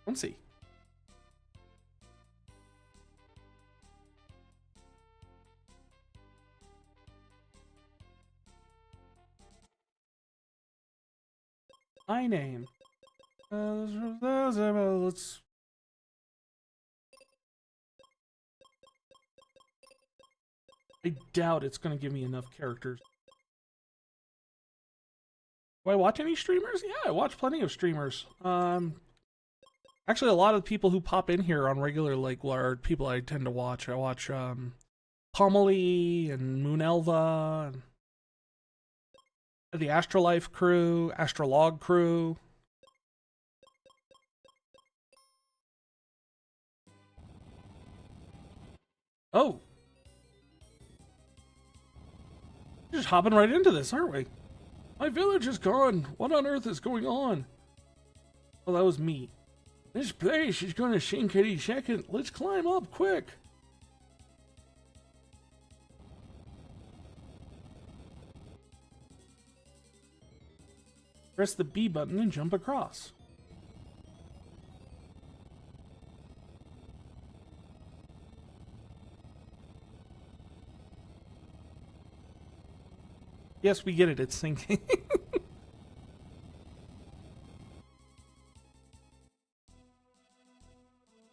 Let's see. My name. Let's. I doubt it's going to give me enough characters. Do I watch any streamers? Yeah, I watch plenty of streamers. Actually, a lot of the people who pop in here on regular, like, are people I tend to watch. I watch, Pomely and Moonelva, and the Astrolife crew, Astrolog crew. Oh. Just hopping right into this, aren't we? My village is gone. What on earth is going on? Well, that was me. This place is gonna sink any second. Let's climb up quick. Press the B button and jump across. Yes, we get it. It's sinking.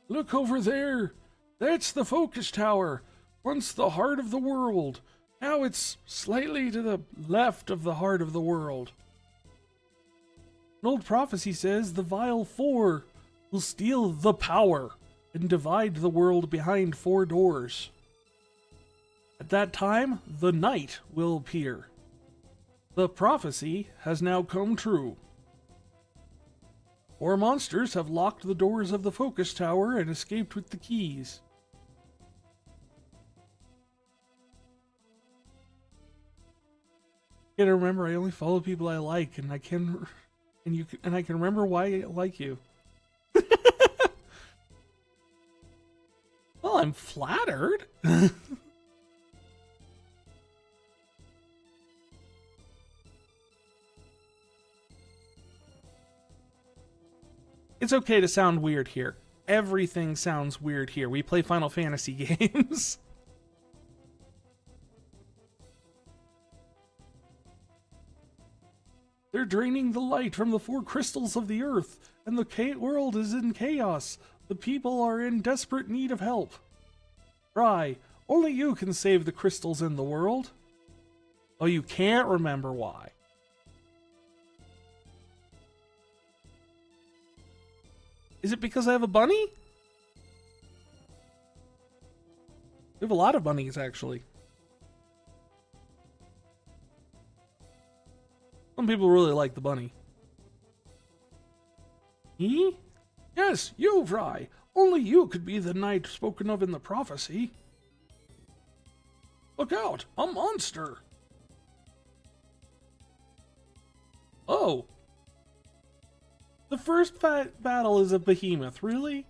Look over there. That's the focus tower. Once the heart of the world. Now it's slightly to the left of the heart of the world. An old prophecy says the Vile Four will steal the power and divide the world behind 4 doors. At that time, the night will appear. The prophecy has now come true. 4 monsters have locked the doors of the focus tower and escaped with the keys. I gotta remember, I only follow people I like, and I can remember why I like you. Well, I'm flattered. It's okay to sound weird here. Everything sounds weird here. We play Final Fantasy games. They're draining the light from the 4 crystals of the earth, and the world is in chaos. The people are in desperate need of help. Fry, only you can save the crystals in the world. Oh, you can't remember why. Is it because I have a bunny? We have a lot of bunnies, actually. Some people really like the bunny. Me? Yes, you, Fry. Only you could be the knight spoken of in the prophecy. Look out! A monster! Oh! The first battle is a behemoth, really?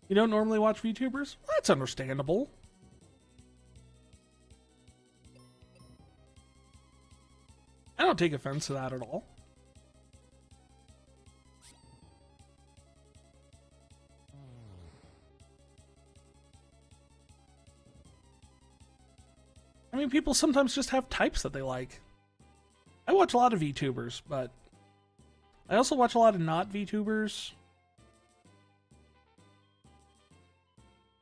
You don't normally watch VTubers? That's understandable. I don't take offense to that at all. I mean, people sometimes just have types that they like. I watch a lot of VTubers, but I also watch a lot of not VTubers.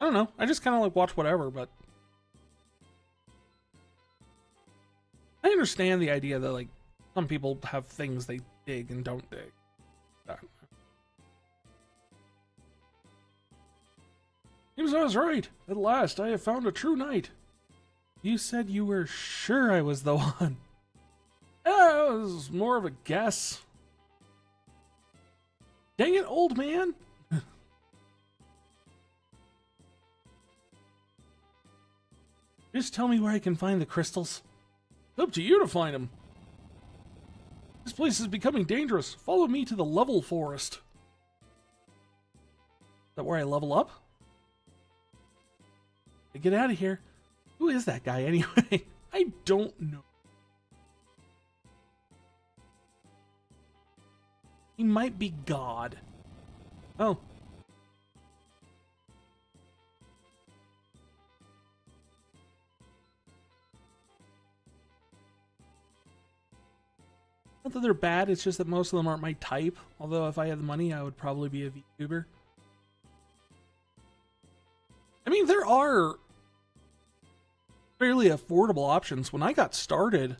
I don't know. I just kind of like watch whatever, but I understand the idea that like some people have things they dig and don't dig. Seems I was right. At last, I have found a true knight. You said you were sure I was the one. Yeah, it was more of a guess. Dang it, old man. Just tell me where I can find the crystals. Up to you to find them. This place is becoming dangerous. Follow me to the level forest. Is that where I level up? Get out of here. Who is that guy anyway? I don't know. He might be God. Oh. Not that they're bad, it's just that most of them aren't my type. Although if I had the money, I would probably be a VTuber. I mean, there are fairly affordable options. When I got started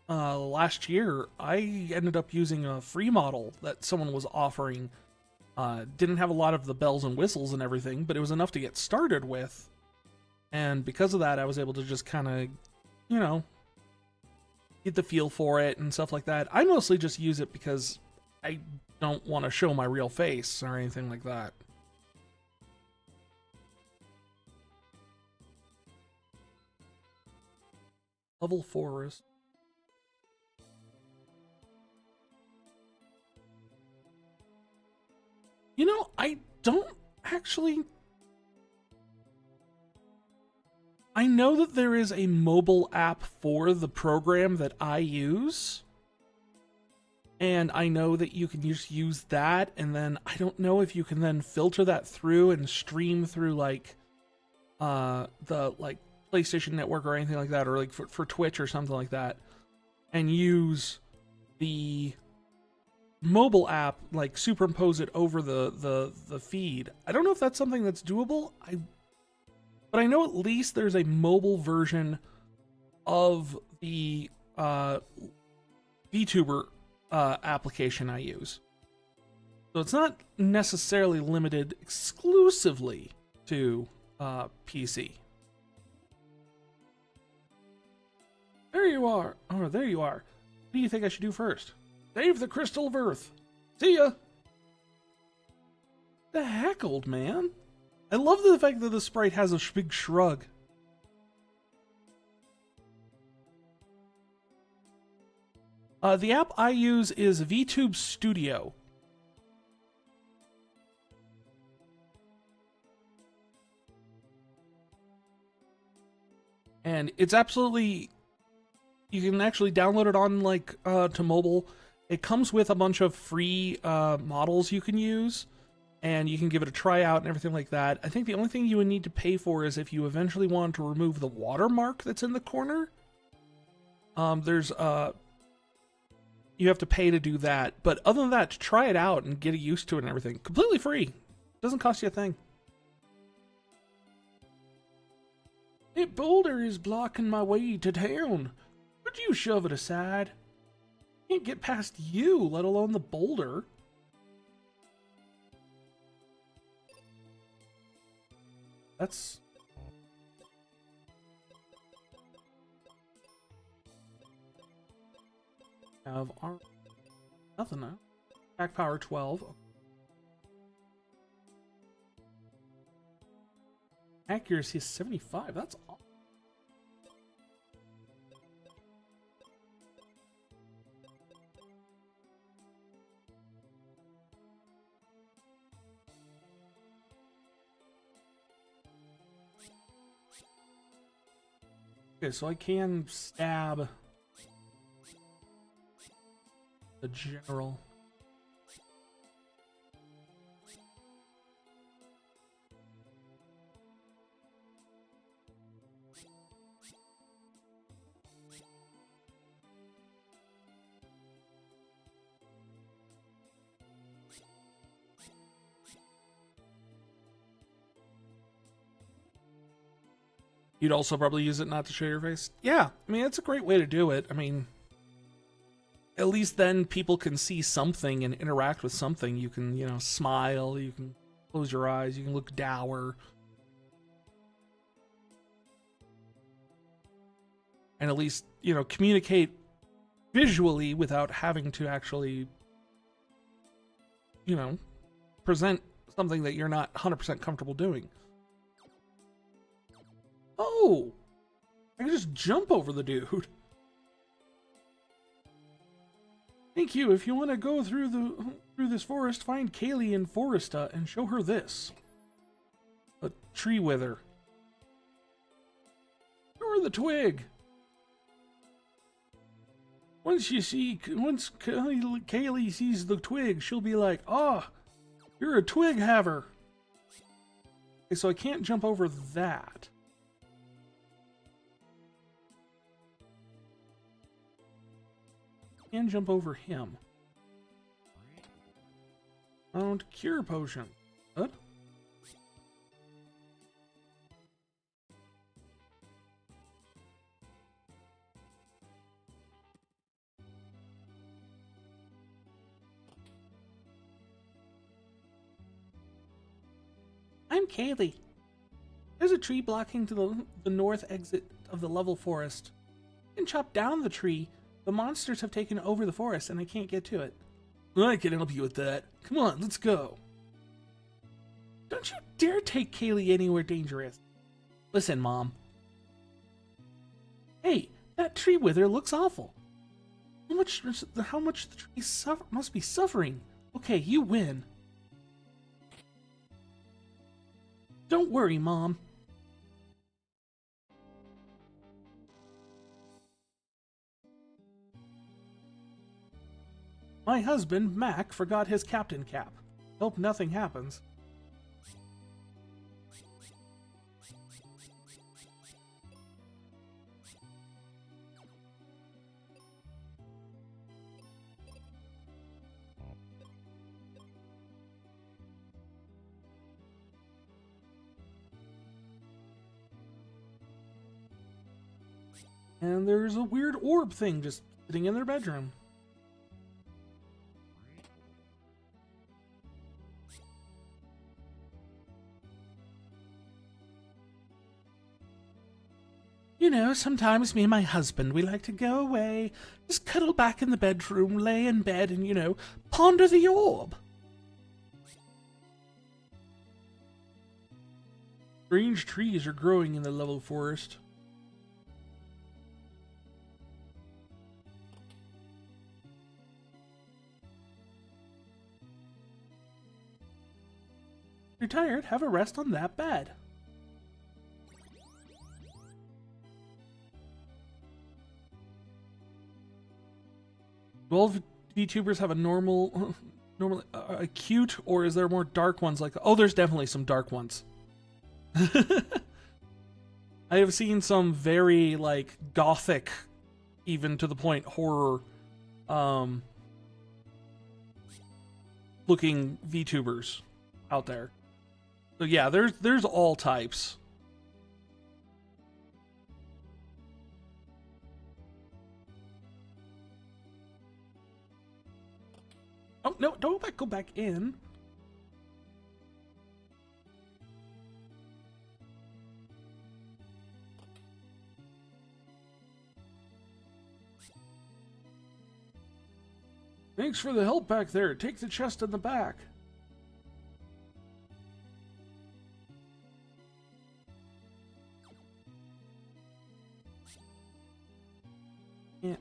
last year, I ended up using a free model that someone was offering. Didn't have a lot of the bells and whistles and everything, but it was enough to get started with. And because of that, I was able to just kind of, you know, get the feel for it and stuff like that. I mostly just use it because I don't want to show my real face or anything like that. Level forest. You know, I don't actually... I know that there is a mobile app for the program that I use. And I know that you can just use that, and then I don't know if you can then filter that through and stream through like the like PlayStation Network or anything like that, or like for Twitch or something like that, and use the mobile app, like superimpose it over the feed. I don't know if that's something that's doable. But I know at least there's a mobile version of the VTuber application I use. So it's not necessarily limited exclusively to PC. There you are. Oh, there you are. What do you think I should do first? Save the Crystal of Earth. See ya. The heck, old man? I love the fact that the sprite has a big shrug. The app I use is VTube Studio. And it's absolutely... You can actually download it on, like, to mobile. It comes with a bunch of free models you can use. And you can give it a tryout and everything like that. I think the only thing you would need to pay for is if you eventually want to remove the watermark that's in the corner. You have to pay to do that. But other than that, to try it out and get used to it and everything, completely free. Doesn't cost you a thing. A boulder is blocking my way to town. Would you shove it aside? Can't get past you, let alone the boulder. That's... Have arm... Nothing now. Attack power 12. Accuracy is 75. That's awesome. Okay, so I can stab the general. You'd also probably use it not to show your face. Yeah, I mean, it's a great way to do it. I mean, at least then people can see something and interact with something. You can, you know, smile, you can close your eyes, you can look dour. And at least, you know, communicate visually without having to actually, you know, present something that you're not 100% comfortable doing. Oh! I can just jump over the dude. Thank you. If you want to go through this forest, find Kaylee in Foresta and show her this. A tree wither. Show her the twig. Once Kaylee sees the twig, she'll be like, "Ah, you're a twig haver." Okay, so I can't jump over that. Can jump over him. Found cure potion. What? I'm Kaylee. There's a tree blocking to the north exit of the level forest. You can chop down the tree. The monsters have taken over the forest and I can't get to it. I can help you with that. Come on, let's go. Don't you dare take Kaylee anywhere dangerous. Listen, Mom. Hey, that tree wither looks awful. How much the tree must be suffering. Okay, you win. Don't worry, Mom. My husband, Mac, forgot his captain cap. Hope nothing happens. And there's a weird orb thing just sitting in their bedroom. You know, sometimes me and my husband, we like to go away, just cuddle back in the bedroom, lay in bed and, you know, ponder the orb. Strange trees are growing in the level forest. You're tired? Have a rest on that bed. Do all VTubers have a normally cute, or is there more dark ones like? Oh, there's definitely some dark ones. I have seen some very like gothic, even to the point horror, looking VTubers out there. So yeah, there's all types. Oh no! Don't go back in. Thanks for the help back there. Take the chest in the back. Yeah.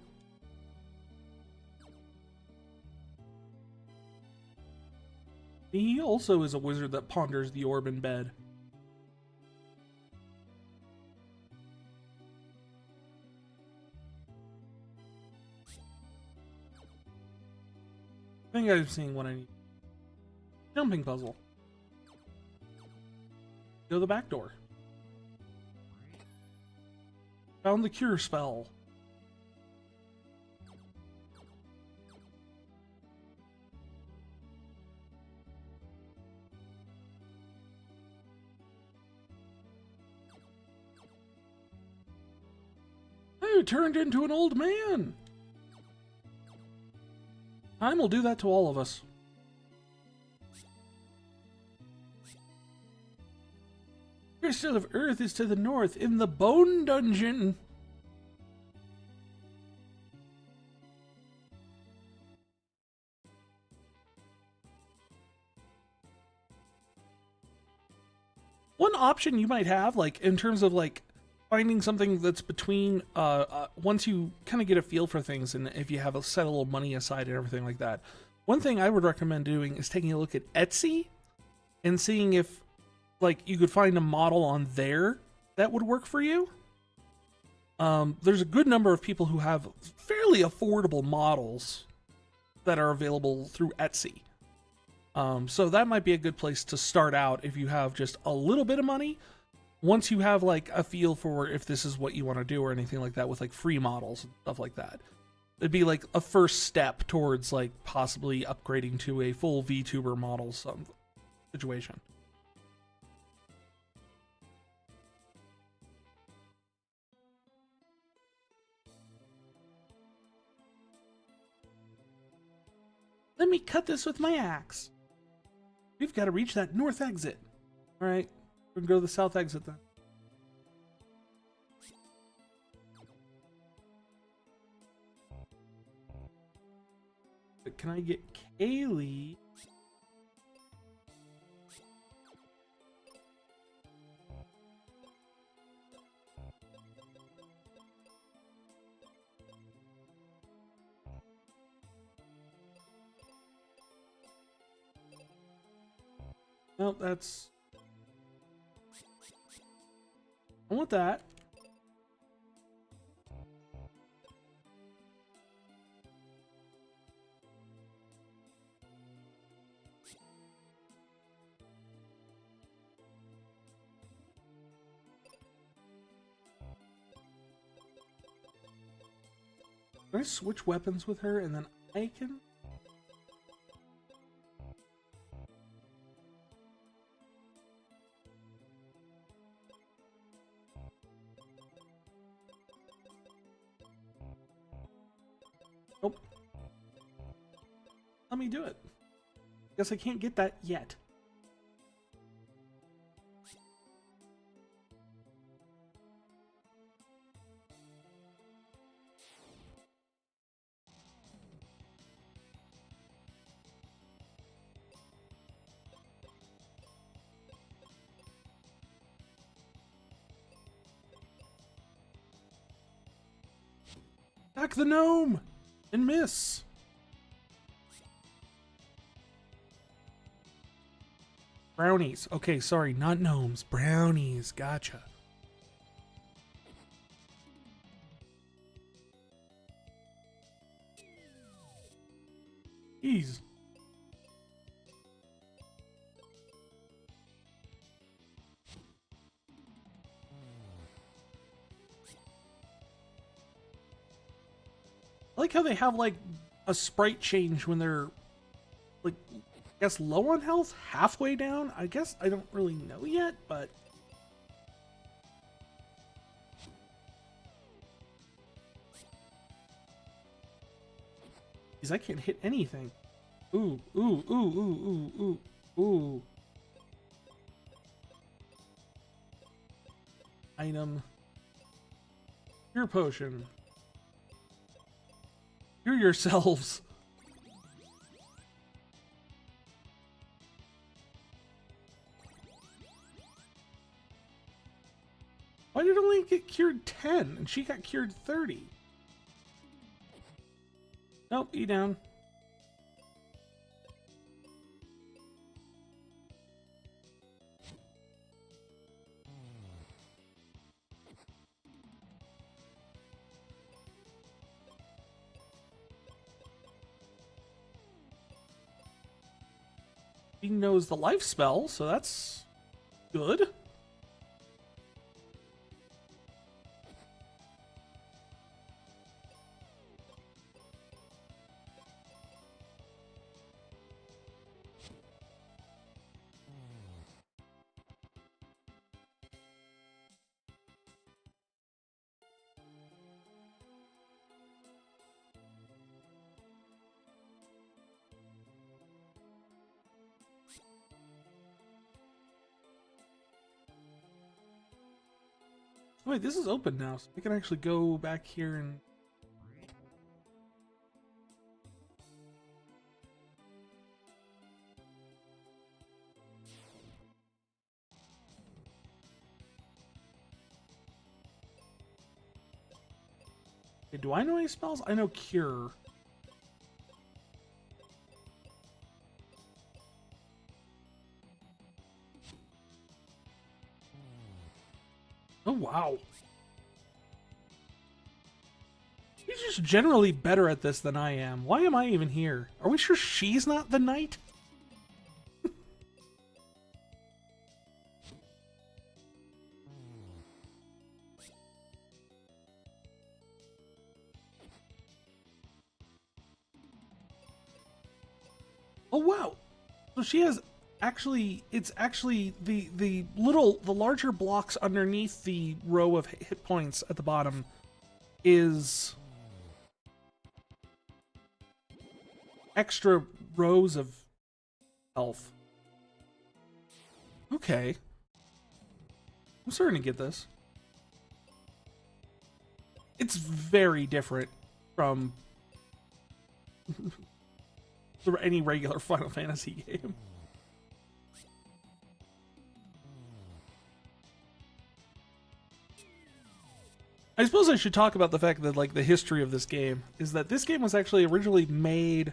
He also is a wizard that ponders the orb in bed. I think I'm seeing what I need. Jumping puzzle. Go to the back door. Found the cure spell. I turned into an old man. Time will do that to all of us. Crystal of Earth is to the north in the Bone Dungeon. One option you might have, like in terms of like finding something that's between once you kind of get a feel for things, and if you have a set a little money aside and everything like that, one thing I would recommend doing is taking a look at Etsy and seeing if like you could find a model on there that would work for you. There's a good number of people who have fairly affordable models that are available through Etsy. So that might be a good place to start out if you have just a little bit of money. Once you have like a feel for if this is what you want to do or anything like that with like free models and stuff like that, it'd be like a first step towards like possibly upgrading to a full VTuber model situation. Let me cut this with my axe. We've got to reach that north exit. All right, we're gonna go to the south exit then. But can I get Kaylee? Nope, that's... I want that. Can I switch weapons with her and then I can... Nope. Let me do it. Guess I can't get that yet. Attack the gnome! And miss! Brownies. Okay, sorry, not gnomes. Brownies. Gotcha. Jeez. I like how they have like a sprite change when they're like, I guess low on health, halfway down. I guess I don't really know yet, but because I can't hit anything. Ooh, ooh, ooh, ooh, ooh, ooh, ooh. Item. Cure potion. Cure yourselves. Why did it only get cured 10 and she got cured 30? Nope, E down. He knows the life spell, so that's good. Wait, this is open now, so I can actually go back here and... Okay, do I know any spells? I know Cure. Oh, wow. He's just generally better at this than I am. Why am I even here? Are we sure she's not the knight? Oh, wow. So she has it's actually the larger blocks underneath the row of hit points at the bottom is extra rows of health. Okay. I'm starting to get this. It's very different from any regular Final Fantasy game. I suppose I should talk about the fact that, like, the history of this game is that this game was actually originally made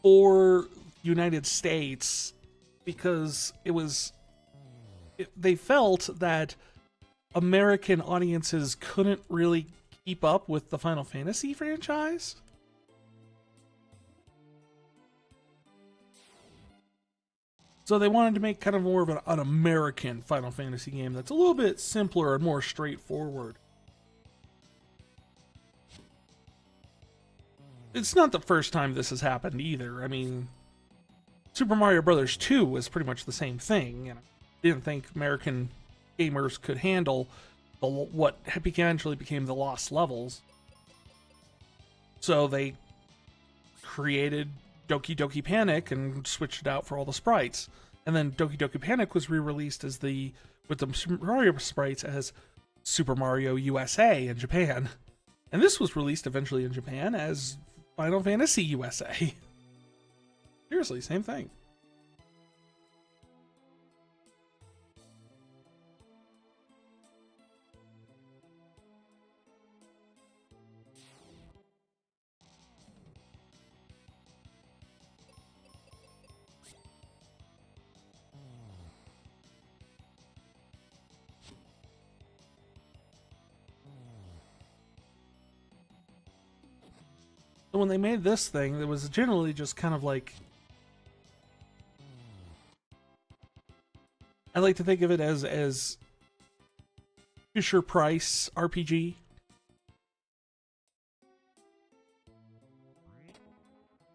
for United States because they felt that American audiences couldn't really keep up with the Final Fantasy franchise. So they wanted to make kind of more of an American Final Fantasy game that's a little bit simpler and more straightforward. It's not the first time this has happened either. I mean, Super Mario Bros. 2 was pretty much the same thing. You know, didn't think American gamers could handle what eventually became the Lost Levels. So they created Doki Doki Panic and switched it out for all the sprites. And then Doki Doki Panic was re-released with the Super Mario sprites as Super Mario USA in Japan. And this was released eventually in Japan as Final Fantasy USA. Seriously, same thing. So when they made this thing, it was generally just kind of like, I like to think of it as Fisher Price RPG.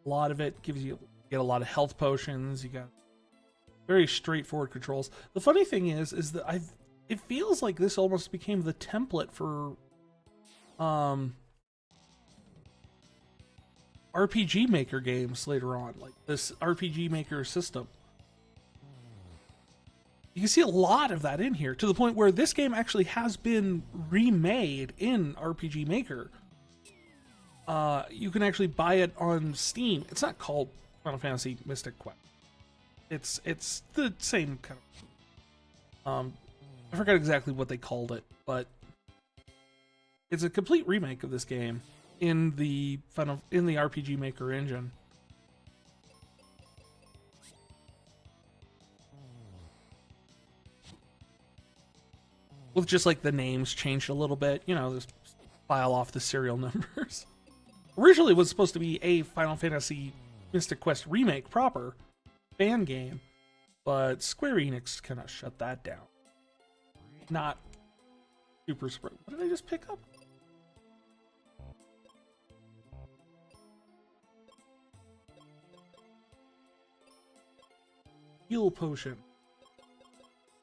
A lot of it gives you get a lot of health potions. You got very straightforward controls. The funny thing is that it feels like this almost became the template for RPG Maker games later on, like this RPG Maker system. You can see a lot of that in here, to the point where this game actually has been remade in RPG Maker. You can actually buy it on Steam. It's not called Final Fantasy Mystic Quest. It's the same kind of... I forgot exactly what they called it, but it's a complete remake of this game in the RPG Maker engine. With just like the names changed a little bit, you know, just file off the serial numbers. Originally it was supposed to be a Final Fantasy Mystic Quest remake proper fan game, but Square Enix kind of shut that down. Not super surprised. What did I just pick up? Heal potion.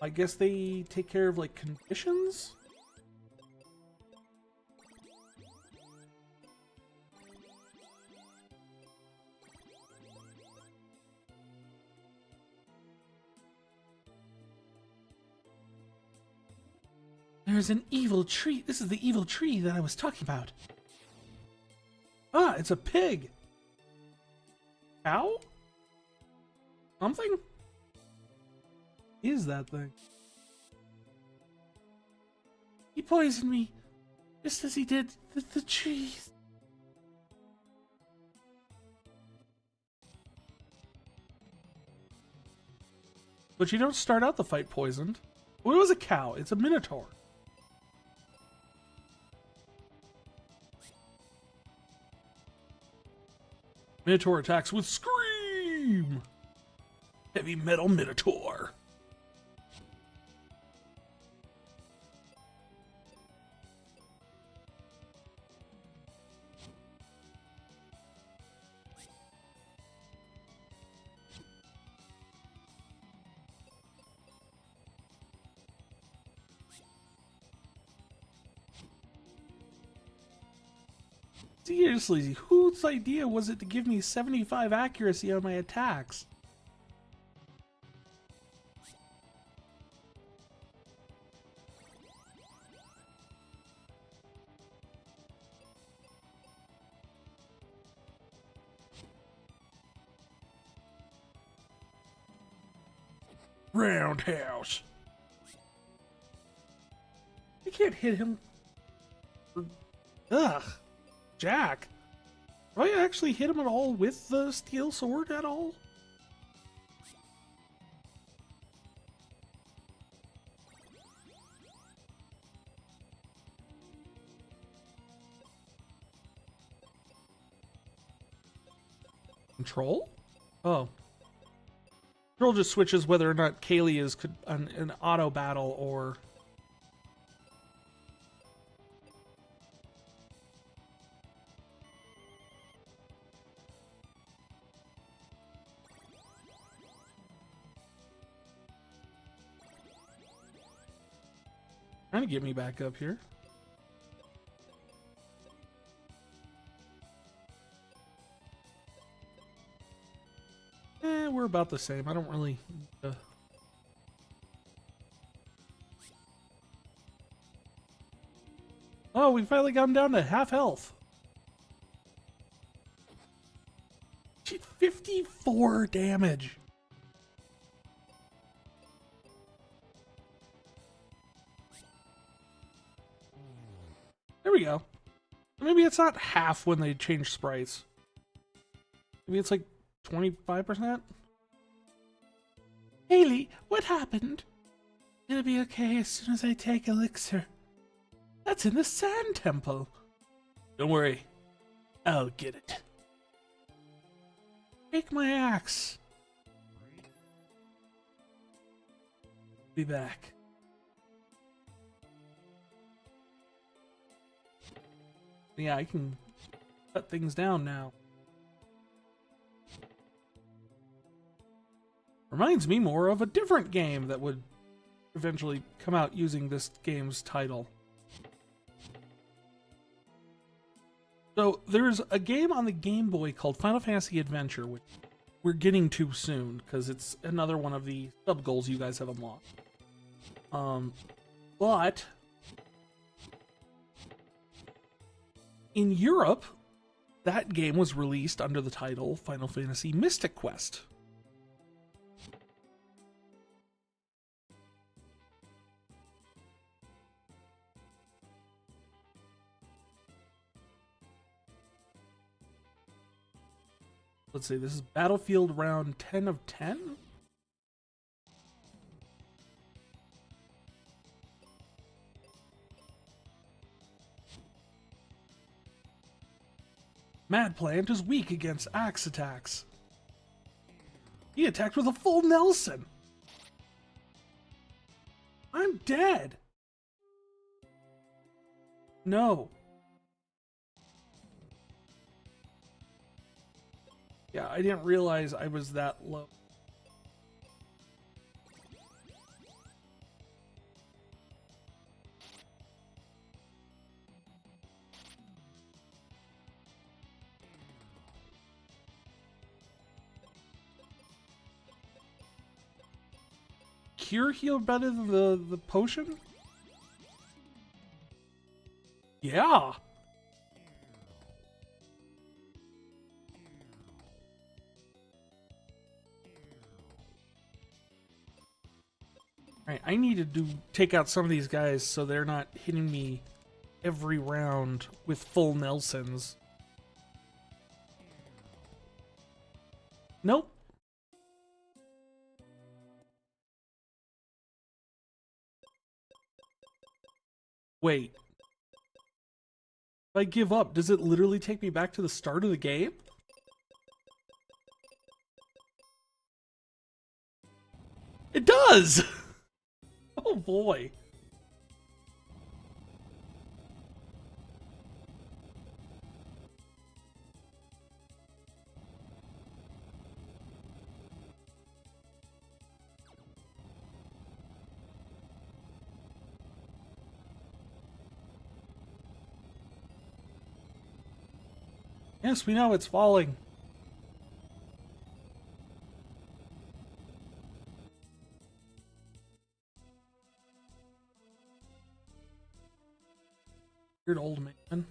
I guess they take care of like conditions? There's an evil tree. This is the evil tree that I was talking about. Ah, it's a pig. Cow? Something? Is that thing? He poisoned me. Just as he did the trees. But you don't start out the fight poisoned. Well, it was a cow. It's a minotaur. Minotaur attacks with Scream! Heavy metal Minotaur. Seriously, whose idea was it to give me 75 accuracy on my attacks? Roundhouse. I can't hit him. Ugh. Jack. Do I actually hit him at all with the steel sword at all? Control? Oh. Control just switches whether or not Kaylee is an auto battle or... Trying to get me back up here. We're about the same. I don't really... Oh, we finally got him down to half health. 54 damage. There we go. Maybe it's not half when they change sprites. Maybe it's like 25%? Haley, what happened? It'll be okay as soon as I take elixir. That's in the Sand Temple. Don't worry. I'll get it. Take my axe. Be back. Yeah, I can cut things down now. Reminds me more of a different game that would eventually come out using this game's title. So there's a game on the Game Boy called Final Fantasy Adventure, which we're getting to soon because it's another one of the sub goals you guys have unlocked. But in Europe, that game was released under the title Final Fantasy Mystic Quest. Let's see, this is Battlefield round 10 of 10? Mad Plant is weak against axe attacks. He attacked with a full Nelson. I'm dead. No. Yeah, I didn't realize I was that low. Cure heal better than the potion? Yeah. Alright, I need to take out some of these guys so they're not hitting me every round with full Nelsons. Nope. Wait. If I give up, does it literally take me back to the start of the game? It does! Oh boy. Yes, we know it's falling. Weird old man.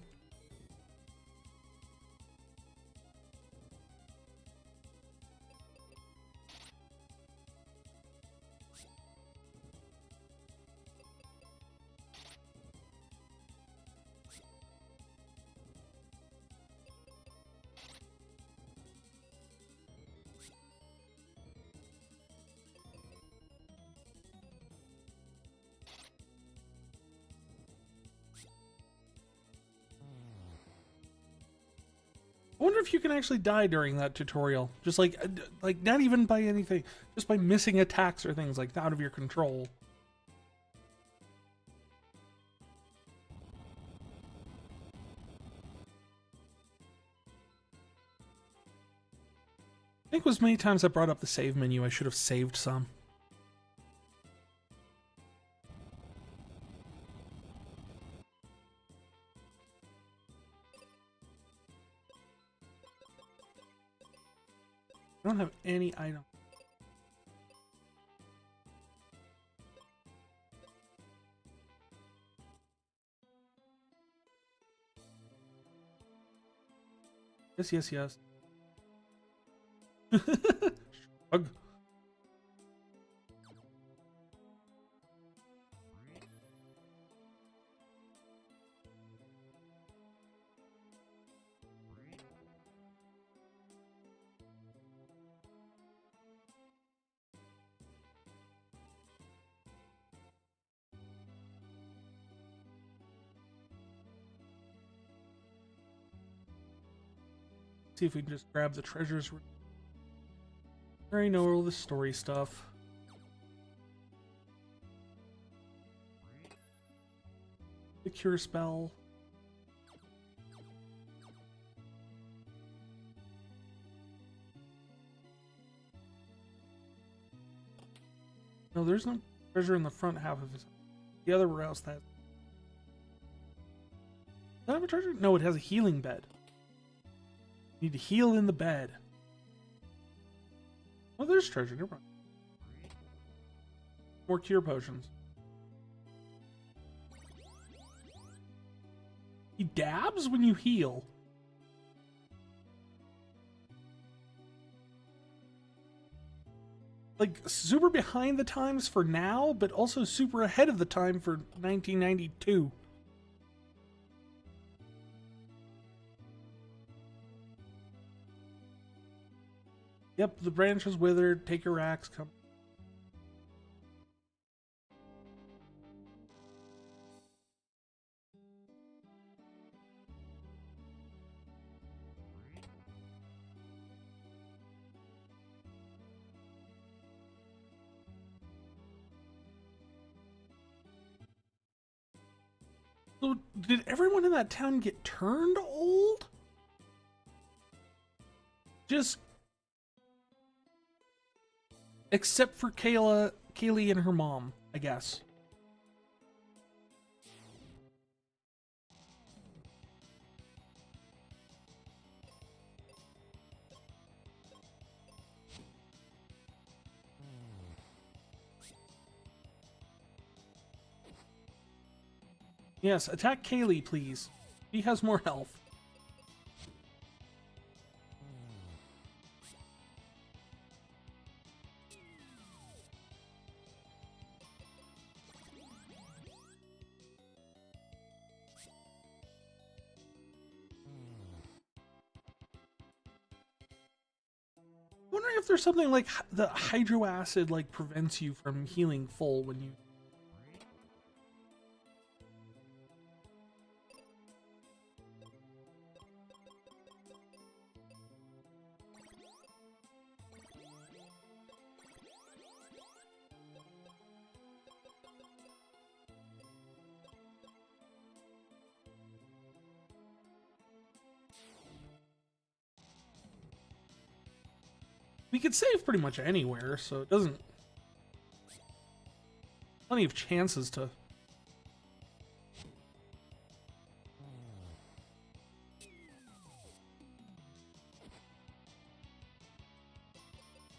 I wonder if you can actually die during that tutorial. Just like not even by anything, just by missing attacks or things like out of your control. I think it was many times I brought up the save menu. I should have saved some. I don't have any item. Yes, yes, yes. Shrug. See if we can just grab the treasures. I already know all the story stuff. The cure spell. No, there's no treasure in the front half of it. The other house that. Does that have a treasure? No, it has a healing bed. You need to heal in the bed. Oh, there's treasure. Never mind. More cure potions. He dabs when you heal. Like, super behind the times for now, but also super ahead of the time for 1992. Yep, the branch is withered. Take your axe. Come. So, did everyone in that town get turned old? Just... Except for Kaylee and her mom, I guess. Yes, attack Kaylee, please. He has more health. wondering if there's something like the hydro acid like prevents you from healing full when you. We could save pretty much anywhere, so it doesn't. Plenty of chances to.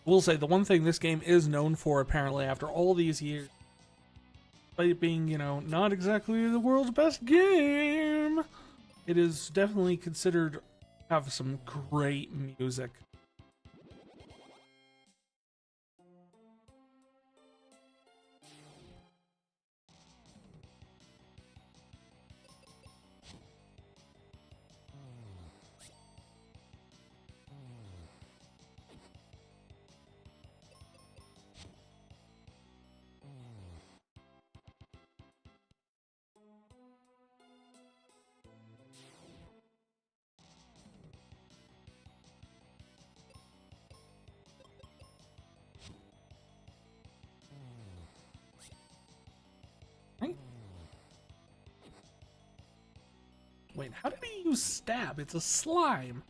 We'll say the one thing this game is known for, apparently, after all these years, by it being, you know, not exactly the world's best game, it is definitely considered to have some great music. Wait, how did he use stab? It's a slime.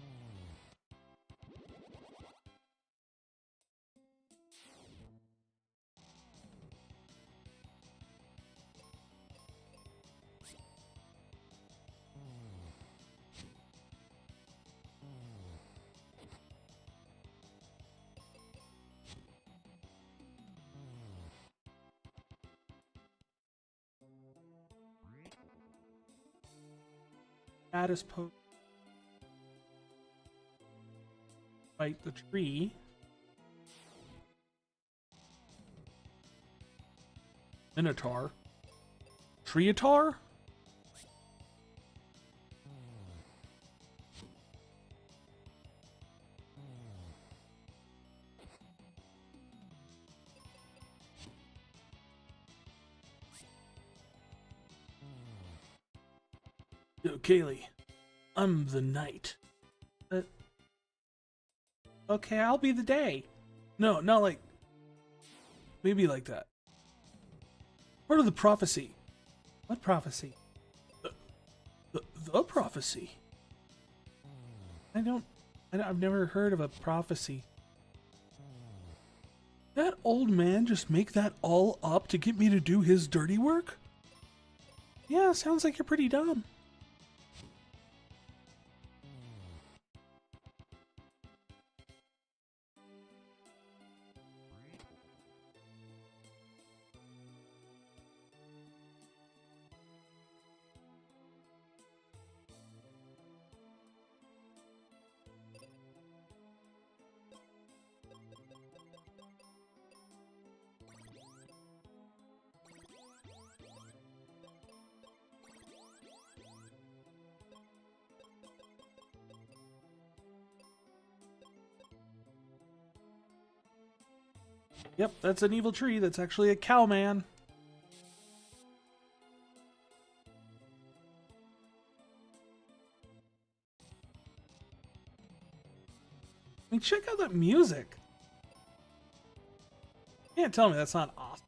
Status post. Fight the tree. Minotaur. Treatar? Yo, Kaylee, I'm the night. Okay, I'll be the day. No, not like. Maybe like that. Part of the prophecy. What prophecy? The prophecy. I've never heard of a prophecy. That old man just make that all up to get me to do his dirty work? Yeah, sounds like you're pretty dumb. Yep, that's an evil tree. That's actually a cow man. I mean, check out that music. You can't tell me that's not awesome.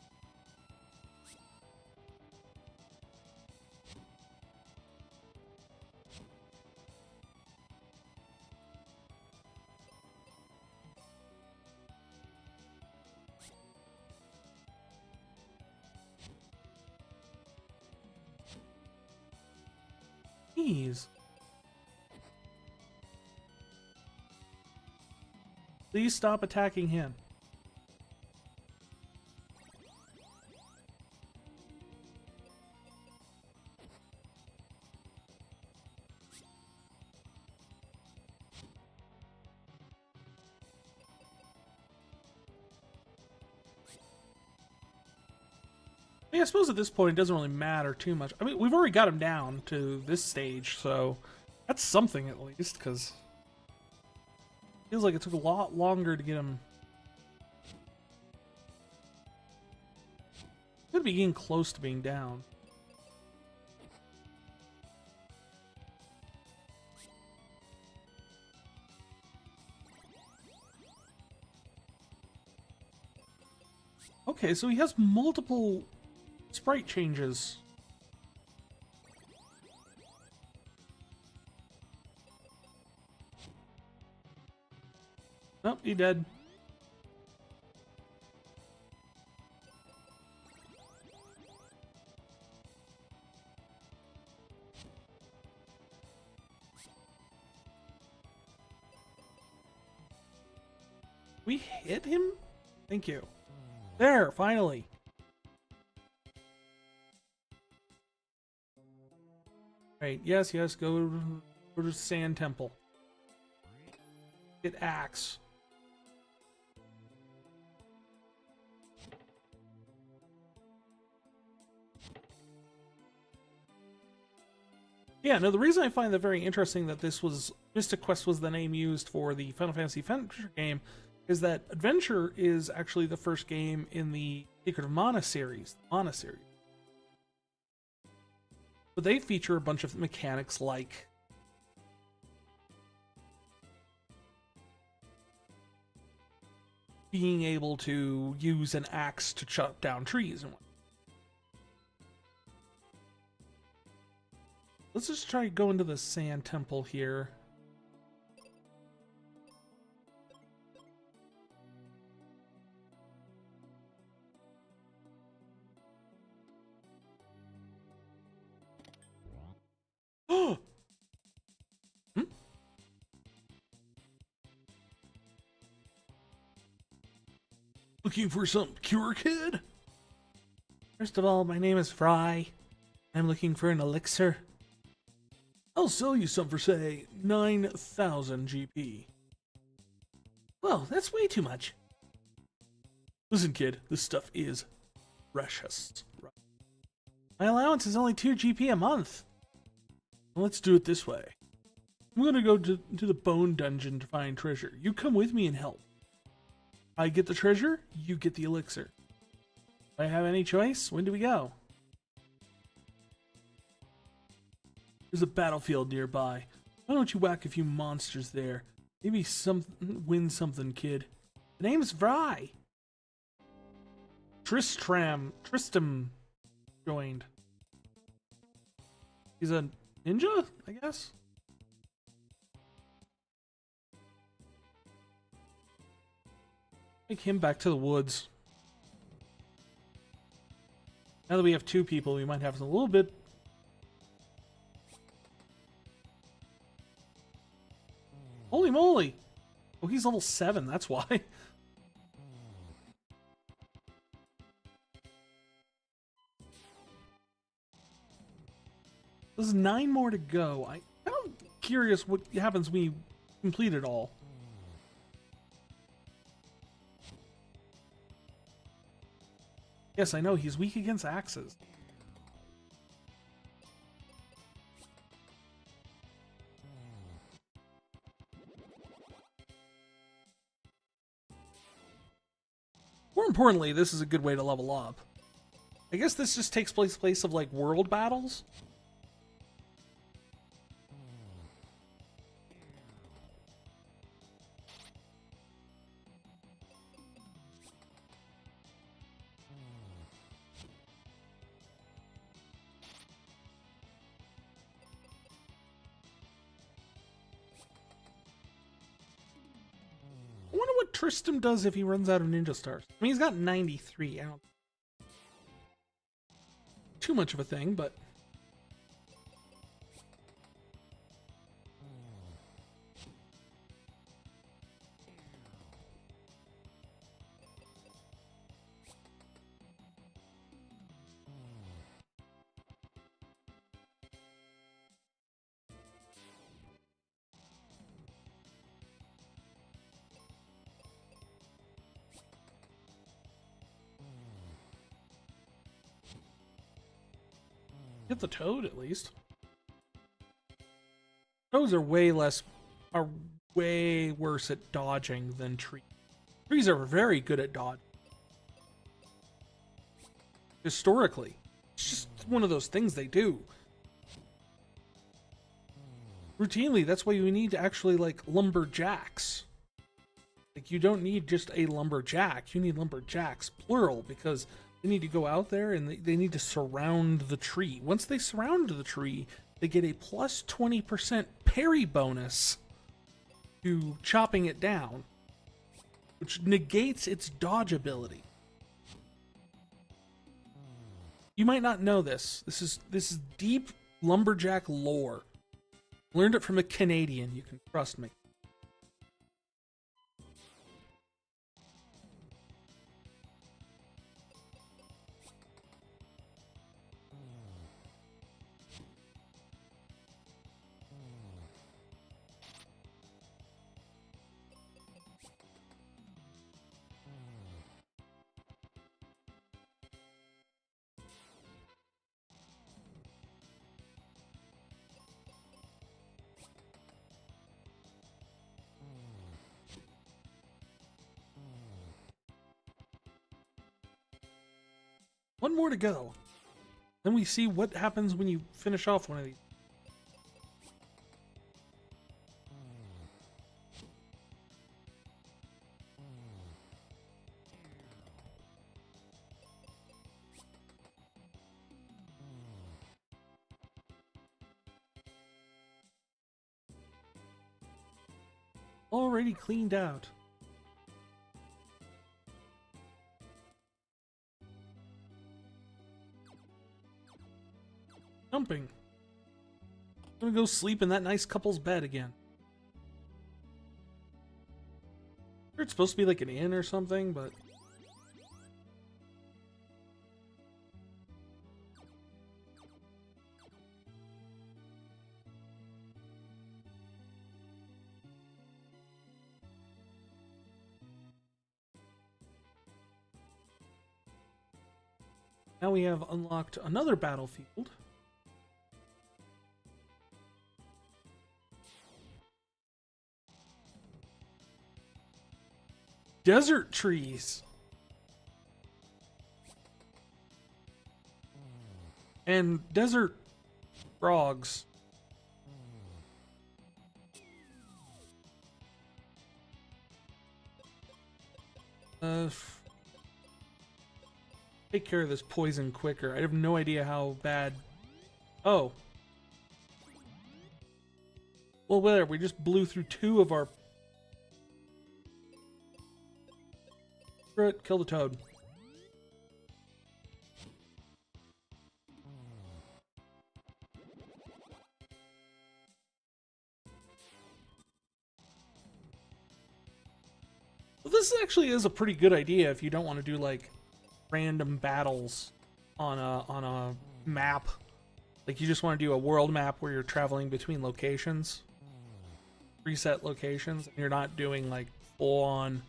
Jeez. Please stop attacking him. I mean, I suppose at this point it doesn't really matter too much. I mean, we've already got him down to this stage, so that's something at least, because Feels like it took a lot longer to get him. Could be getting close to being down. Okay, so he has multiple sprite changes. Nope, he dead. We hit him? Thank you. There, finally. Right, yes, go to the Sand Temple. Get Axe. Yeah, no, the reason I find that very interesting that this was Mystic Quest was the name used for the Final Fantasy Adventure game is that Adventure is actually the first game in the Secret of Mana series, But they feature a bunch of mechanics like being able to use an axe to chop down trees and whatnot. Let's just try to go into the Sand Temple here. Oh! Looking for some cure, kid? First of all, my name is Fry. I'm looking for an elixir. I'll sell you some for, say, 9,000 GP. Well, that's way too much. Listen, kid, this stuff is precious. My allowance is only 2 GP a month. Well, let's do it this way. I'm gonna go to the Bone Dungeon to find treasure. You come with me and help. I get the treasure, you get the elixir. Do I have any choice? When do we go? There's a battlefield nearby. Why don't you whack a few monsters there? Maybe win something, kid. The name's Fry. Tristram joined. He's a ninja, I guess? Take him back to the woods. Now that we have 2 people, we might have a little bit. Holy moly! Oh, he's level 7, that's why. There's 9 more to go. I'm curious what happens when we complete it all. Yes, I know, he's weak against axes. More importantly, this is a good way to level up. I guess this just takes place of like world battles. I wonder what Tristram does if he runs out of ninja stars. I mean, he's got 93. I don't too much of a thing, but get the toad at least. Toads are way worse at dodging than trees. Trees are very good at dodging. Historically. It's just one of those things they do. Routinely, that's why you need to actually, like, lumberjacks. Like, you don't need just a lumberjack. You need lumberjacks, plural, because they need to go out there and they need to surround the tree. Once they surround the tree, they get a plus 20% parry bonus to chopping it down, which negates its dodge ability. You might not know this. This is deep lumberjack lore. Learned it from a Canadian, you can trust me. One more to go. Then we see what happens when you finish off one of these. Already cleaned out. Jumping. I'm gonna go sleep in that nice couple's bed again. Sure, it's supposed to be like an inn or something, but now we have unlocked another battlefield. Desert trees. And desert frogs. Take care of this poison quicker. I have no idea how bad. Oh. Well, whatever. We just blew through 2 of our. Screw it. Kill the toad. Well, this actually is a pretty good idea if you don't want to do like random battles on a map. Like you just want to do a world map where you're traveling between locations, preset locations, and you're not doing like full on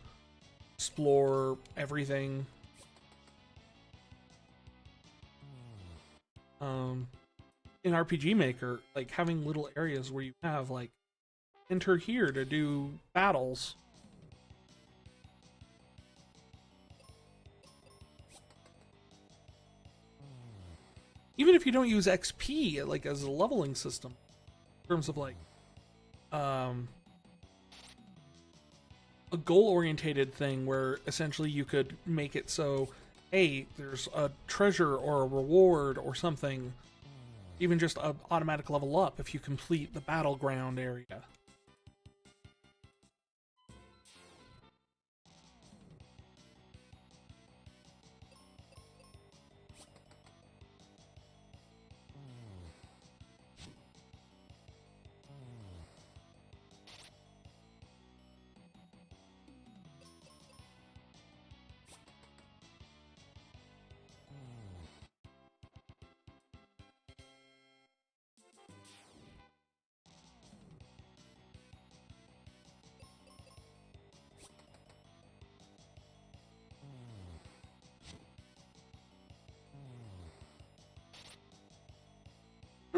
explore everything. In RPG Maker, like having little areas where you have like enter here to do battles. Even if you don't use XP like as a leveling system, in terms of like a goal-orientated thing where essentially you could make it so, hey, there's a treasure or a reward or something, even just an automatic level up if you complete the battleground area.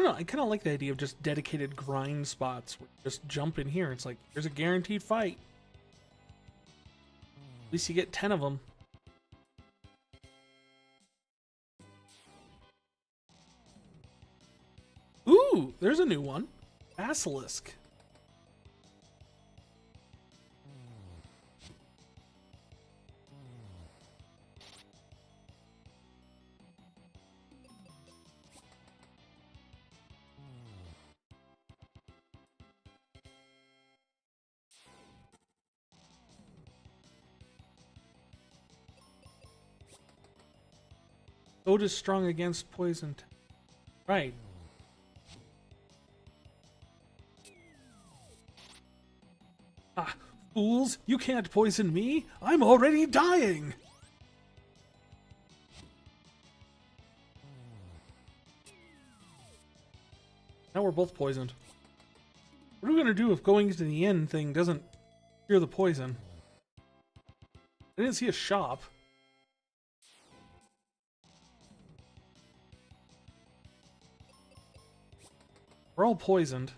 don't know. I kind of like the idea of just dedicated grind spots where you just jump in here. It's like, here's a guaranteed fight. At least you get 10 of them. Ooh, there's a new one. Basilisk. Otis strong against poison. Right. Ah, fools! You can't poison me! I'm already dying! Now we're both poisoned. What are we gonna do if going to the end thing doesn't cure the poison? I didn't see a shop. We're all poisoned.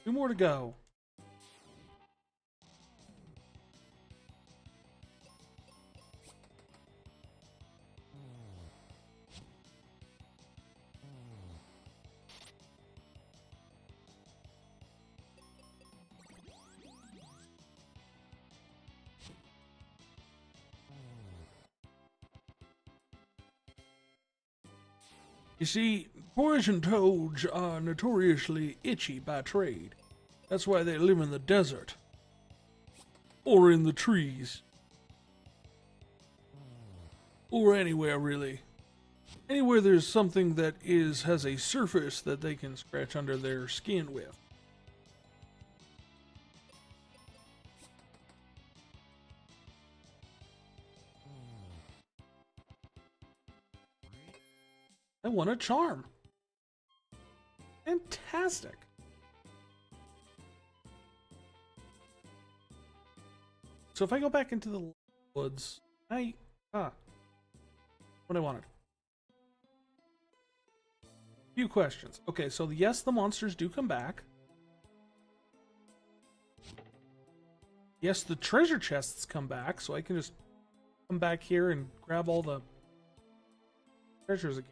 Two more to go. You see, poison toads are notoriously itchy by trade. That's why they live in the desert. Or in the trees. Or anywhere, really. Anywhere there's something that has a surface that they can scratch under their skin with. I won a charm. Fantastic. So if I go back into the woods, what I wanted. Few questions. Okay, so yes, the monsters do come back. Yes, the treasure chests come back, so I can just come back here and grab all the treasures again.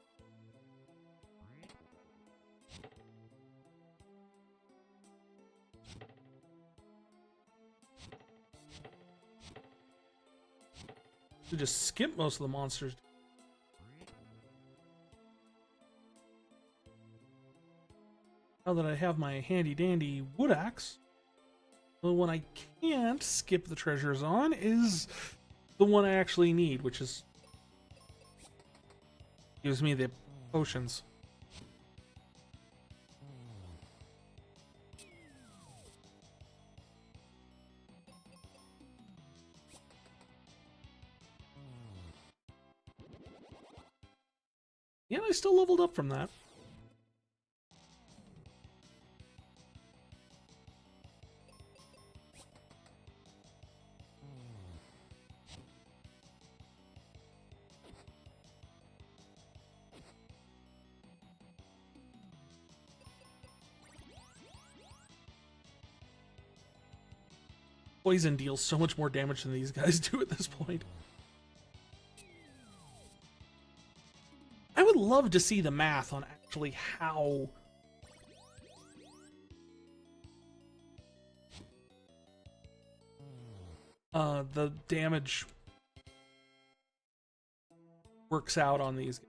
To just skip most of the monsters. Now that I have my handy dandy wood axe, the one I can't skip the treasures on is the one I actually need, which is gives me the potions. Yeah, I still leveled up from that. Poison deals so much more damage than these guys do at this point. I would love to see the math on actually how the damage works out on these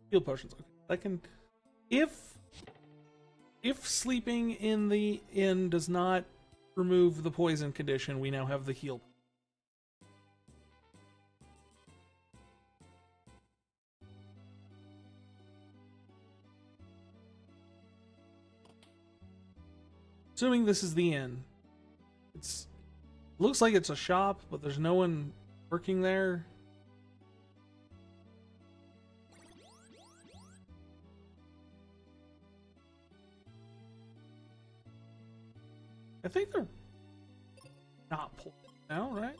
heal potions. Okay, I can, if sleeping in the inn does not remove the poison condition, we now have the heal. Assuming this is the inn. It's looks like it's a shop, but there's no one working there. I think they're not pulled now, right?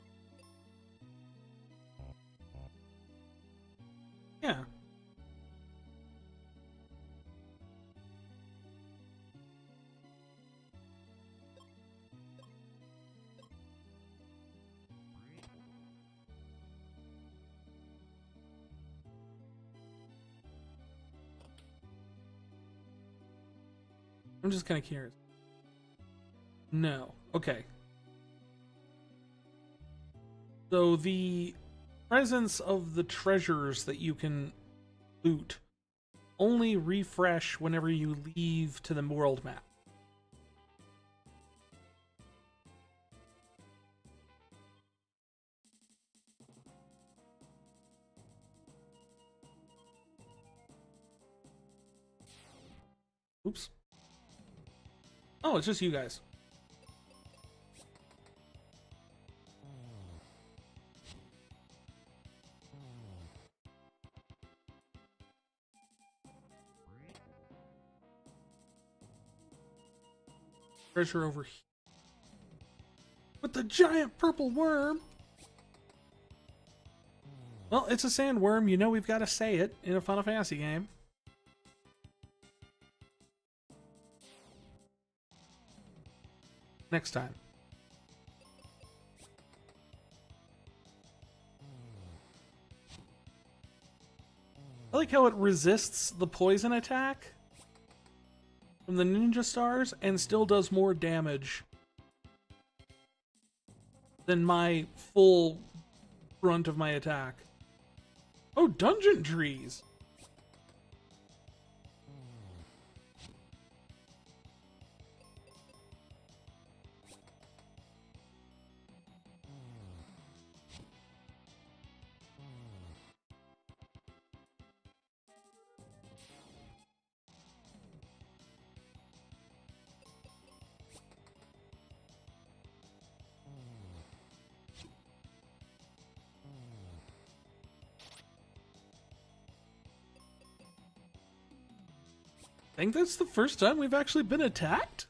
Yeah. I'm just kind of curious. No. Okay. So the presence of the treasures that you can loot only refresh whenever you leave to the world map. Oops. Oh, it's just you guys. Treasure over here. With the giant purple worm! Well, it's a sandworm. You know we've got to say it in a Final Fantasy game. Next time. I like how it resists the poison attack from the ninja stars and still does more damage than my full brunt of my attack. Oh, dungeon trees! I think that's the first time we've actually been attacked?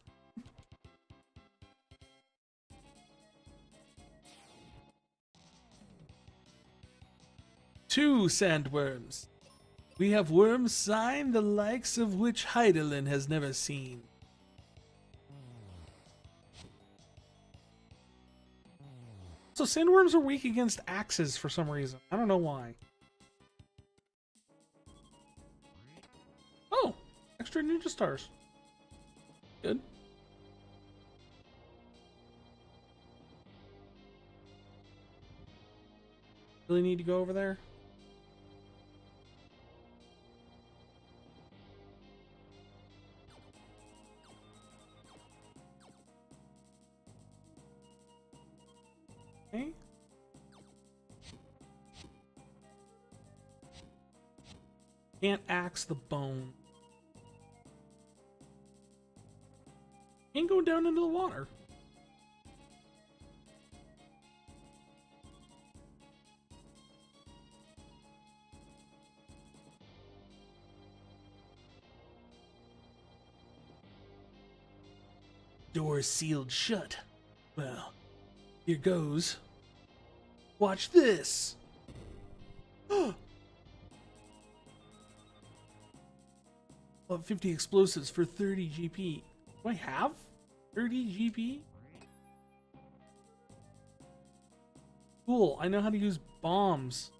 Two sandworms. We have worm sign the likes of which Hydaelyn has never seen. So sandworms are weak against axes for some reason. I don't know why. Oh, extra ninja stars. Good. Really need to go over there? Okay. Can't axe the bone. Can't go down into the water. Door sealed shut. Well, here goes. Watch this. Well, 50 explosives for 30 GP. Do I have 30 GP? Cool, I know how to use bombs.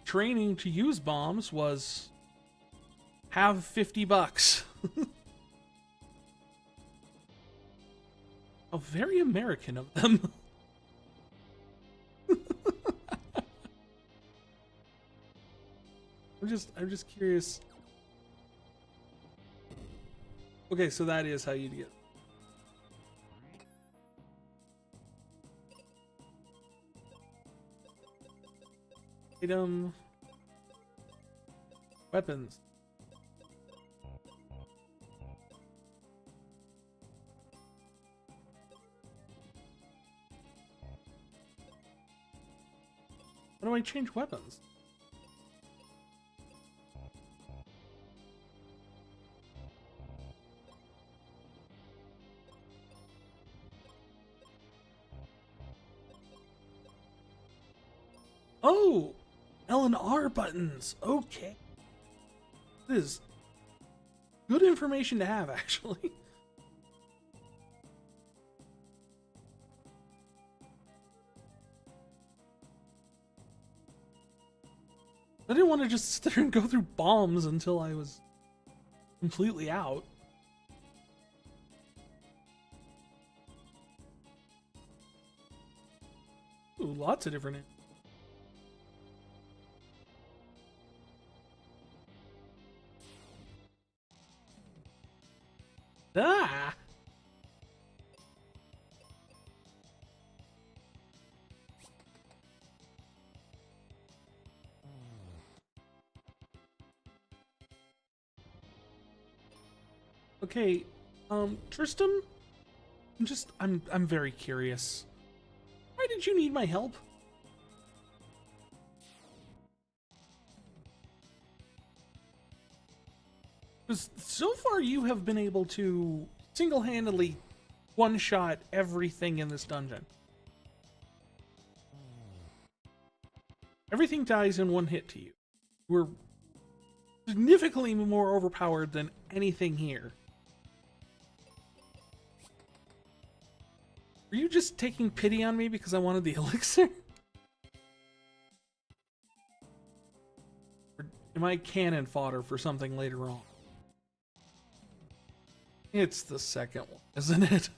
Training to use bombs was have 50 bucks. Oh, very American of them. I'm just curious. Okay, so that is how you get. Item. Weapons. How do I change weapons? Oh, L and R buttons. Okay. This is good information to have, actually. I didn't want to just sit there and go through bombs until I was completely out. Ooh, lots of different. Ah! Okay, Tristram, I'm very curious. Why did you need my help? Because so far you have been able to single-handedly one-shot everything in this dungeon. Everything dies in one hit to you. We're significantly more overpowered than anything here. Are you just taking pity on me because I wanted the elixir? Or am I cannon fodder for something later on? It's the second one, isn't it?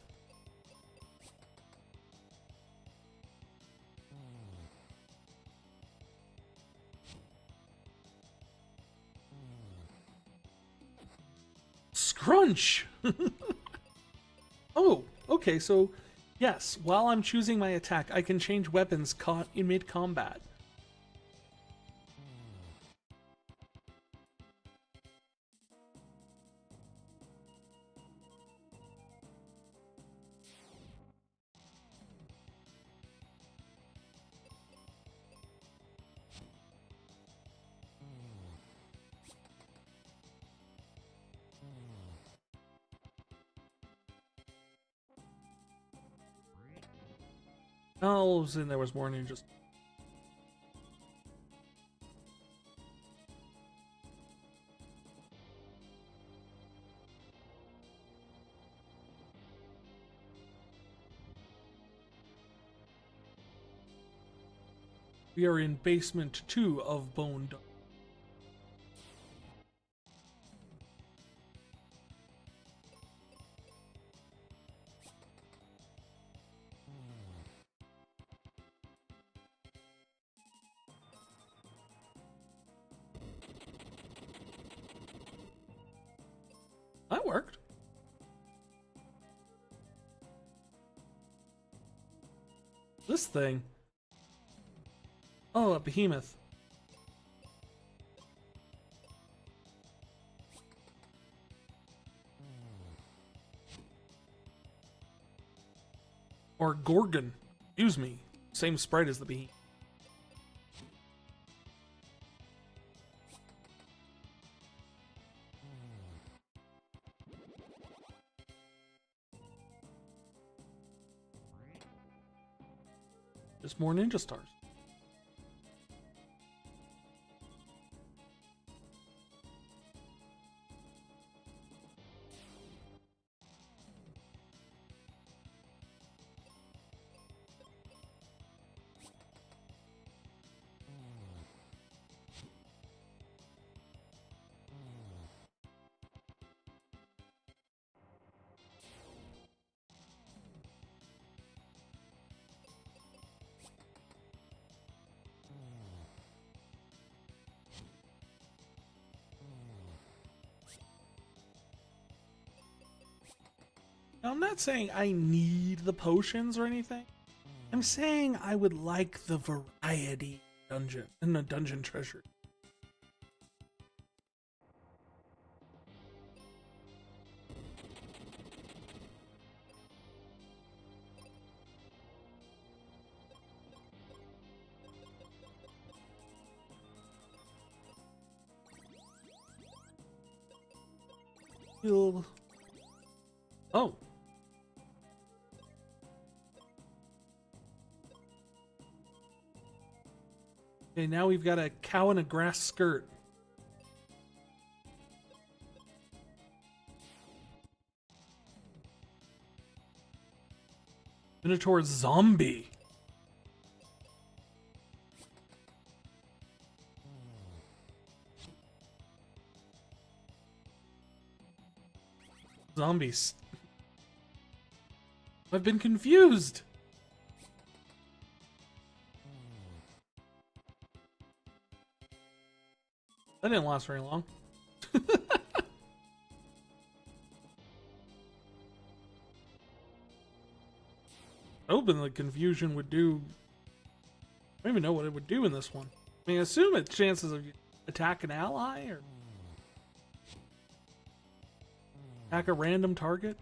Scrunch! Oh, okay, so yes, while I'm choosing my attack, I can change weapons caught in mid-combat. Oh, and there was more than just... We are in basement 2 of Bone Dome. That worked. This thing. Oh, a behemoth. Or Gorgon. Excuse me. Same sprite as the behemoth. Just more ninja stars. Now, I'm not saying I need the potions or anything. I'm saying I would like the variety dungeon in the dungeon treasure. You'll... Oh. Okay, now we've got a cow in a grass skirt. Minotaur zombie. Zombies. I've been confused. That didn't last very long. Hoping the confusion would do. I don't even know what it would do in this one. I mean, I assume it's chances of attack an ally or attack a random target.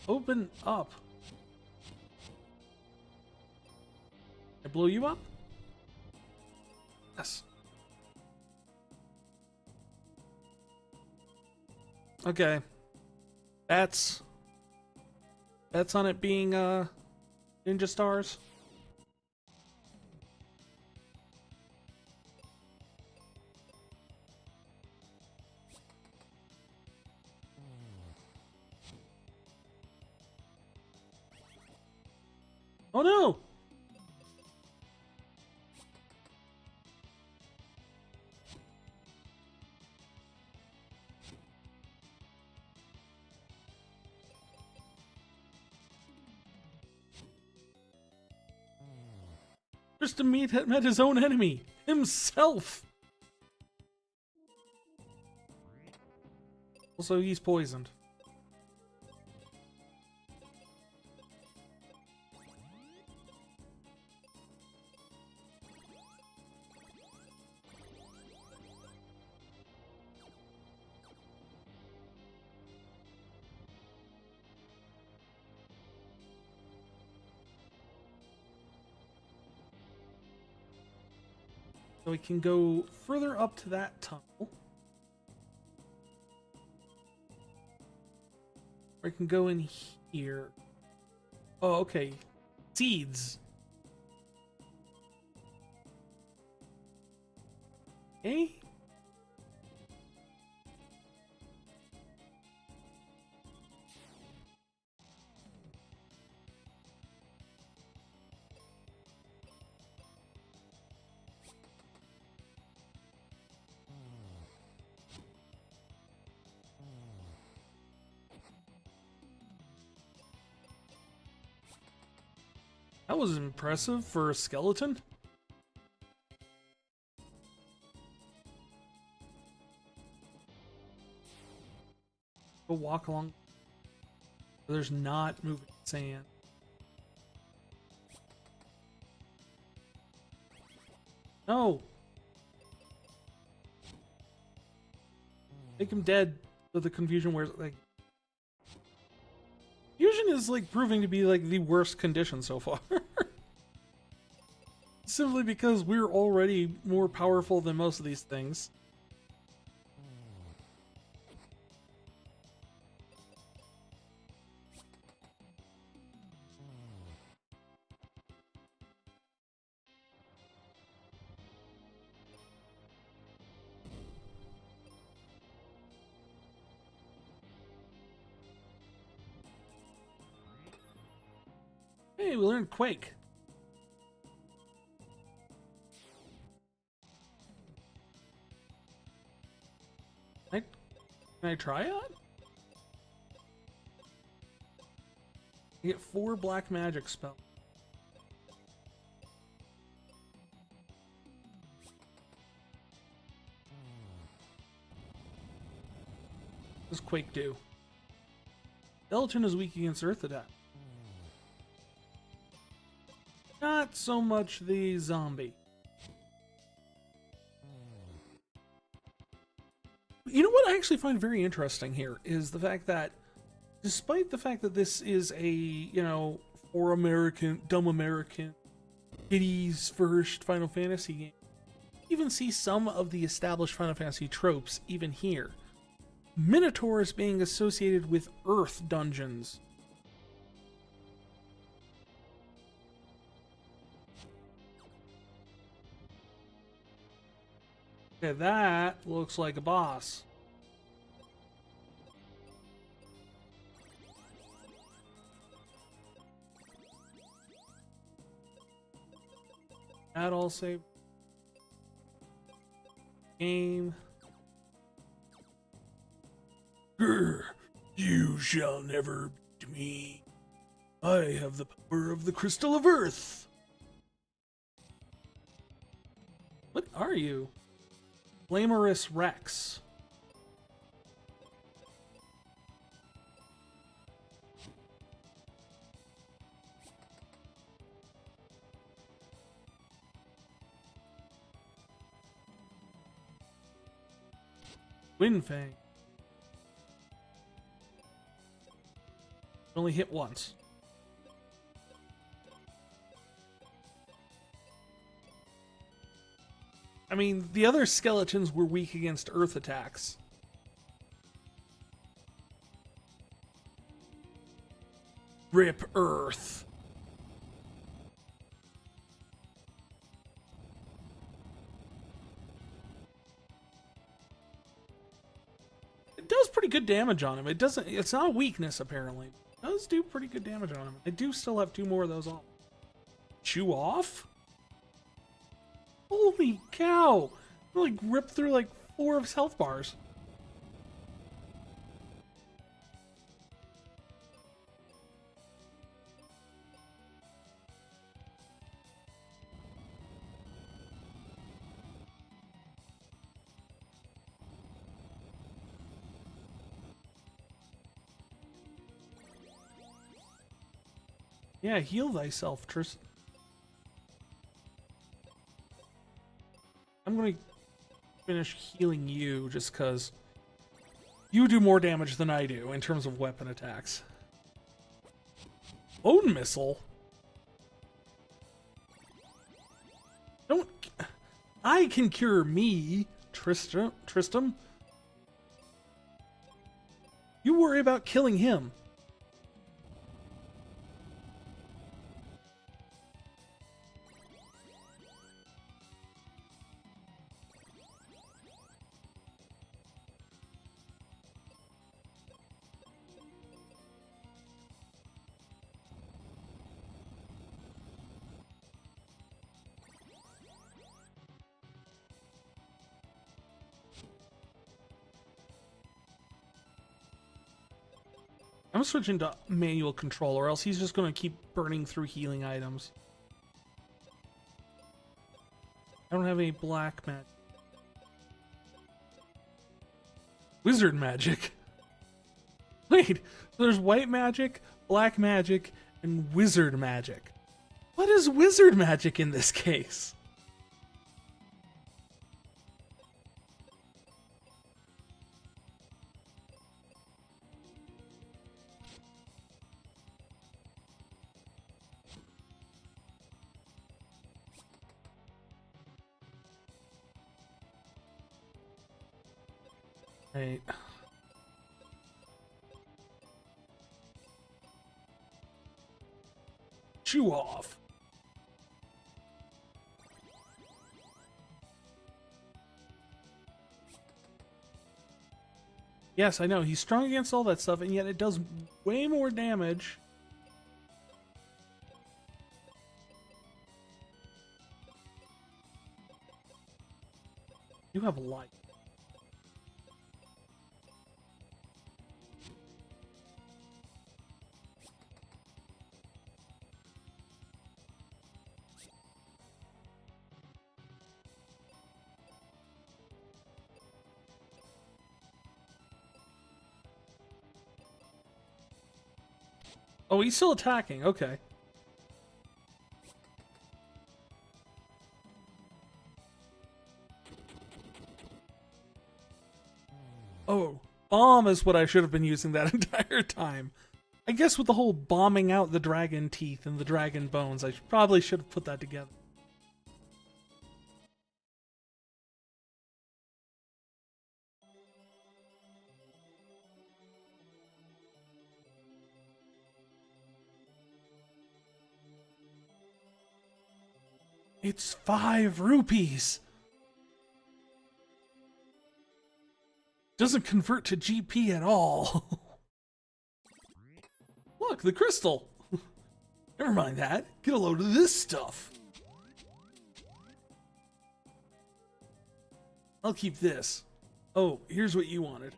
Open up. I blow you up? Yes. Okay. That's on it being Ninja Stars. Oh no! Just to met his own enemy, himself. Also, he's poisoned. So we can go further up to that tunnel. Or I can go in here. Oh, okay. Seeds. Okay. That was impressive for a skeleton. Go walk along. There's not moving sand. No. Make him dead. So the confusion wears like. Fusion is like proving to be like the worst condition so far. Simply because we're already more powerful than most of these things. Hey, we learned Quake. Can I try it? I get 4 black magic spells. What does Quake do? Skeleton is weak against Earth attack. Not so much the zombie. You know what I actually find very interesting here is the fact that despite the fact that this is a, you know, for American, dumb American, kiddies first Final Fantasy game, you even see some of the established Final Fantasy tropes even here. Minotaurs being associated with Earth dungeons. Okay, that looks like a boss. That all saved. Game. Grr, you shall never beat me. I have the power of the Crystal of Earth. What are you? Flamorous Rex. Windfang. Only hit once. I mean, the other skeletons were weak against earth attacks. Rip Earth. It does pretty good damage on him. It's not a weakness, apparently. It does do pretty good damage on him. I do still have 2 more of those on. Chew off? Holy cow! I like ripped through like 4 of his health bars. Yeah, heal thyself, Tristan. I'm gonna finish healing you just because you do more damage than I do in terms of weapon attacks. Bone missile? Don't... I can cure me, Tristram. You worry about killing him. I'm switching to manual control, or else he's just going to keep burning through healing items. I don't have any black magic. Wizard magic? Wait, so there's white magic, black magic, and wizard magic. What is wizard magic in this case? Right. Chew off. Yes, I know. He's strong against all that stuff, and yet it does way more damage. You have light. Oh, he's still attacking. Okay. Oh, bomb is what I should have been using that entire time. I guess with the whole bombing out the dragon teeth and the dragon bones, I probably should have put that together. It's 5 rupees. Doesn't convert to GP at all. Look, the crystal. Never mind that. Get a load of this stuff. I'll keep this. Oh, here's what you wanted.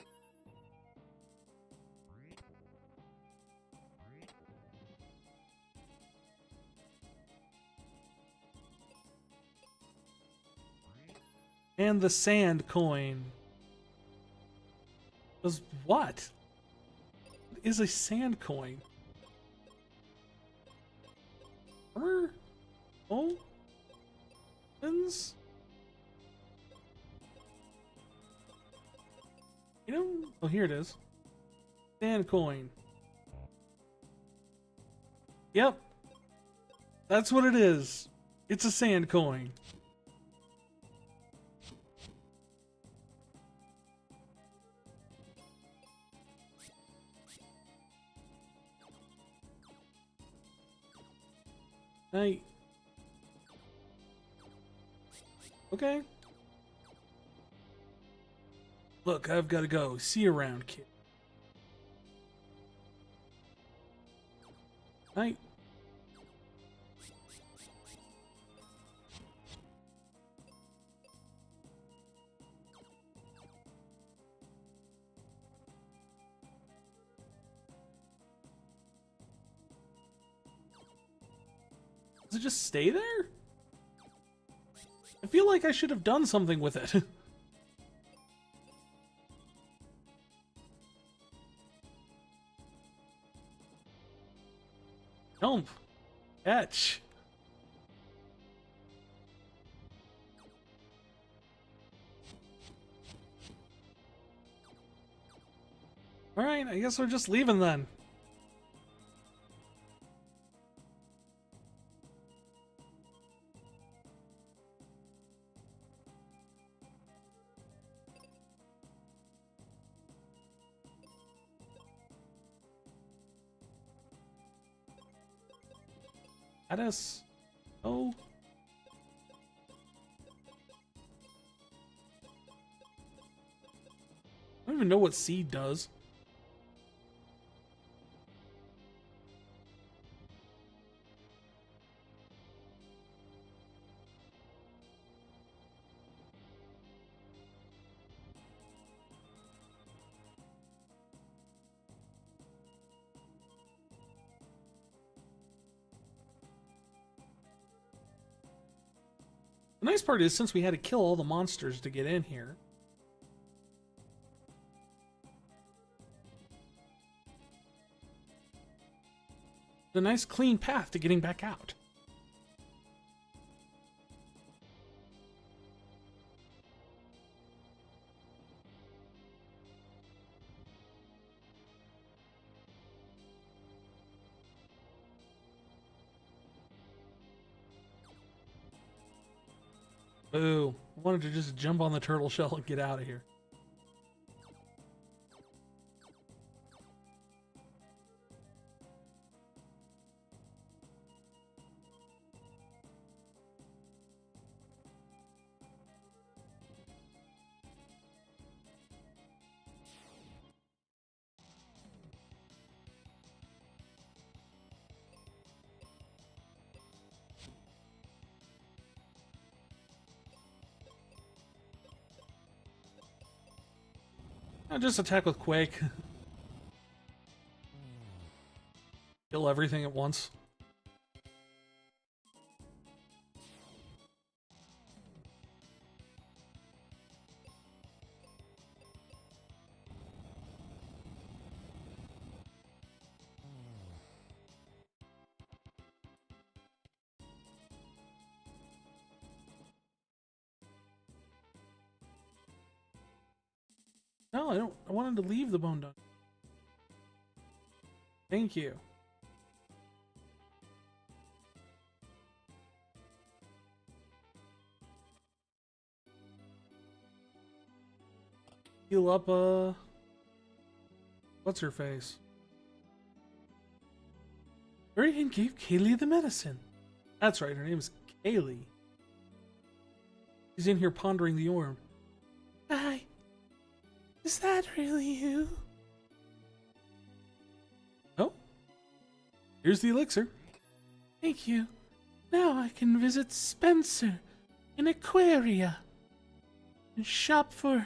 And the sand coin. Was what? What is a sand coin? Armor? Oh? Pins? You know? Oh, here it is. Sand coin. Yep. That's what it is. It's a sand coin. Hey. Okay. Look, I've got to go. See you around, kid. Night. Does it just stay there? I feel like I should have done something with it. Jump. Catch. Alright, I guess we're just leaving then. At us. Oh. I don't even know what seed does. The nice part is, since we had to kill all the monsters to get in here, it's a nice clean path to getting back out. Boo. I wanted to just jump on the turtle shell and get out of here. I'll just attack with Quake. Kill everything at once. No, I don't. I wanted to leave the bone dungeon. Thank you. Heal up, what's her face? Varian gave Kaylee the medicine. That's right, her name is Kaylee. She's in here pondering the orb. Hi. The Is that really you? Oh, here's the elixir. Thank you. Now I can visit Spencer in Aquaria and shop for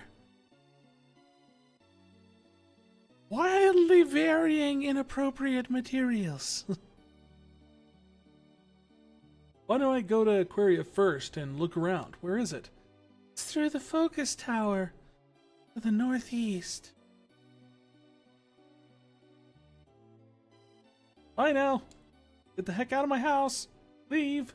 wildly varying inappropriate materials. Why don't I go to Aquaria first and look around? Where is it? It's through the focus tower to the northeast. Bye now. Get the heck out of my house. Leave.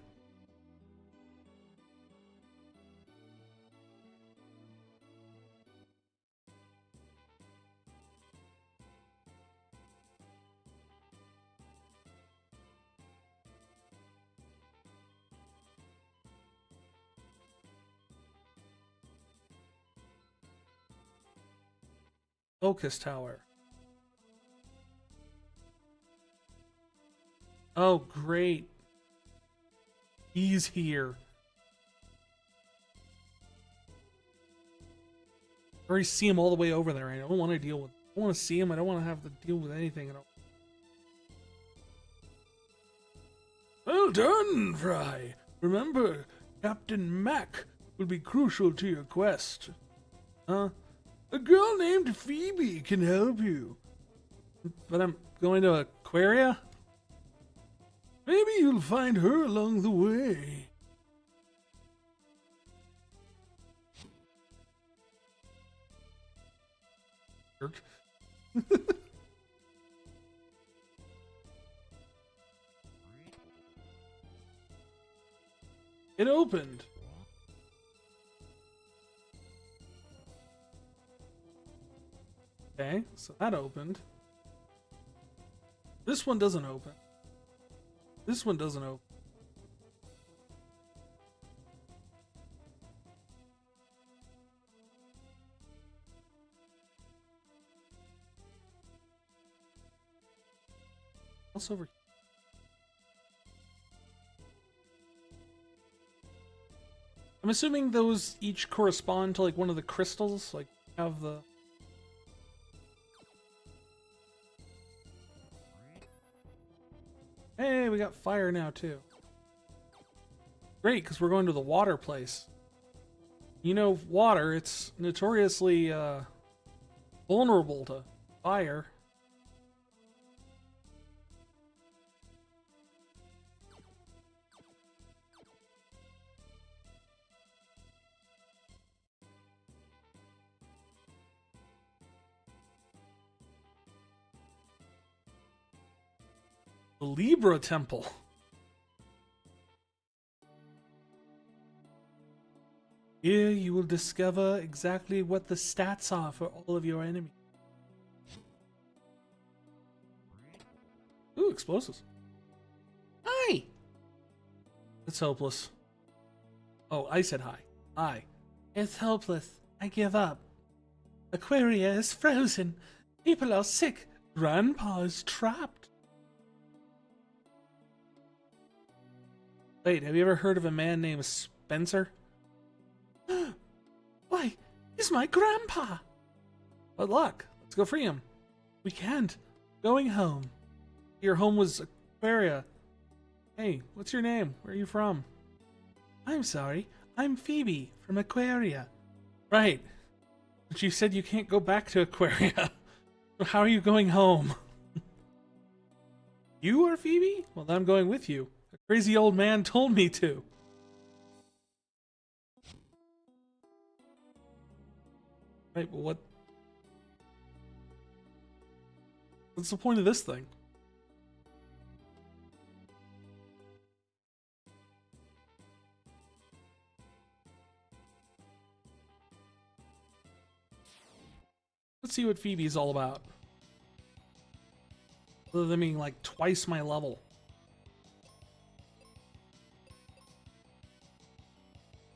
Focus tower. Oh, great. He's here. I already see him all the way over there. I don't want to deal with. I don't want to see him. I don't want to have to deal with anything. Well done, Fry. Remember, Captain Mac will be crucial to your quest. A girl named Phoebe can help you. But I'm going to Aquaria? Maybe you'll find her along the way. Jerk. It opened. Okay, so that opened. This one doesn't open. This one doesn't open. What's over here? I'm assuming those each correspond to like one of the crystals, like have the... Hey, we got fire now too. Great, because we're going to the water place. You know, water, it's notoriously vulnerable to fire. The Libra Temple. Here you will discover exactly what the stats are for all of your enemies. Ooh, explosives. Hi! It's hopeless. Oh, I said hi. Hi. It's hopeless. I give up. Aquaria is frozen. People are sick. Grandpa is trapped. Wait, have you ever heard of a man named Spencer? Why, he's my grandpa. What luck. Let's go free him. We can't. Going home. Your home was Aquaria. Hey, what's your name? Where are you from? I'm sorry. I'm Phoebe from Aquaria. Right. But you said you can't go back to Aquaria. So how are you going home? You are Phoebe? Well, then I'm going with you. A crazy old man told me to. Right, but what's the point of this thing? Let's see what Phoebe's all about. Other than being like twice my level.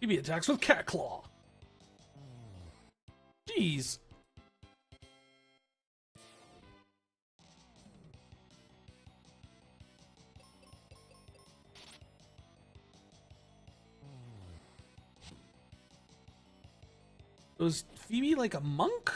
Phoebe attacks with Cat Claw. Jeez. Was Phoebe like a monk?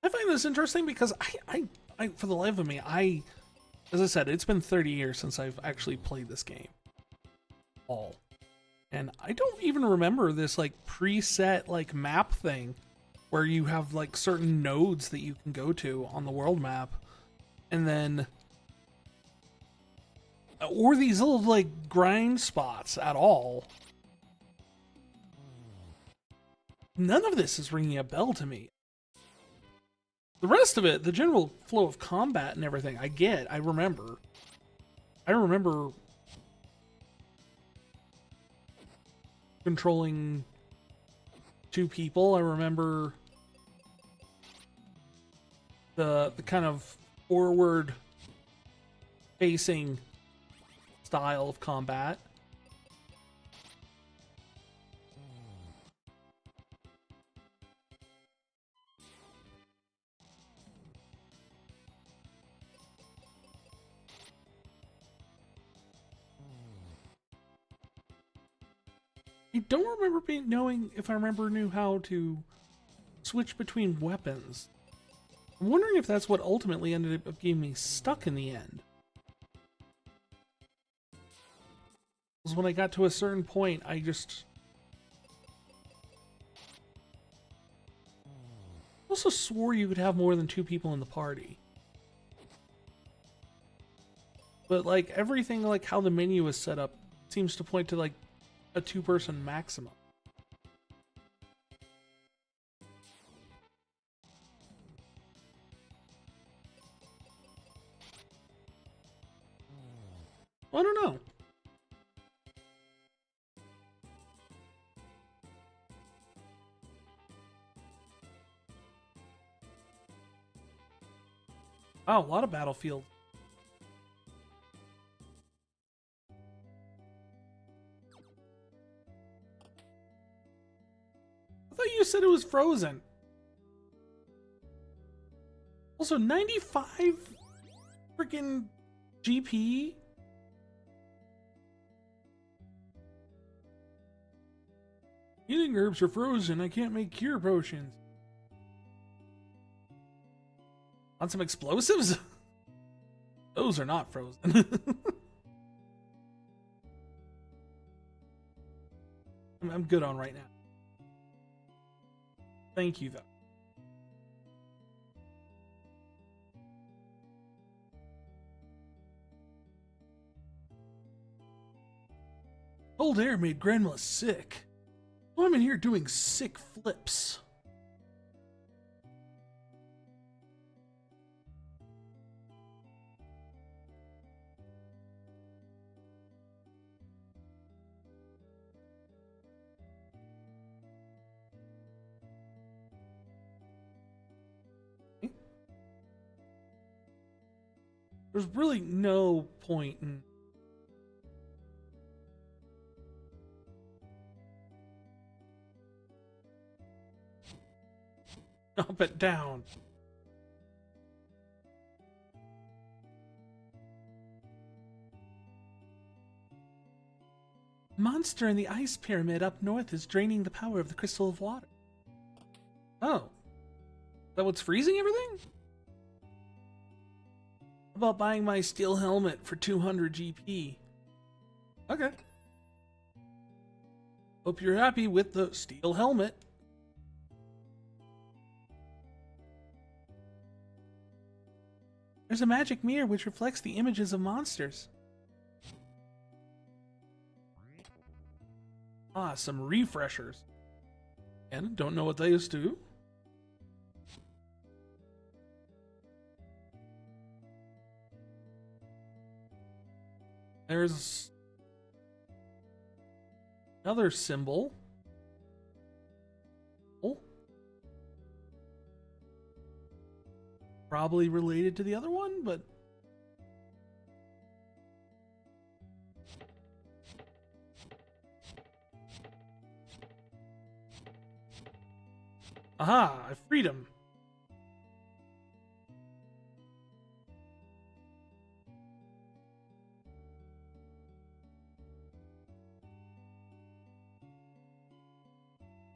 I find this interesting because I for the life of me, as I said, it's been 30 years since I've actually played this game. All. And I don't even remember this like preset like map thing where you have like certain nodes that you can go to on the world map. And then or these little like grind spots at all. None of this is ringing a bell to me. The rest of it, the general flow of combat and everything, I remember. I remember controlling 2 people. I remember the kind of forward facing style of combat. I don't remember knowing if I knew how to switch between weapons. I'm wondering if that's what ultimately ended up getting me stuck in the end. Because when I got to a certain point, I also swore you could have more than 2 people in the party. But like everything, like how the menu is set up, seems to point to like a 2-person maximum. I don't know. Oh, a lot of Battlefield. I thought you said it was Frozen. Also, 95 freaking GP? Healing herbs are frozen. I can't make cure potions. Want some explosives? Those are not frozen. I'm good on right now. Thank you, though. Cold air made Grandma sick. Well, I'm in here doing sick flips. There's really no point in up it down. Monster in the ice pyramid up north is draining the power of the crystal of water. Oh. Is that what's freezing everything? How about buying my steel helmet for 200 GP? Okay. Hope you're happy with the steel helmet. There's a magic mirror which reflects the images of monsters. Ah, some refreshers. And don't know what those do. There's another symbol. Oh. Probably related to the other one, but aha, I freed him.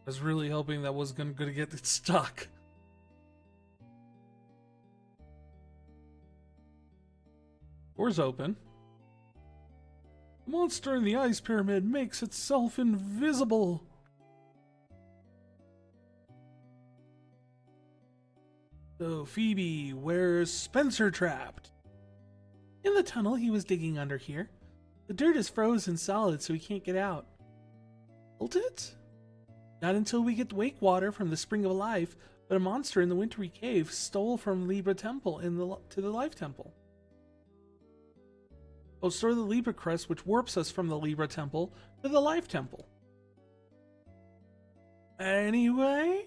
I was really hoping that was gonna get it stuck. Door's open. The monster in the ice pyramid makes itself invisible. So, Phoebe, where's Spencer trapped? In the tunnel he was digging under here. The dirt is frozen solid, so he can't get out. Hold it? Not until we get wake water from the Spring of Life, but a monster in the wintry cave stole from Libra Temple to the Life Temple. Oh, store the Libra crest, which warps us from the Libra Temple to the Life Temple. Anyway,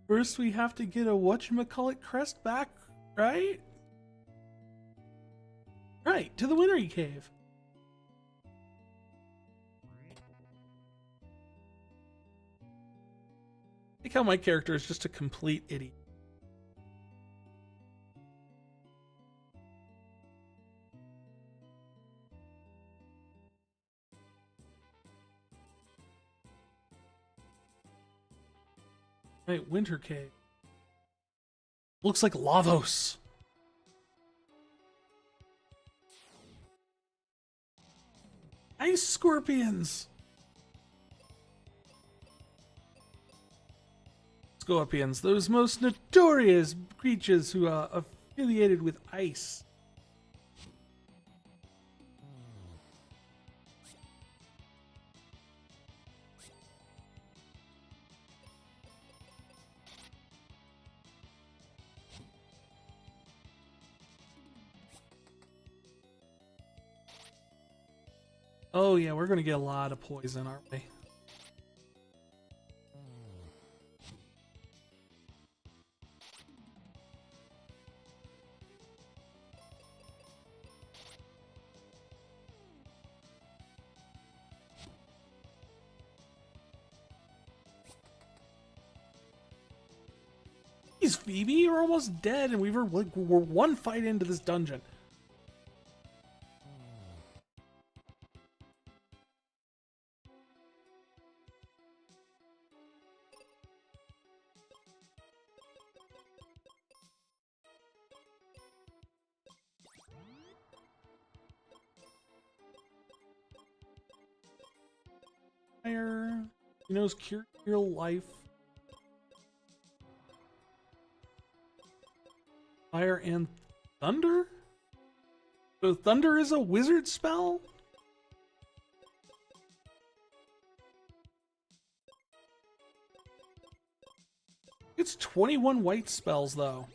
first we have to get a whatchamacallit crest back, right? Right, to the wintry cave. I like how my character is just a complete idiot. Right, Winter Cave. Looks like Lavos. Ice scorpions. Scorpions, those most notorious creatures who are affiliated with ice. Oh yeah, we're gonna get a lot of poison, aren't we? Jeez, Phoebe, you're almost dead, and we're one fight into this dungeon. Fire, cure your life. Fire and thunder? So thunder is a wizard spell? It's 21 white spells though.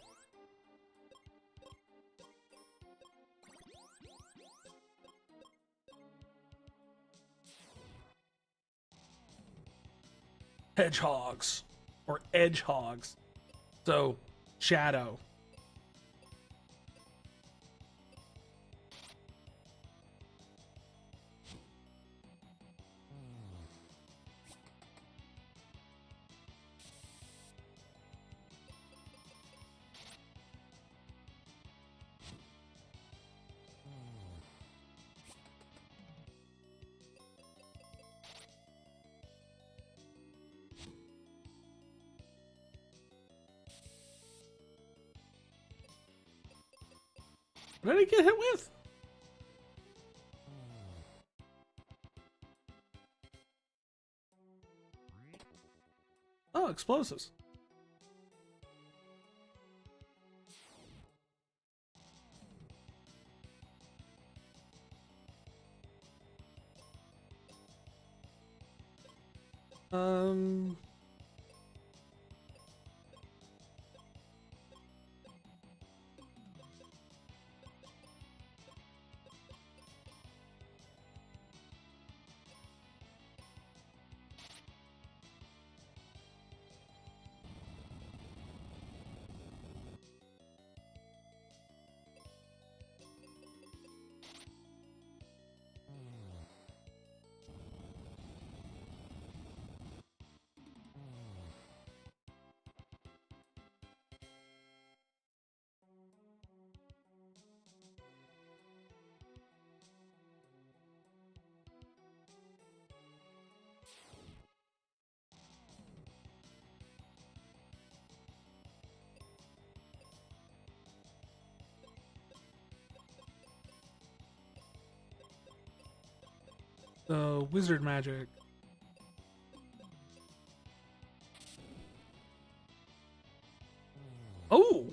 Hedgehogs. Or edgehogs. So, shadow. What did I get hit with? Oh, explosives. Um... the wizard magic. Oh!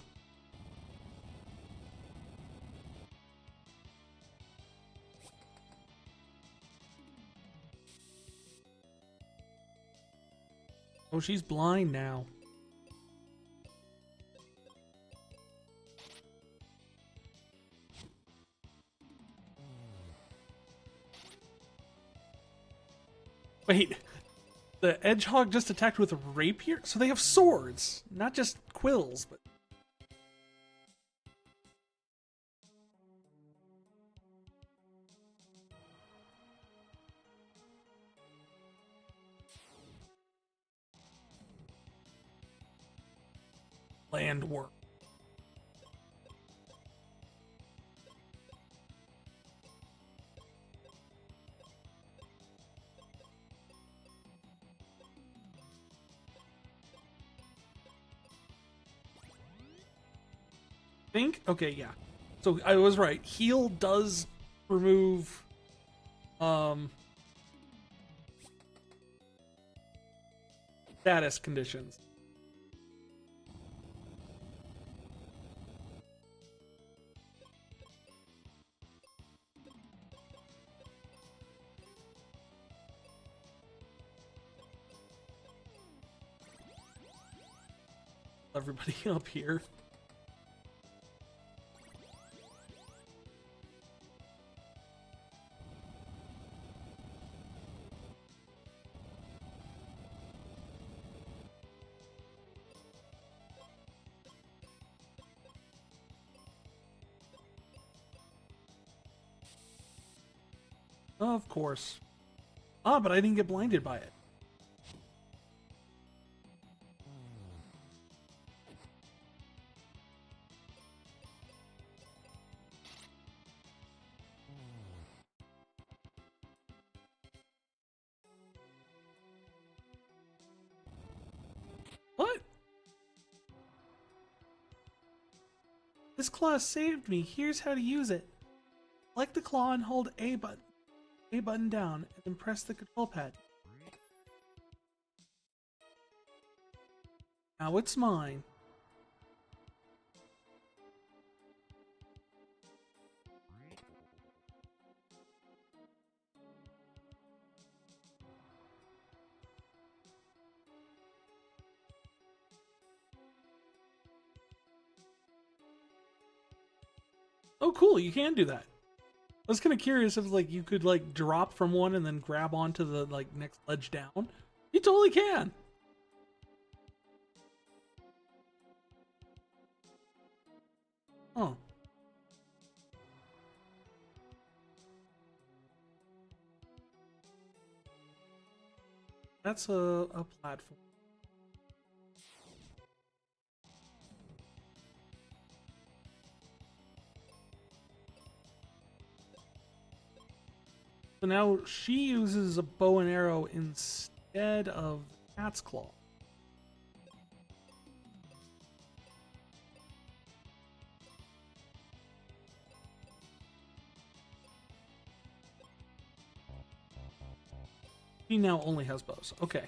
Oh, she's blind now. Wait, the Edgehog just attacked with a rapier? So they have swords, not just quills, but... land work. Think? Okay, yeah. So I was right. Heal does remove status conditions. Everybody up here. Of course. Ah, but I didn't get blinded by it. What? This claw saved me. Here's how to use it. Select the claw and hold A button down, and then press the control pad. Now it's mine. Oh, cool! You can do that. I was kind of curious if like you could like drop from one and then grab onto the like next ledge down. You totally can. Oh. That's a platform. So now she uses a bow and arrow instead of cat's claw. He now only has bows. Okay.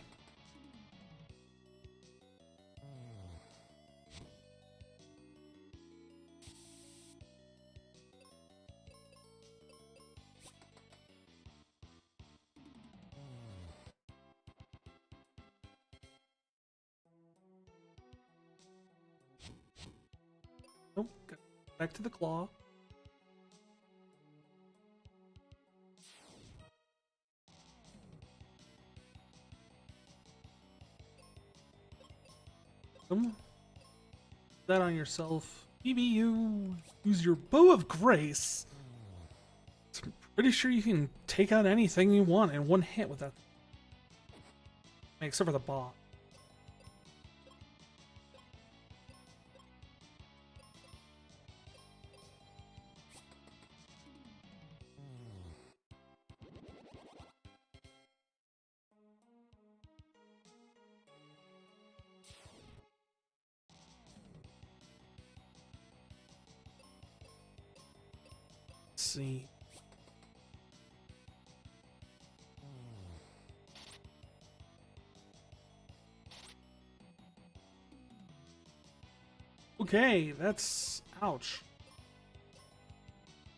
Nope. Back to the claw. That on yourself. Maybe you use your bow of grace. I'm pretty sure you can take out anything you want in one hit with that. Except for the bomb. See. Okay, that's... Ouch.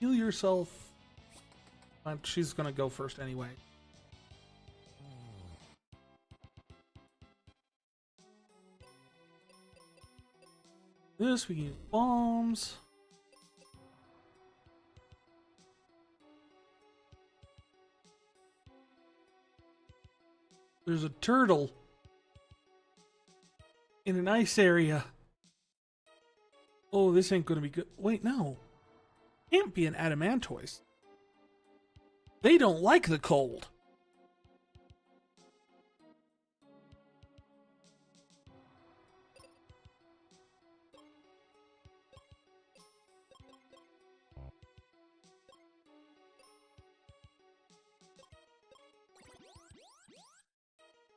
Heal yourself. She's gonna go first anyway. This, we can use bombs. There's a turtle in an ice area. Oh, this ain't gonna be good. Wait, no. Can't be an adamantoise. They don't like the cold.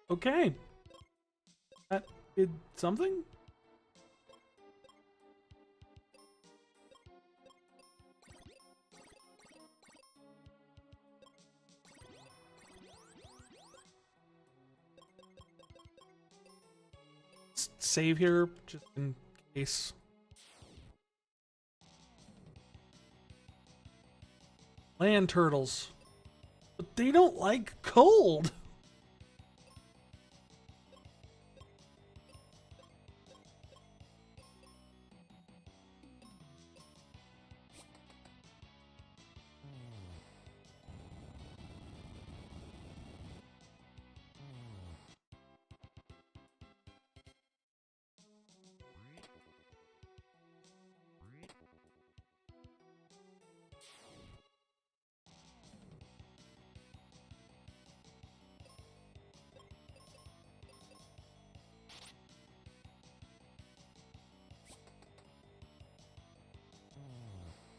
Okay. That did something? Save here, just in case. Land turtles. But they don't like cold.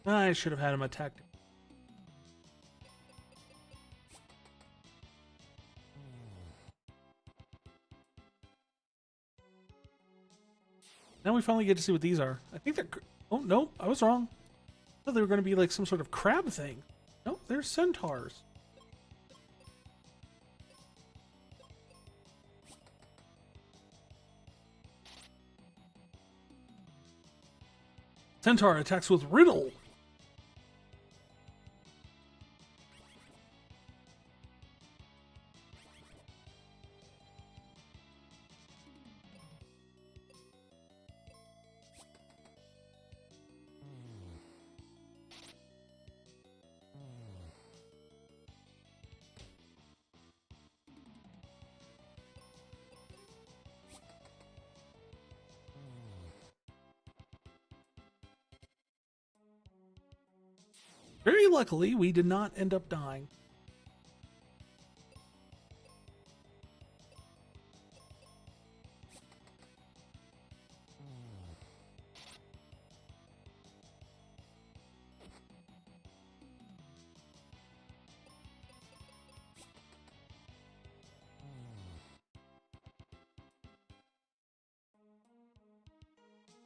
I should have had him attack. Now we finally get to see what these are. I think they're... Oh, no, I was wrong. I thought they were going to be like some sort of crab thing. Nope, they're centaurs. Centaur attacks with Riddle. Very luckily, we did not end up dying.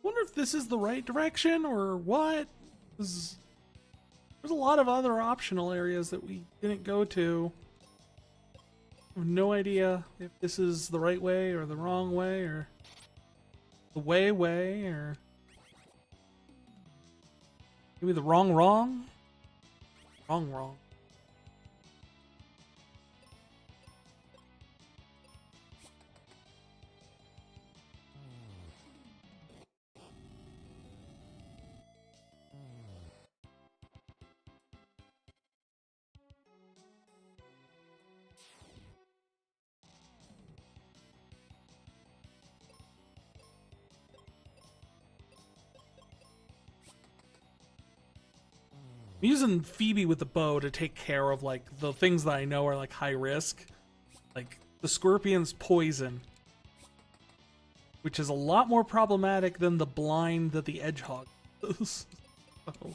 Wonder if this is the right direction or what? There's a lot of other optional areas that we didn't go to. I have no idea if this is the right way or the wrong way or the way or maybe the wrong. Wrong. I'm using Phoebe with the bow to take care of like the things that I know are like high risk, like the scorpion's poison, which is a lot more problematic than the blind that the hedgehog does. So.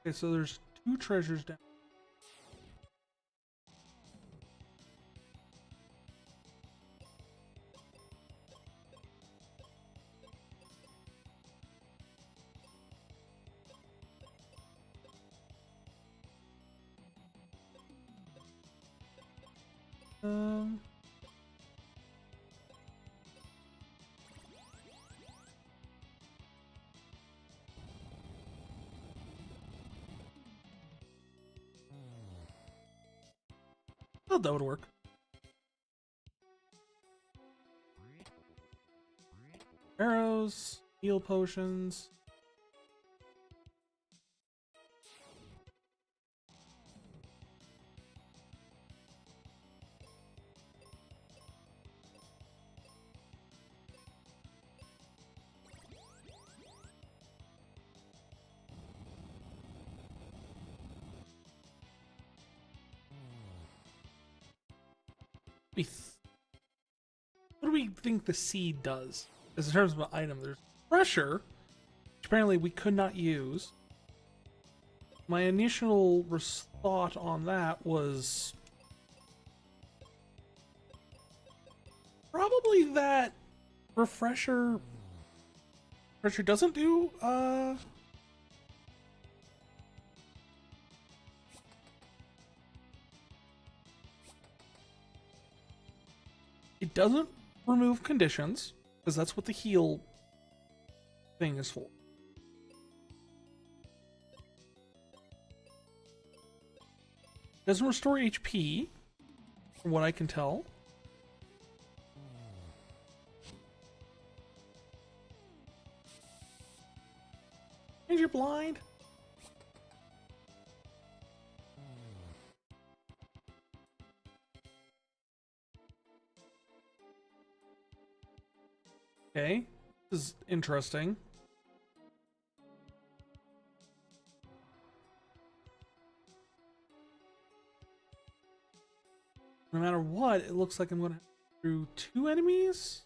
Okay, so there's 2 treasures down. Um. Oh, that would work. Arrows, heal potions. What do we think the seed does? As in terms of an item, there's pressure, which apparently we could not use. My initial thought on that was probably that refresher doesn't do it doesn't remove conditions, because that's what the heal thing is for. Doesn't restore HP, from what I can tell. And you're blind? Okay, this is interesting. No matter what, it looks like I'm going to through 2 enemies?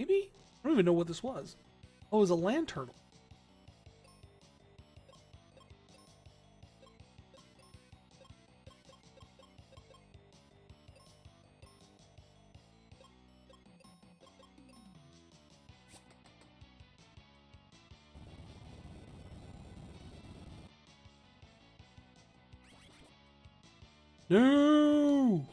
Maybe? I don't even know what this was. Oh, it was a land turtle. No!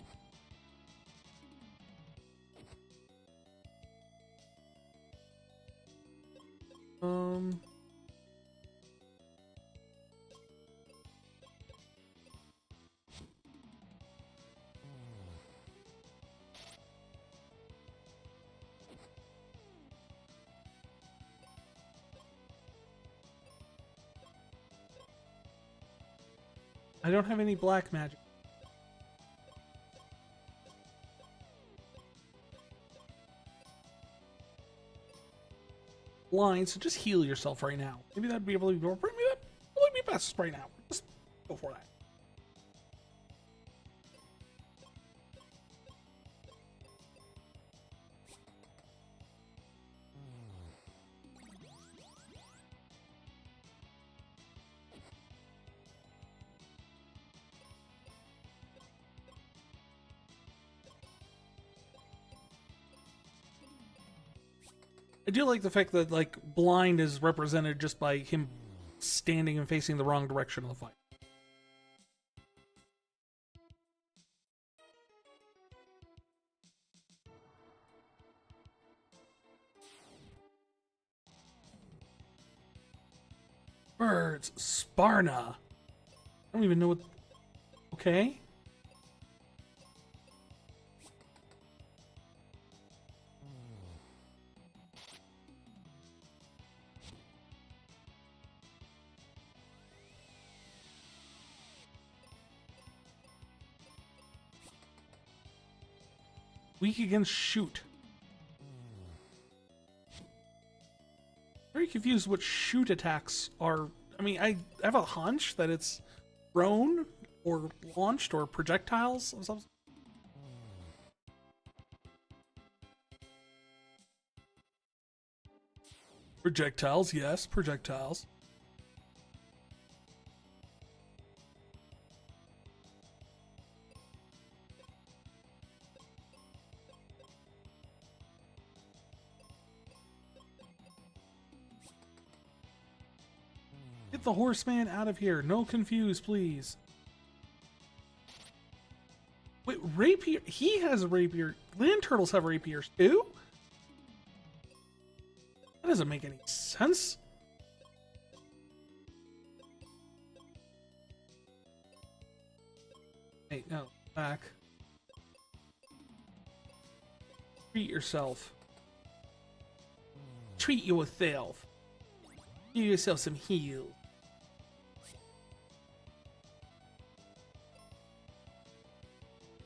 I don't have any black magic. Blind, so just heal yourself right now. Maybe that'd be able to bring me that would be best right now. Just go for that. I do like the fact that, like, blind is represented just by him standing and facing the wrong direction of the fight. Birds, Sparna. I don't even know what. Okay. Weak against shoot. Very confused what shoot attacks are. I mean, I have a hunch that it's thrown or launched or projectiles of some. Projectiles, yes, projectiles. Get the horseman out of here. No confuse, please. Wait, rapier? He has a rapier. Land turtles have rapiers too? That doesn't make any sense. Hey, no, back. Treat yourself. Treat yourself. Give yourself some heal.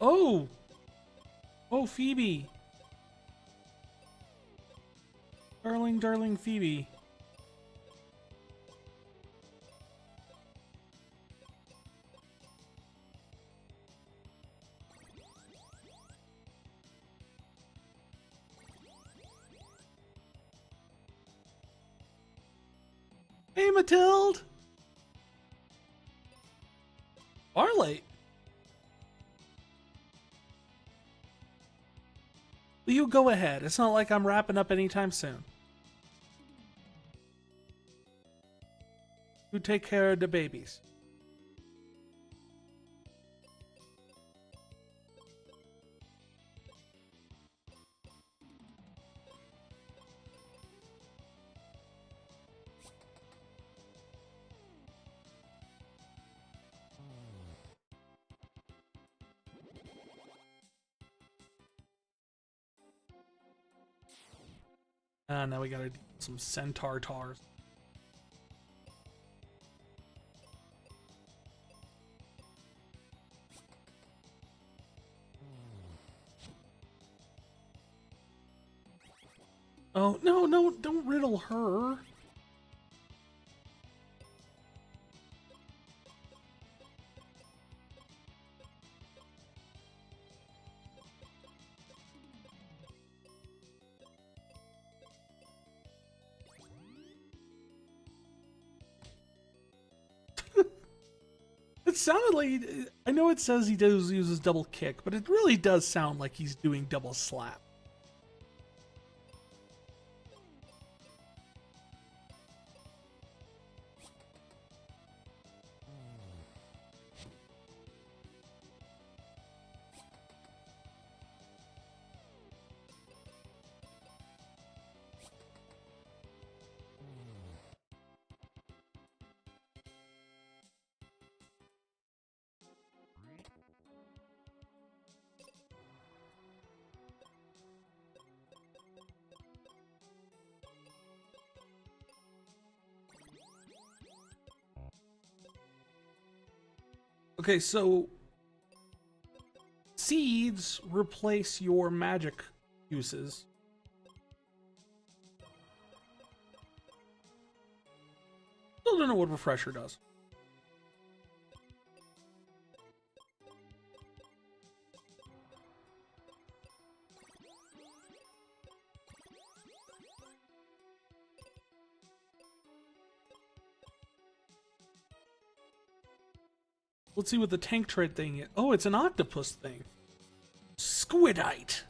Oh! Oh, Phoebe. Darling, darling Phoebe. Hey, Mathilde! Arlate. You go ahead. It's not like I'm wrapping up anytime soon. You take care of the babies. Now we gotta do some centaur tars. Oh, no, no, don't riddle her. It sounded like, I know it says he uses double kick, but it really does sound like he's doing double slap. Okay, so seeds replace your magic uses. Still don't know what refresher does. Let's see what the tank tread thing is. Oh, it's an octopus thing. Squidite.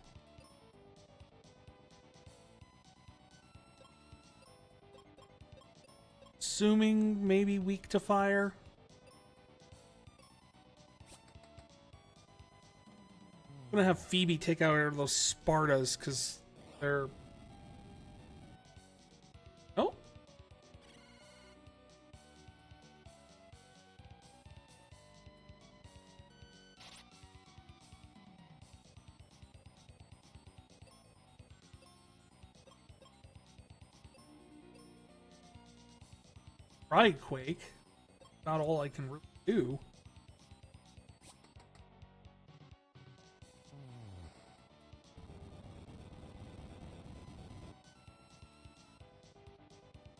Assuming maybe weak to fire. I'm gonna have Phoebe take out those Spartas because they're. Oh. Pride Quake. Not all I can really do.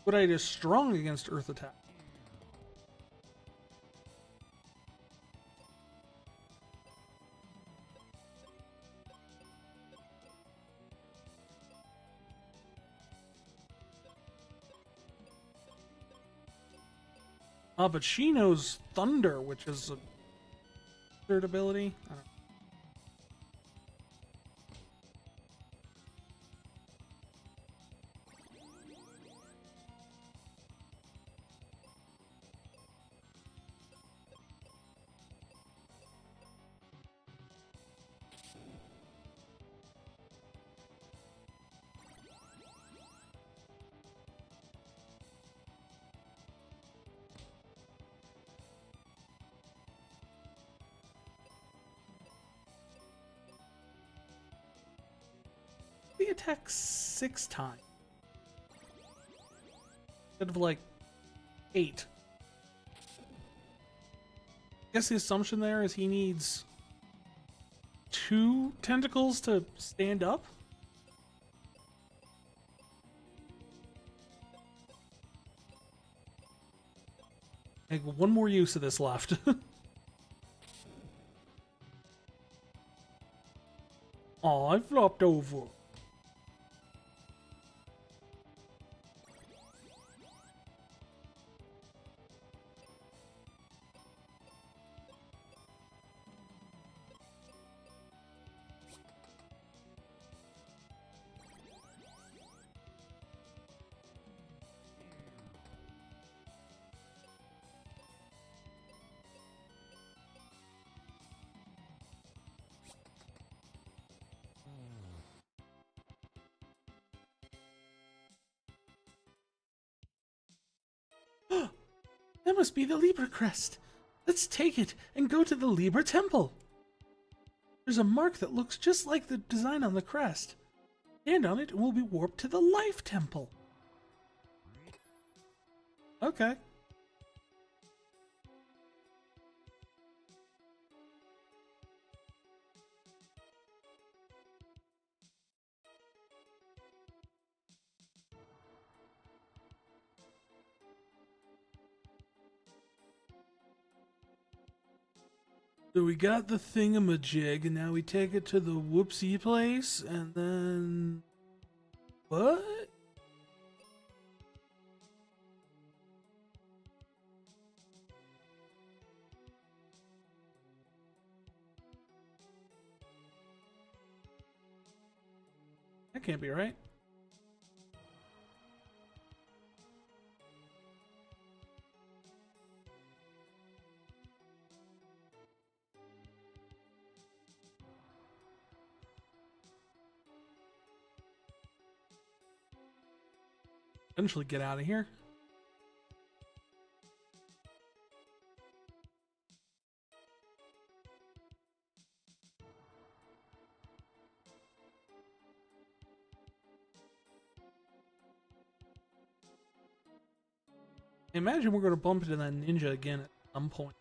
Squidite is strong against Earth attack. But she knows Thunder, which is a third ability. I don't know. he attack 6 times? Instead of like 8. I guess the assumption there is he needs 2 tentacles to stand up? Like, one more use of this left. Aw, I flopped over. That must be the Libra crest. Let's take it and go to the Libra temple. There's a mark that looks just like the design on the crest. Stand on it and we'll be warped to the Life Temple. Okay. So we got the thingamajig, and now we take it to the whoopsie place, and then... What? That can't be right. Eventually get out of here. Imagine we're going to bump into that ninja again at some point.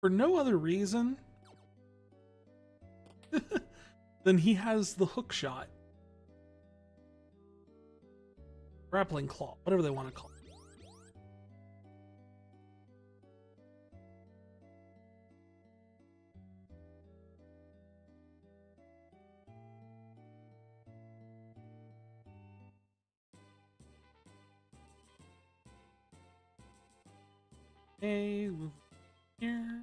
For no other reason than he has the hook shot. Grappling claw, whatever they want to call it. Okay, move here.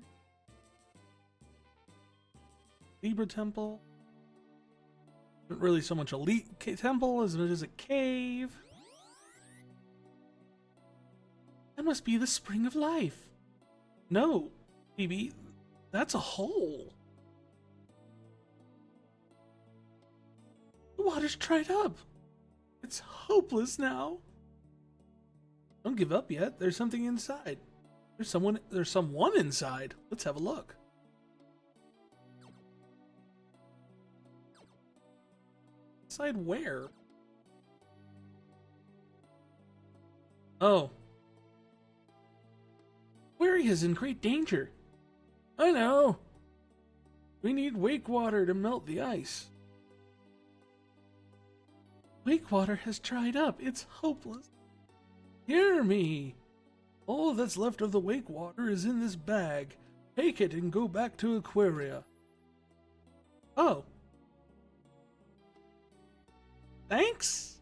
Libra Temple. Not really so much elite temple as it is a cave. That must be the Spring of Life. No, Phoebe, that's a hole. The water's dried up. It's hopeless now. Don't give up yet. There's something inside. There's someone inside. Let's have a look. Inside where? Oh. Query is in great danger. I know. We need wake water to melt the ice. Wake water has dried up. It's hopeless. Hear me. All that's left of the wake water is in this bag. Take it and go back to Aquaria. Oh. Thanks?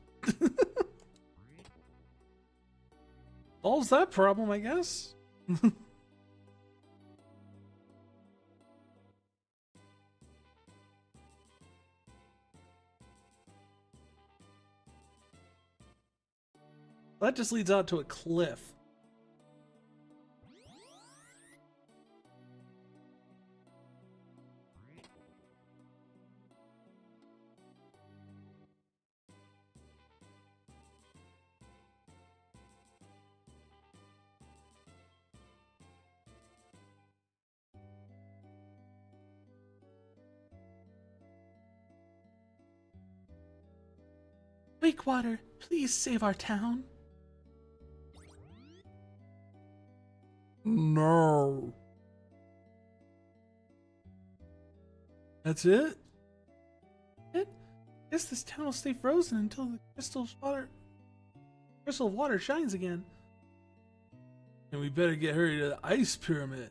Solves that problem, I guess. That just leads out to a cliff. Wakewater, please save our town. No. That's it? Guess this town will stay frozen until the crystal of water shines again. And we better get her to the ice pyramid.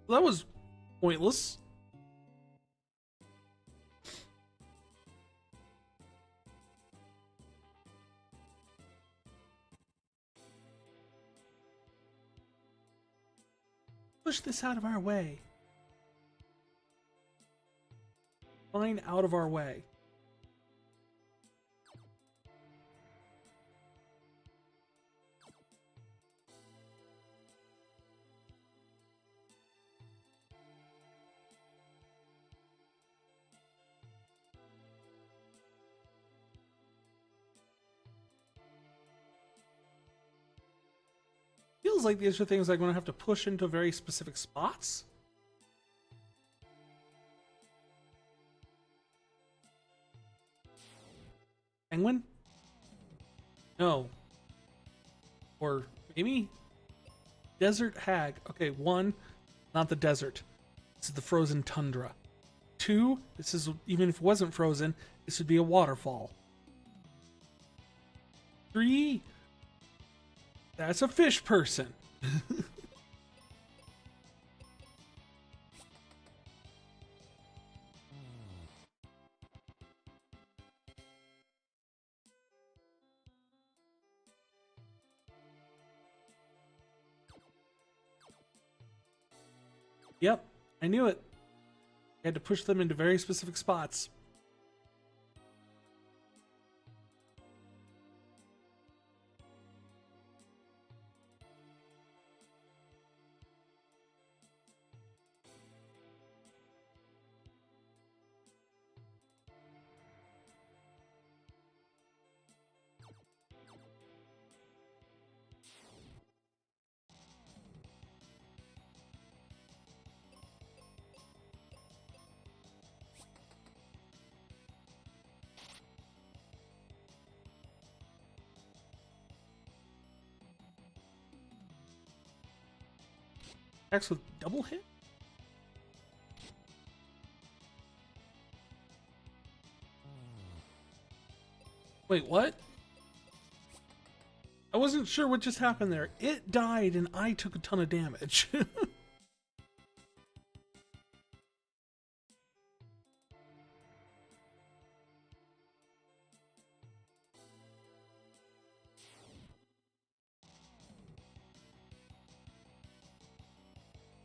That was pointless. Push this out of our way. Fine, out of our way. Feels like these are things I'm going to have to push into very specific spots. Penguin? No. Or maybe? Desert Hag. Okay, 1, not the desert. This is the frozen tundra. 2, this is, even if it wasn't frozen, this would be a waterfall. 3, that's a fish person. Yep, I knew it. I had to push them into very specific spots. Attacks with double hit? Wait, what? I wasn't sure what just happened there. It died and I took a ton of damage.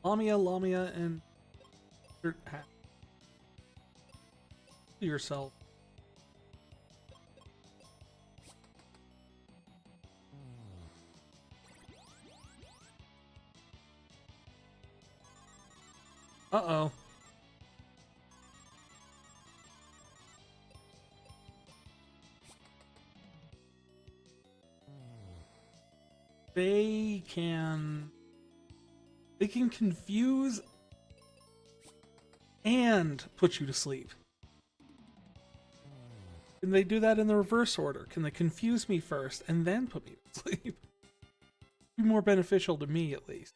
Lamia, and yourself. Uh-oh. They can confuse and put you to sleep. Can they do that in the reverse order? Can they confuse me first and then put me to sleep? Be more beneficial to me, at least.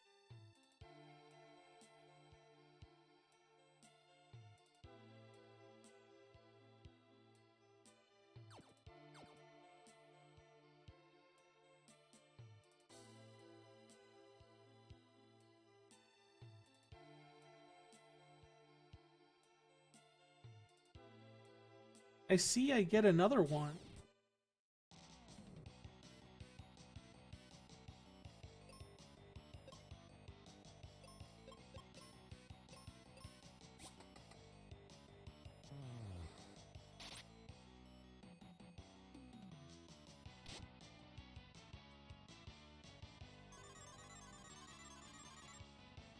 I see I get another one.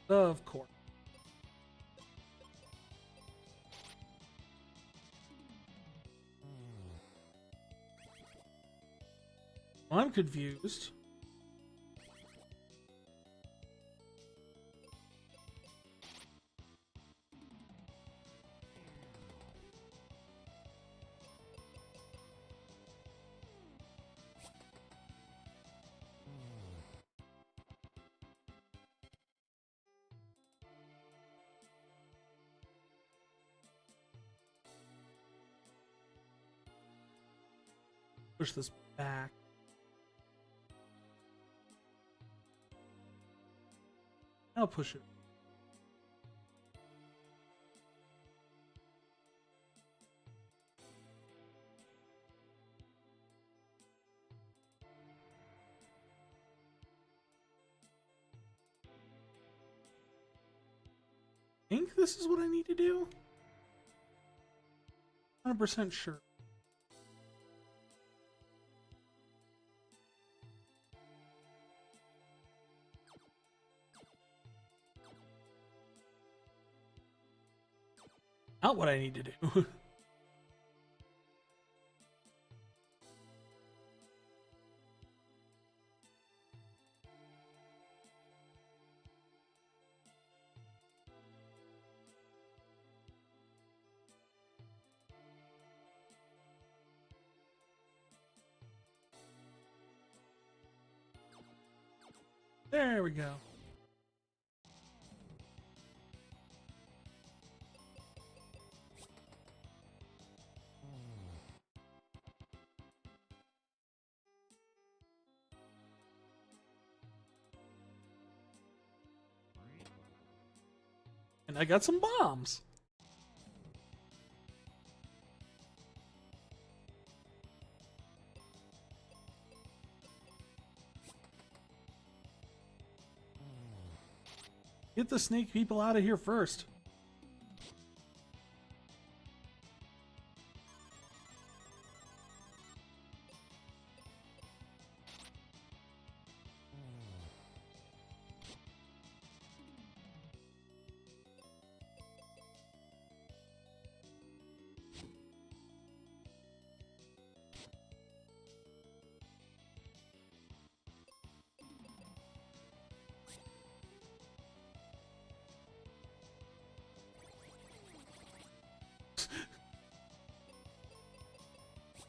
Of course. I'm confused. push this back. I'll push it. I think this is what I need to do. 100% sure. Not what I need to do. There we go. And I got some bombs. Get the snake people out of here first.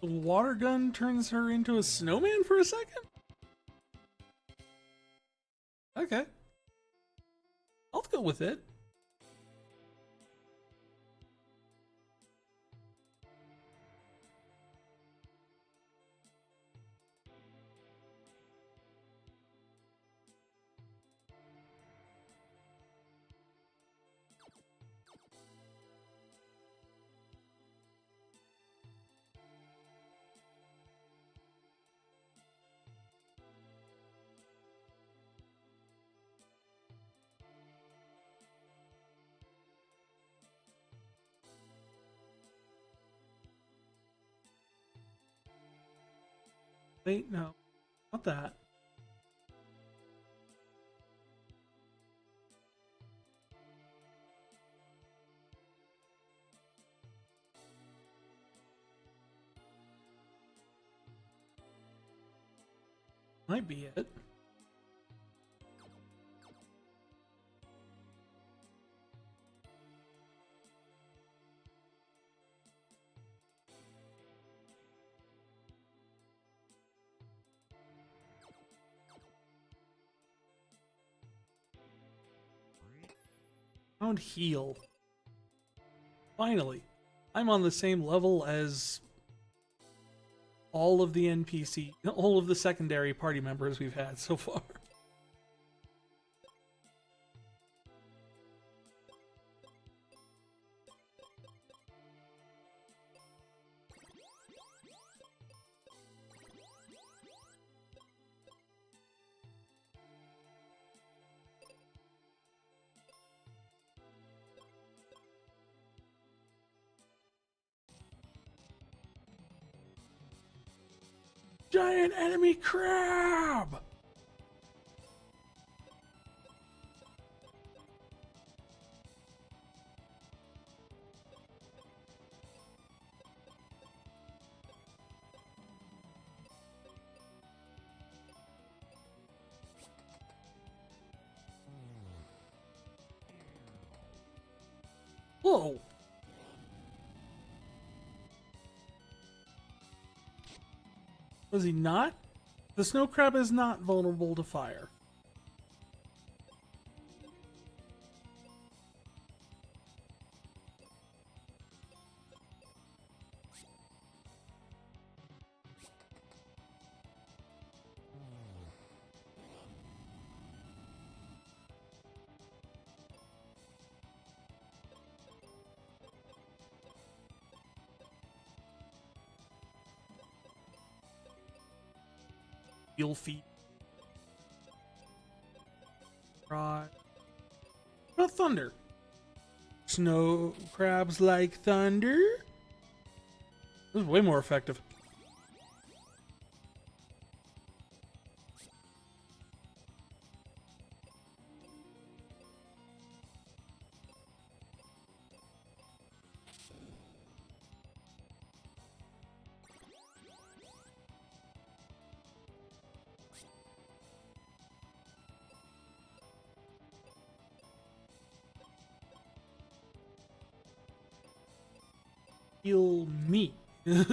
The water gun turns her into a snowman for a second? Okay. I'll go with it. Wait, no. Not that. Might be it. Found heal. Finally, I'm on the same level as all of the NPC, all of the secondary party members we've had so far. Giant enemy crab! Whoa! Was he not? The snow crab is not vulnerable to fire. Steel feet. Right. What about thunder? Snow crabs like thunder? This is way more effective. Heal me. I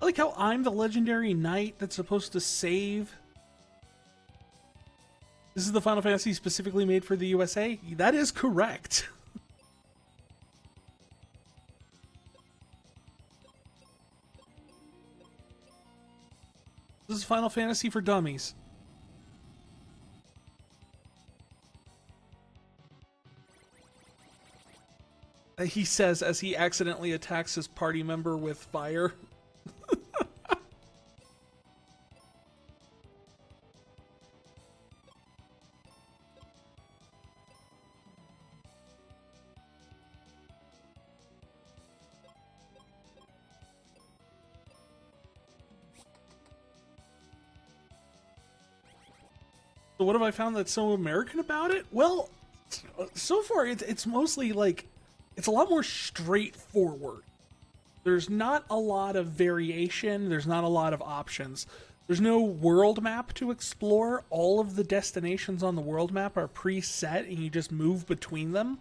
like how I'm the legendary knight that's supposed to save. This is the Final Fantasy specifically made for the USA? That is correct. This is Final Fantasy for dummies. He says as he accidentally attacks his party member with fire. So what have I found that's so American about it? Well, so far it's mostly like, it's a lot more straightforward. There's not a lot of variation. There's not a lot of options. There's no world map to explore. All of the destinations on the world map are preset and you just move between them.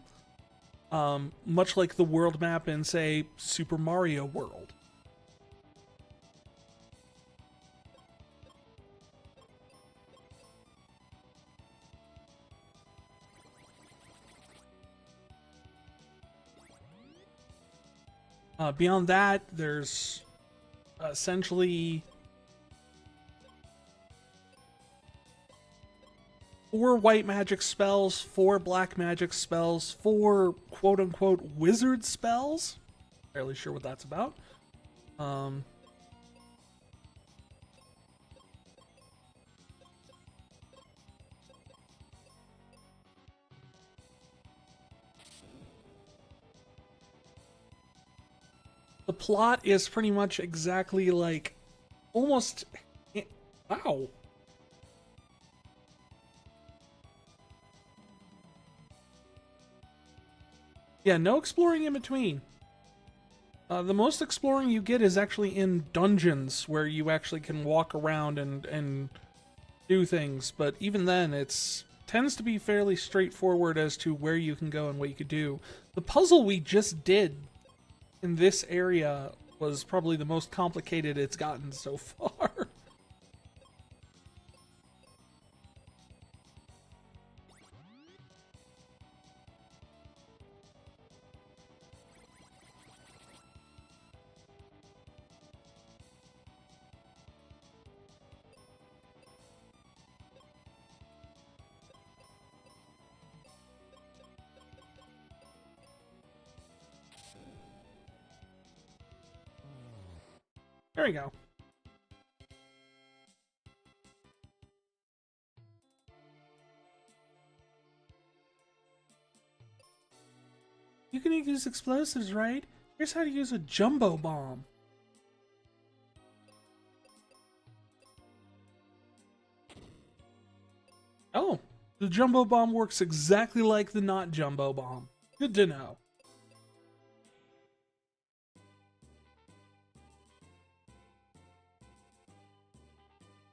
Much like the world map in, say, Super Mario World. Beyond that, there's essentially 4 white magic spells, 4 black magic spells, 4 quote-unquote wizard spells. Fairly sure what that's about. The plot is pretty much exactly like, almost, wow. Yeah, no exploring in between. The most exploring you get is actually in dungeons where you actually can walk around and do things, but even then it's tends to be fairly straightforward as to where you can go and what you could do. The puzzle we just did in this area was probably the most complicated it's gotten so far. There we go. You can use explosives, right? Here's how to use a jumbo bomb. Oh, the jumbo bomb works exactly like the not jumbo bomb. Good to know.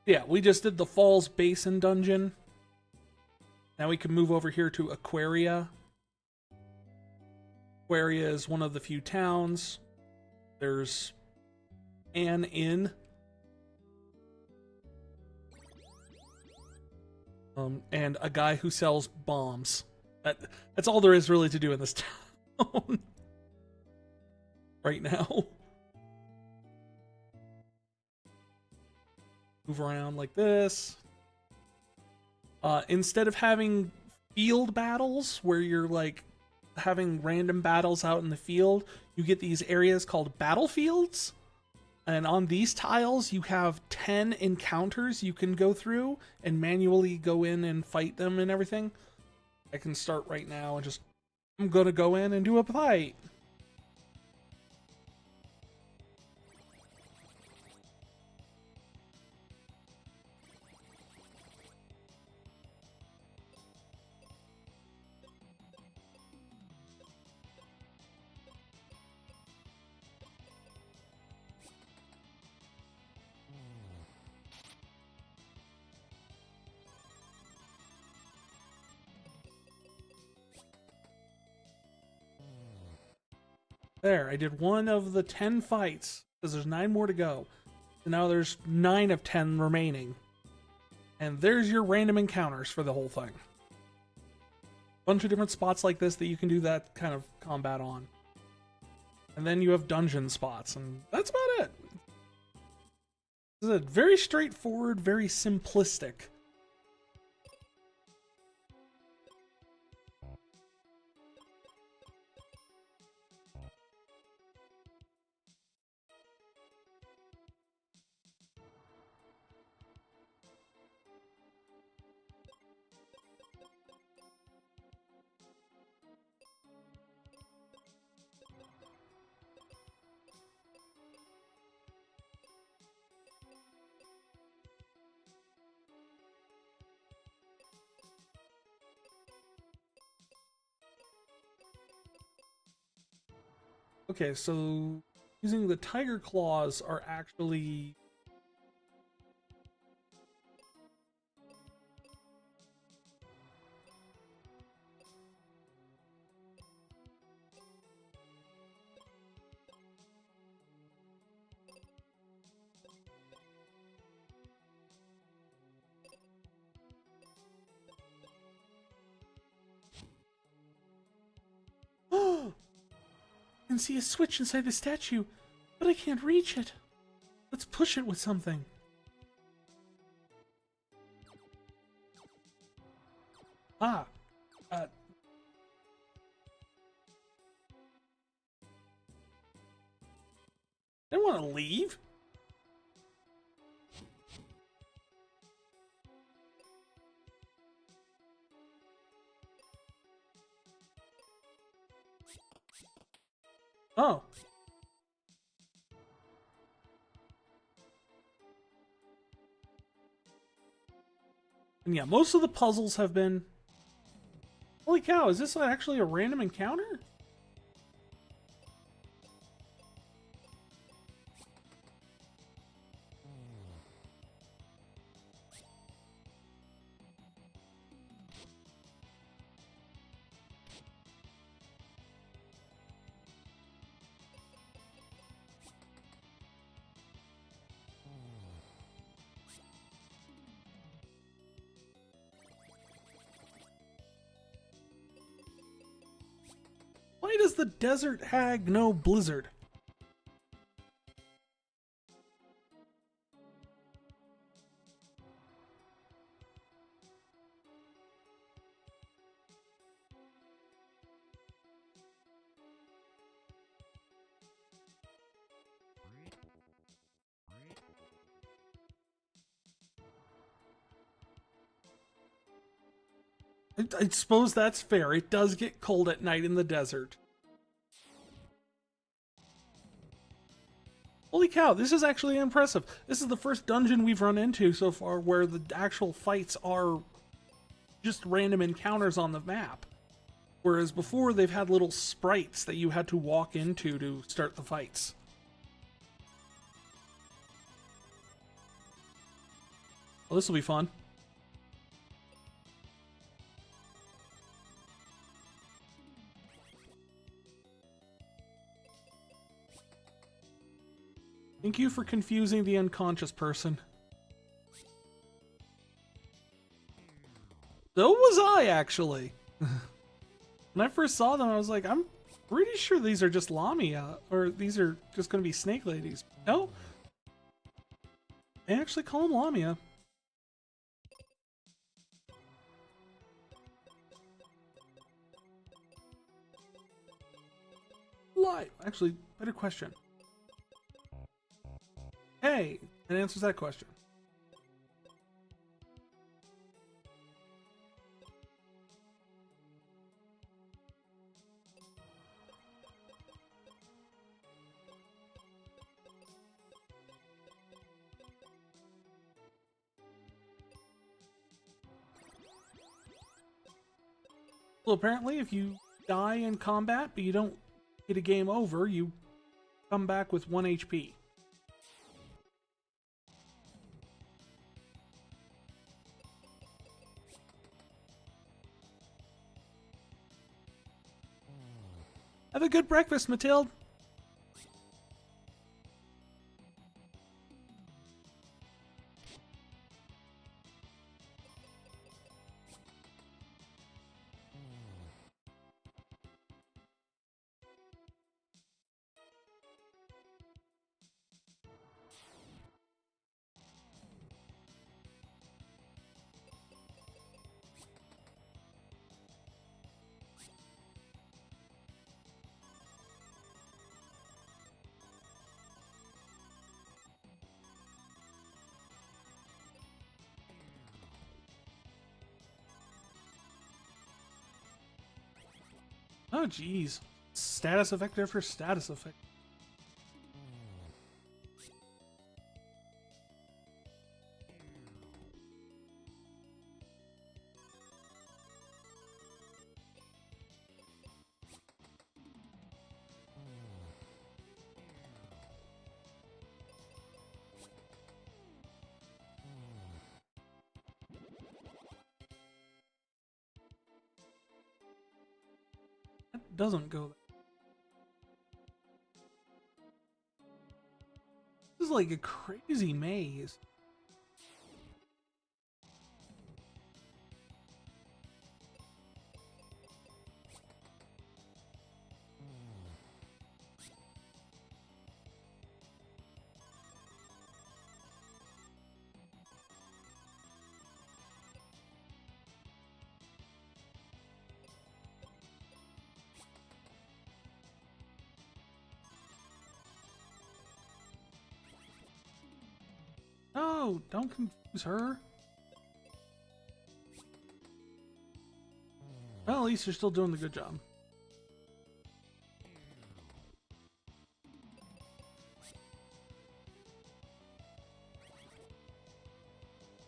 Yeah, we just did the Falls Basin dungeon. Now we can move over here to Aquaria. Aquaria is one of the few towns. There's an inn. And a guy who sells bombs. That's all there is really to do in this town. Right now. Move around like this. Instead of having field battles where you're like having random battles out in the field, you get these areas called battlefields. And on these tiles, you have 10 encounters you can go through and manually go in and fight them and everything. I can start right now and just, I'm going to go in and do a fight. There, I did one of the 10 fights, because there's 9 more to go. And now there's 9 of 10 remaining. And there's your random encounters for the whole thing. Bunch of different spots like this that you can do that kind of combat on. And then you have dungeon spots, and that's about it. This is a very straightforward, very simplistic. Okay, so using the tiger claws are actually I can see a switch inside the statue, but I can't reach it. Let's push it with something. Ah, I want to leave. Oh. And yeah, most of the puzzles have been... Holy cow, is this actually a random encounter? Why does the desert hag know Blizzard? I suppose that's fair. It does get cold at night in the desert. Holy cow, this is actually impressive. This is the first dungeon we've run into so far where the actual fights are just random encounters on the map. Whereas before, they've had little sprites that you had to walk into to start the fights. Well, this will be fun. Thank you for confusing the unconscious person. So was I, actually. When I first saw them, I was like, I'm pretty sure these are just Lamia, or these are just going to be snake ladies. No. They actually call them Lamia. alive? Actually, better question. Hey, it answers that question. Well, apparently, if you die in combat, but you don't get a game over, you come back with 1 HP. Have a good breakfast, Mathilde. Oh, jeez. Status effect after status effect. That doesn't go there. This is like a crazy maze. No, don't confuse her. Well, at least you're still doing the good job.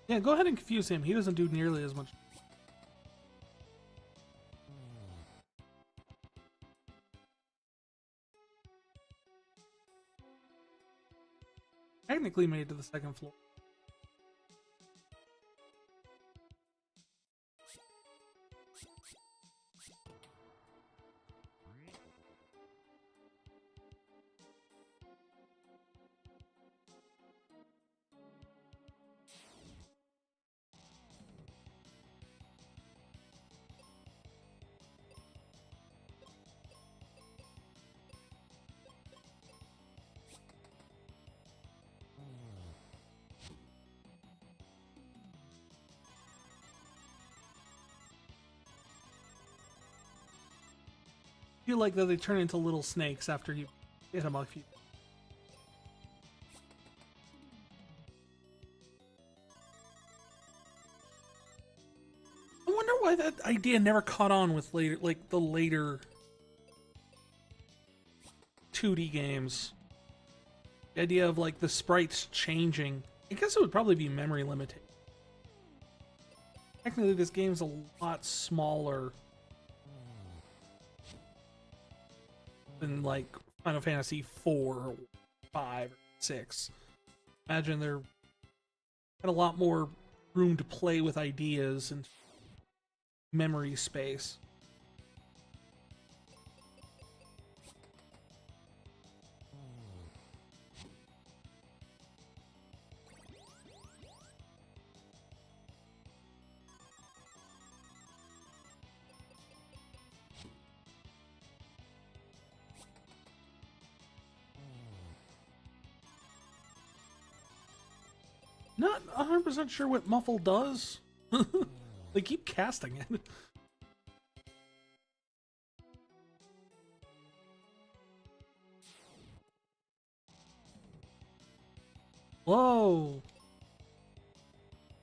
Yeah, go ahead and confuse him. He doesn't do nearly as much. Technically made it to the second floor. I feel like that they turn into little snakes after you hit them a few. I wonder why that idea never caught on with later, like the later 2D games. The idea of like the sprites changing. I guess it would probably be memory limited. Technically, this game's a lot smaller than like Final Fantasy 4 or 5 or 6. Imagine they're had a lot more room to play with ideas and memory space. Not 100% sure what Muffle does. They keep casting it. Whoa.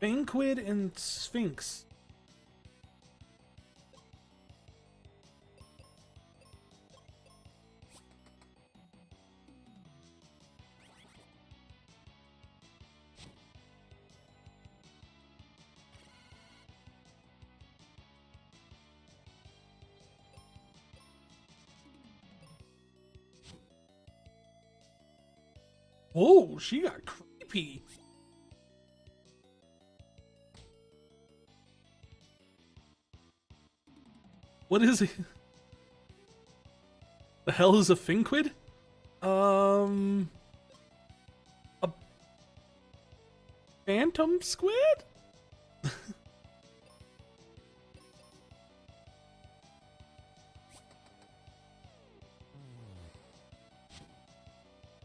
Banquid and Sphinx. Whoa, she got creepy. What is it? The hell is a Finquid? A phantom squid?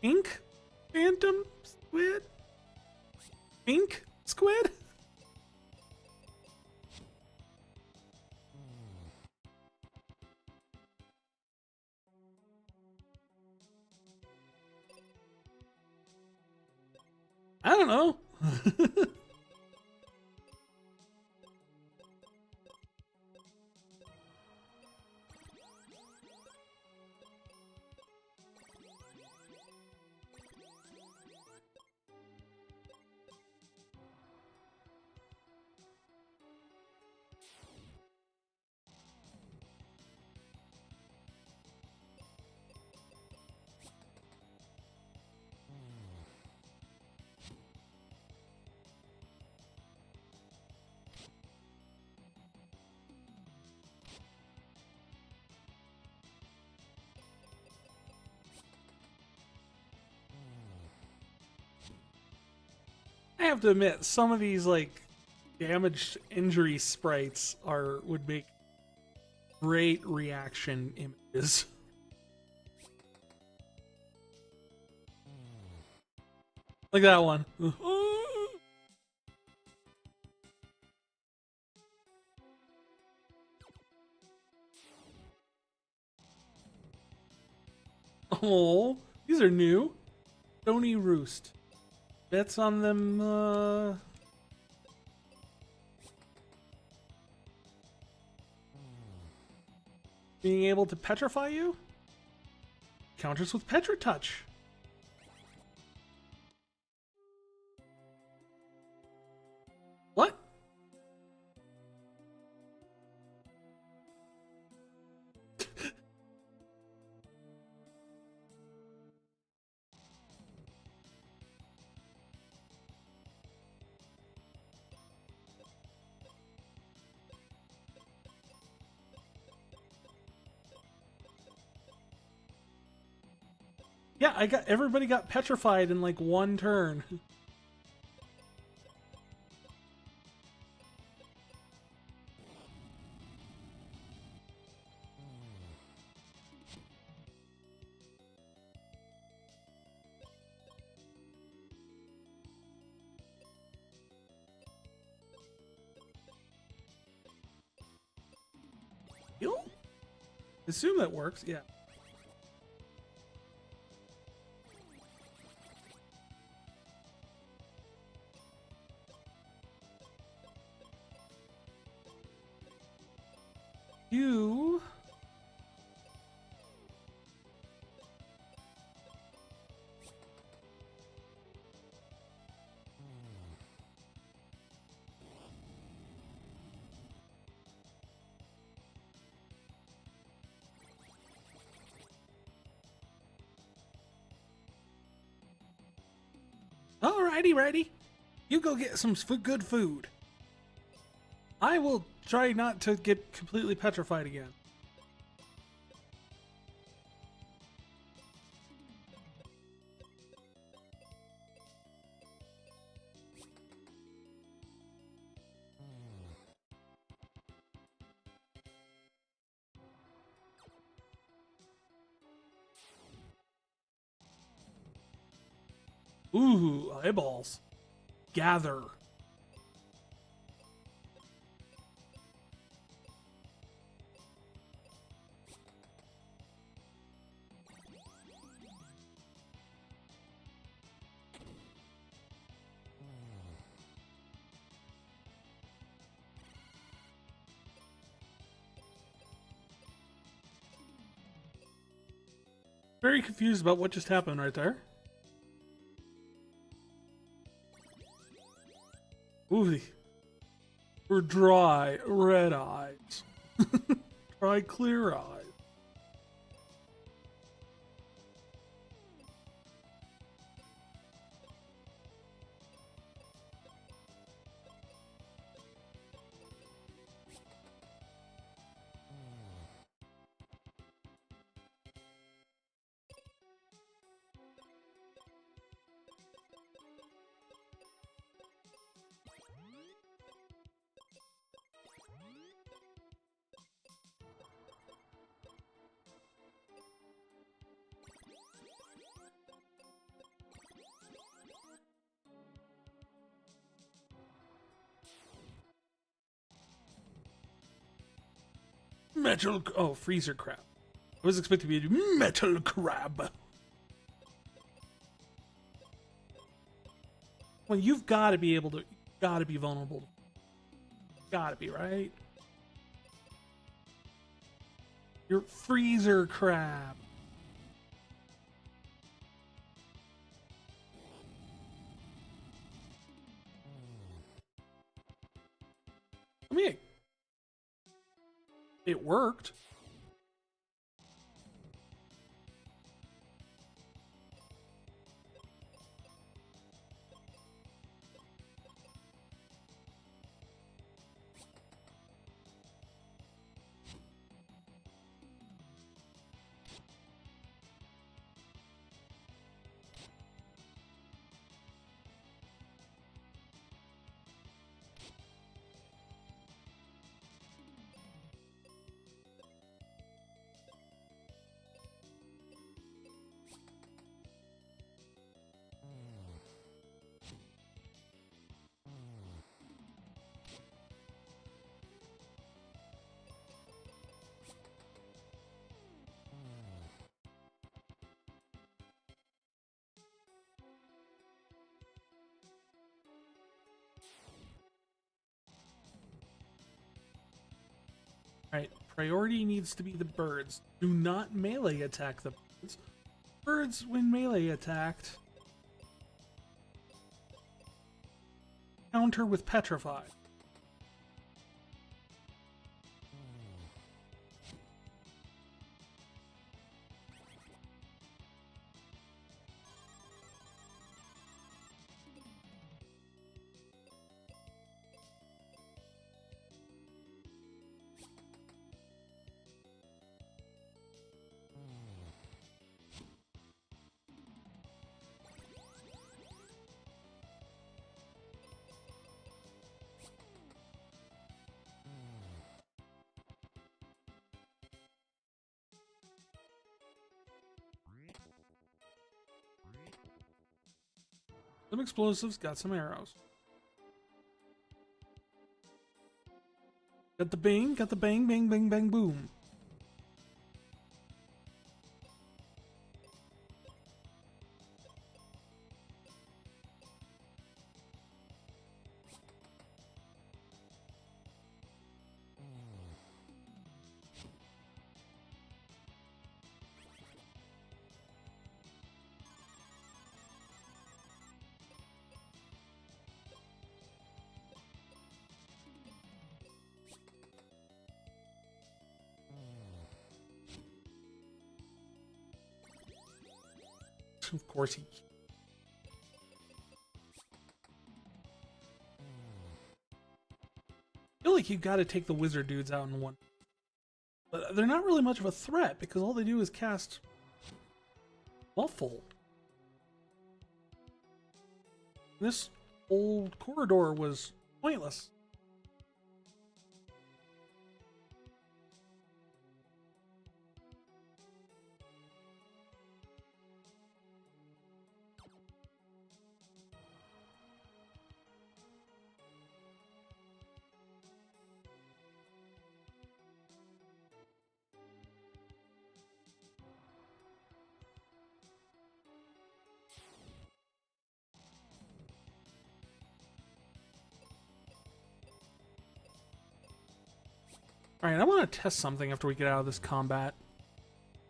Ink? Phantom squid? Pink squid? I don't know. I have to admit, some of these like damaged injury sprites would make great reaction images. Like that one. Oh, these are new. Stony Roost. Bets on them, being able to petrify you? Counters with Petra Touch. What? Yeah, everybody got petrified in like one turn. Heal? Assume that works, yeah. You... Alrighty, ready. You go get some good food. I will try not to get completely petrified again. Ooh, eyeballs. Gather. Very confused about what just happened right there. Ooh, for dry, red eyes. Dry, clear eyes. Metal. Oh, freezer crab. I was expecting to be metal crab. Well, you've got to be able to. Got to be vulnerable. Got to be, right? You're freezer crab. I mean, it worked. Alright, priority needs to be the birds. Do not melee attack the birds. Birds, when melee attacked, counter with petrify. Some explosives, got some arrows. Got the bang, bang, bang, bang, boom. Of course he... I feel like you gotta take the wizard dudes out in one. But they're not really much of a threat because all they do is cast Muffle. This old corridor was pointless. Alright, I want to test something after we get out of this combat.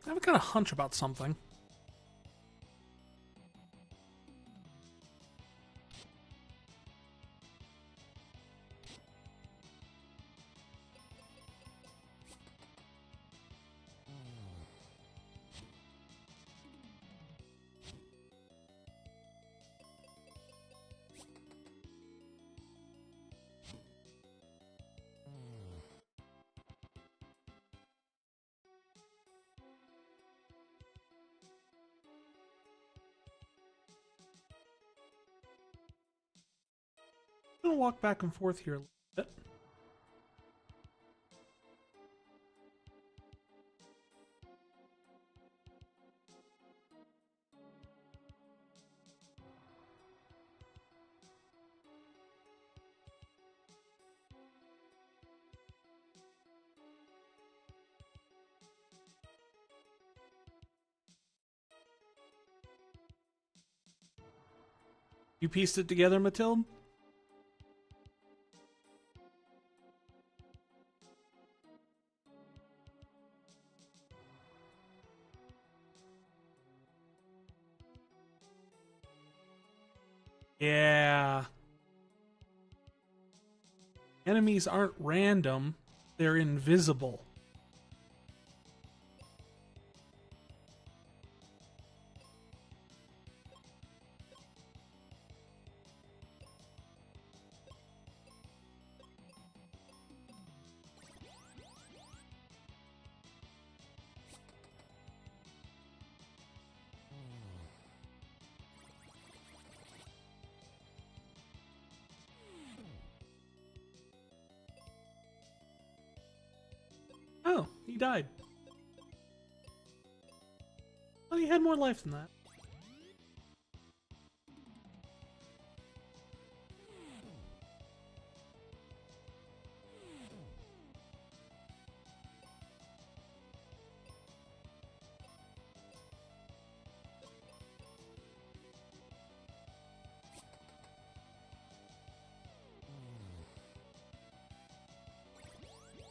I have a kind of hunch about something. I'm gonna walk back and forth here a little bit. You pieced it together, Matilde? Yeah. Enemies aren't random, they're invisible. Oh, he died. Well, he had more life than that.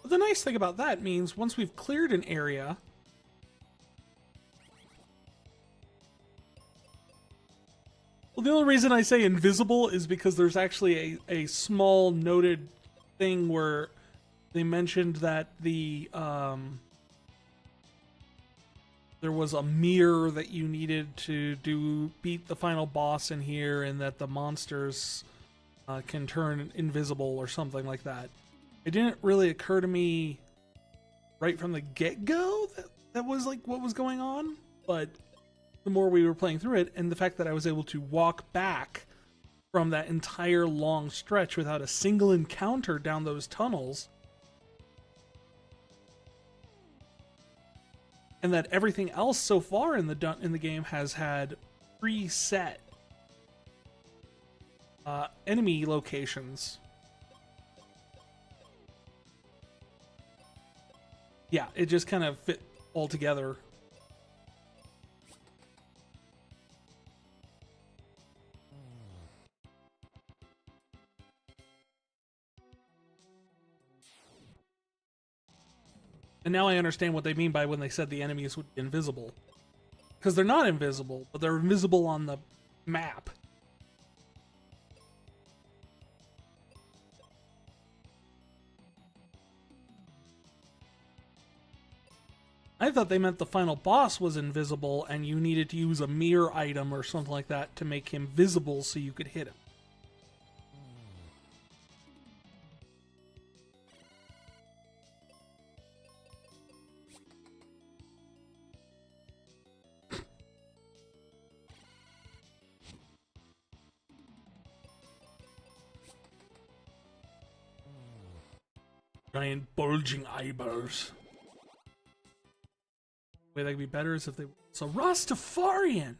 But the nice thing about that means once we've cleared an area, well, the only reason I say invisible is because there's actually a small noted thing where they mentioned that there was a mirror that you needed to beat the final boss in here, and that the monsters can turn invisible or something like that. It didn't really occur to me right from the get-go that was like what was going on, but the more we were playing through it, and the fact that I was able to walk back from that entire long stretch without a single encounter down those tunnels, and that everything else so far in the game has had preset enemy locations. Yeah, it just kind of fit all together. And now I understand what they mean by when they said the enemies would be invisible. Because they're not invisible, but they're invisible on the map. I thought they meant the final boss was invisible and you needed to use a mirror item or something like that to make him visible so you could hit him. Giant bulging eyebrows. Way that could be better is if they... So Rastafarian!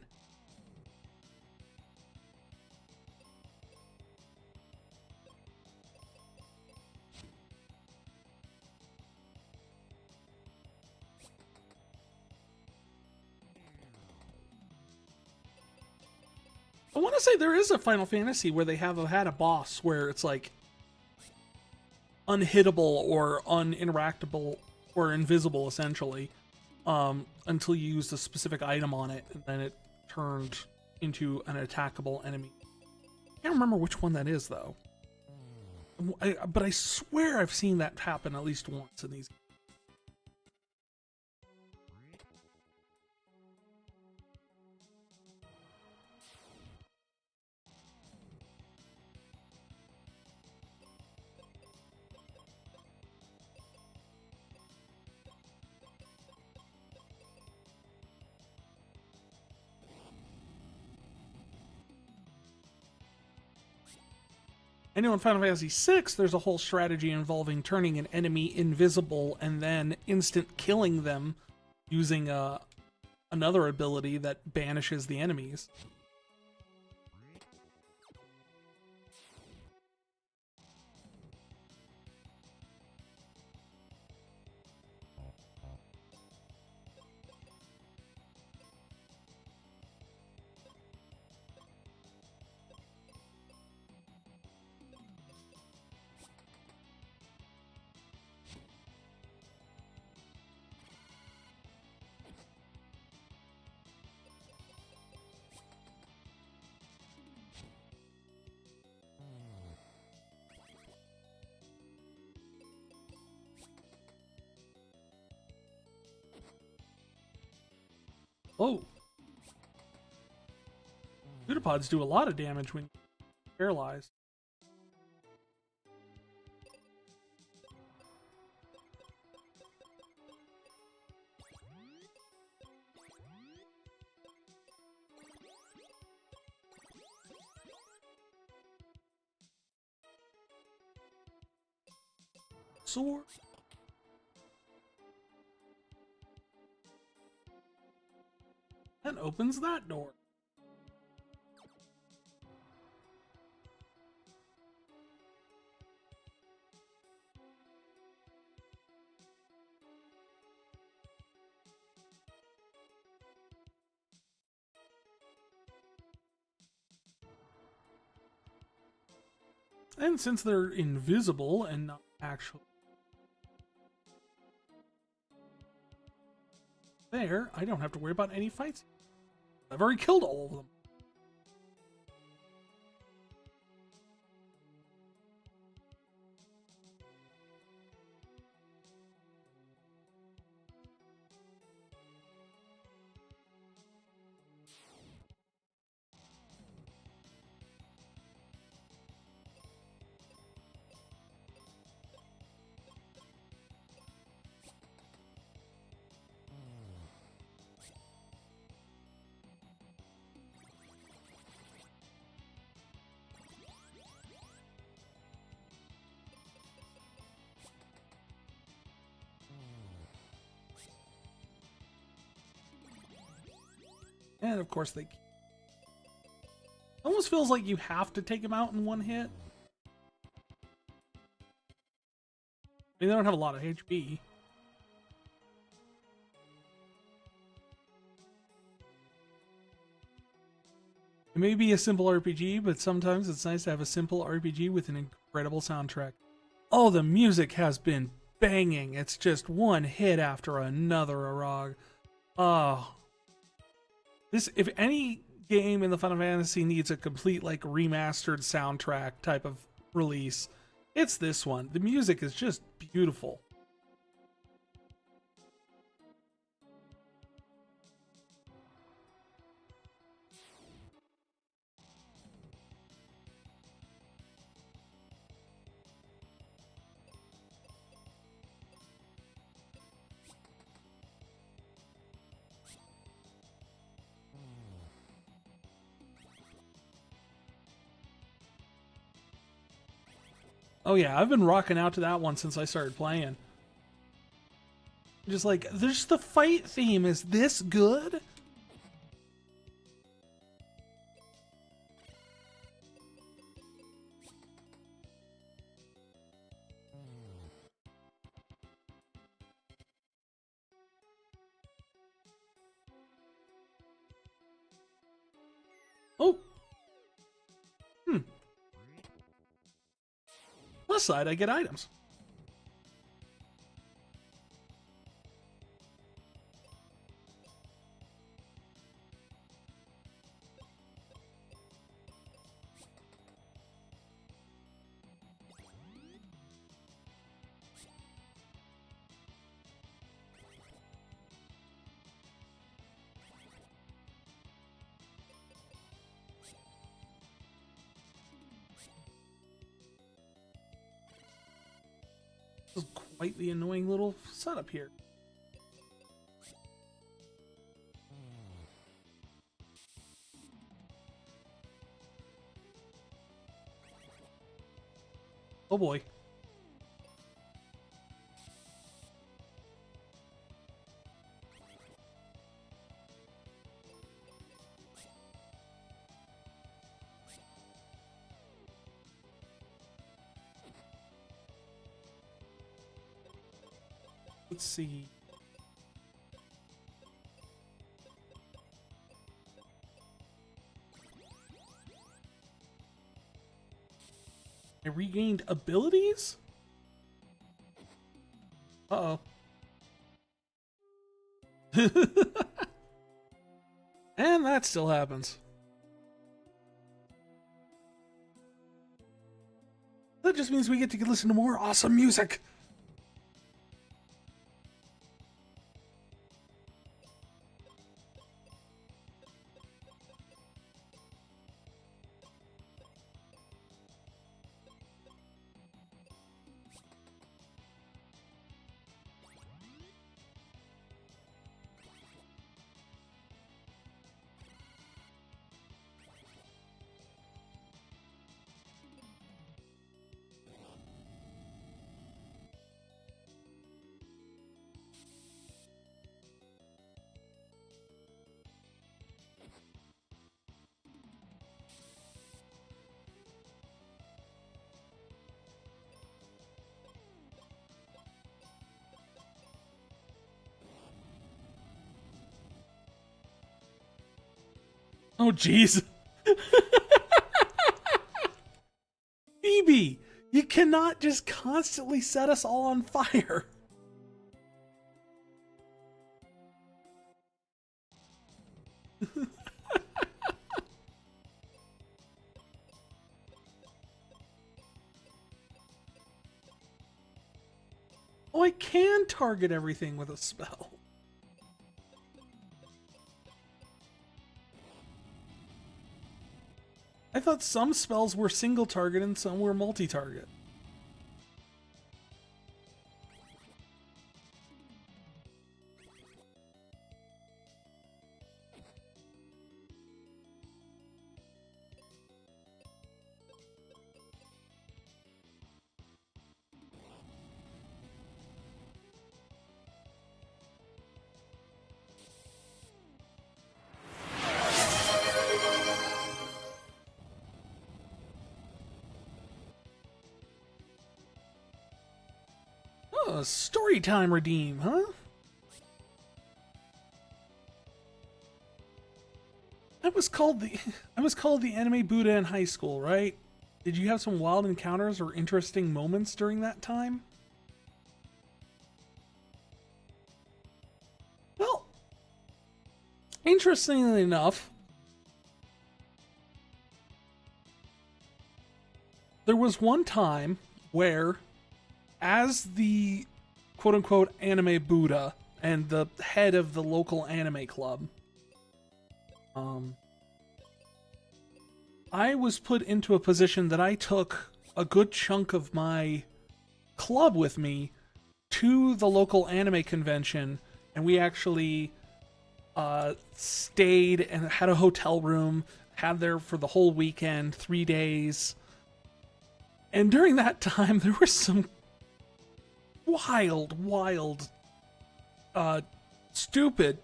I want to say there is a Final Fantasy where they have had a boss where it's like unhittable or uninteractable or invisible essentially, until you used a specific item on it, and then it turned into an attackable enemy. I can't remember which one that is though. But I swear I've seen that happen at least once in these. I know in Final Fantasy VI, there's a whole strategy involving turning an enemy invisible and then instant killing them using another ability that banishes the enemies. Oh. Pseudopods do a lot of damage when you're paralyzed. Sword. That opens that door. And since they're invisible and not actually there, I don't have to worry about any fights. I've already killed all of them. And of course they... Almost feels like you have to take them out in one hit. I mean, they don't have a lot of HP. It may be a simple RPG, but sometimes it's nice to have a simple RPG with an incredible soundtrack. Oh, the music has been banging. It's just one hit after another, Arag. Oh. This, if any game in the Final Fantasy needs a complete, like, remastered soundtrack type of release, it's this one. The music is just beautiful. Oh yeah, I've been rocking out to that one since I started playing. Just like, there's the fight theme is this good? Oh. Plus side, I get items. This is quite the annoying little setup here. Oh boy. Let's see. I regained abilities? Uh-oh. And that still happens. That just means we get to listen to more awesome music. Oh, jeez. Phoebe, you cannot just constantly set us all on fire. Oh, I can target everything with a spell. I thought some spells were single target and some were multi-target. Oh, story time redeem, huh? I was called the anime Buddha in high school, right? Did you have some wild encounters or interesting moments during that time? Well, interestingly enough, there was one time where, as the quote-unquote anime Buddha and the head of the local anime club, I was put into a position that I took a good chunk of my club with me to the local anime convention, and we actually stayed and had a hotel room, had there for the whole weekend, 3 days. And during that time, there were some wild, stupid,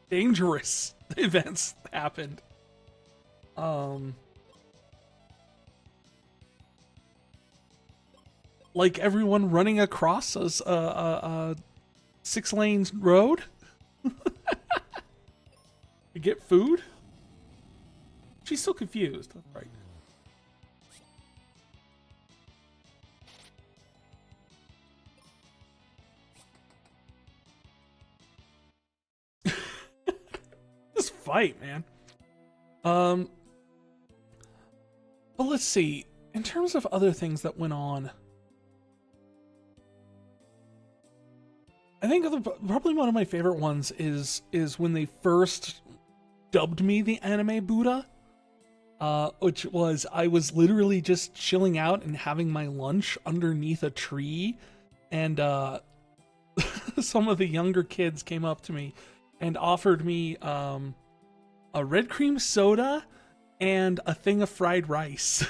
dangerous events happened. Like everyone running across a 6-lane road to get food. She's still confused. That's right. This fight, man. But let's see. In terms of other things that went on, I think probably one of my favorite ones is when they first dubbed me the anime Buddha, which was I was literally just chilling out and having my lunch underneath a tree, and some of the younger kids came up to me and offered me a red cream soda and a thing of fried rice.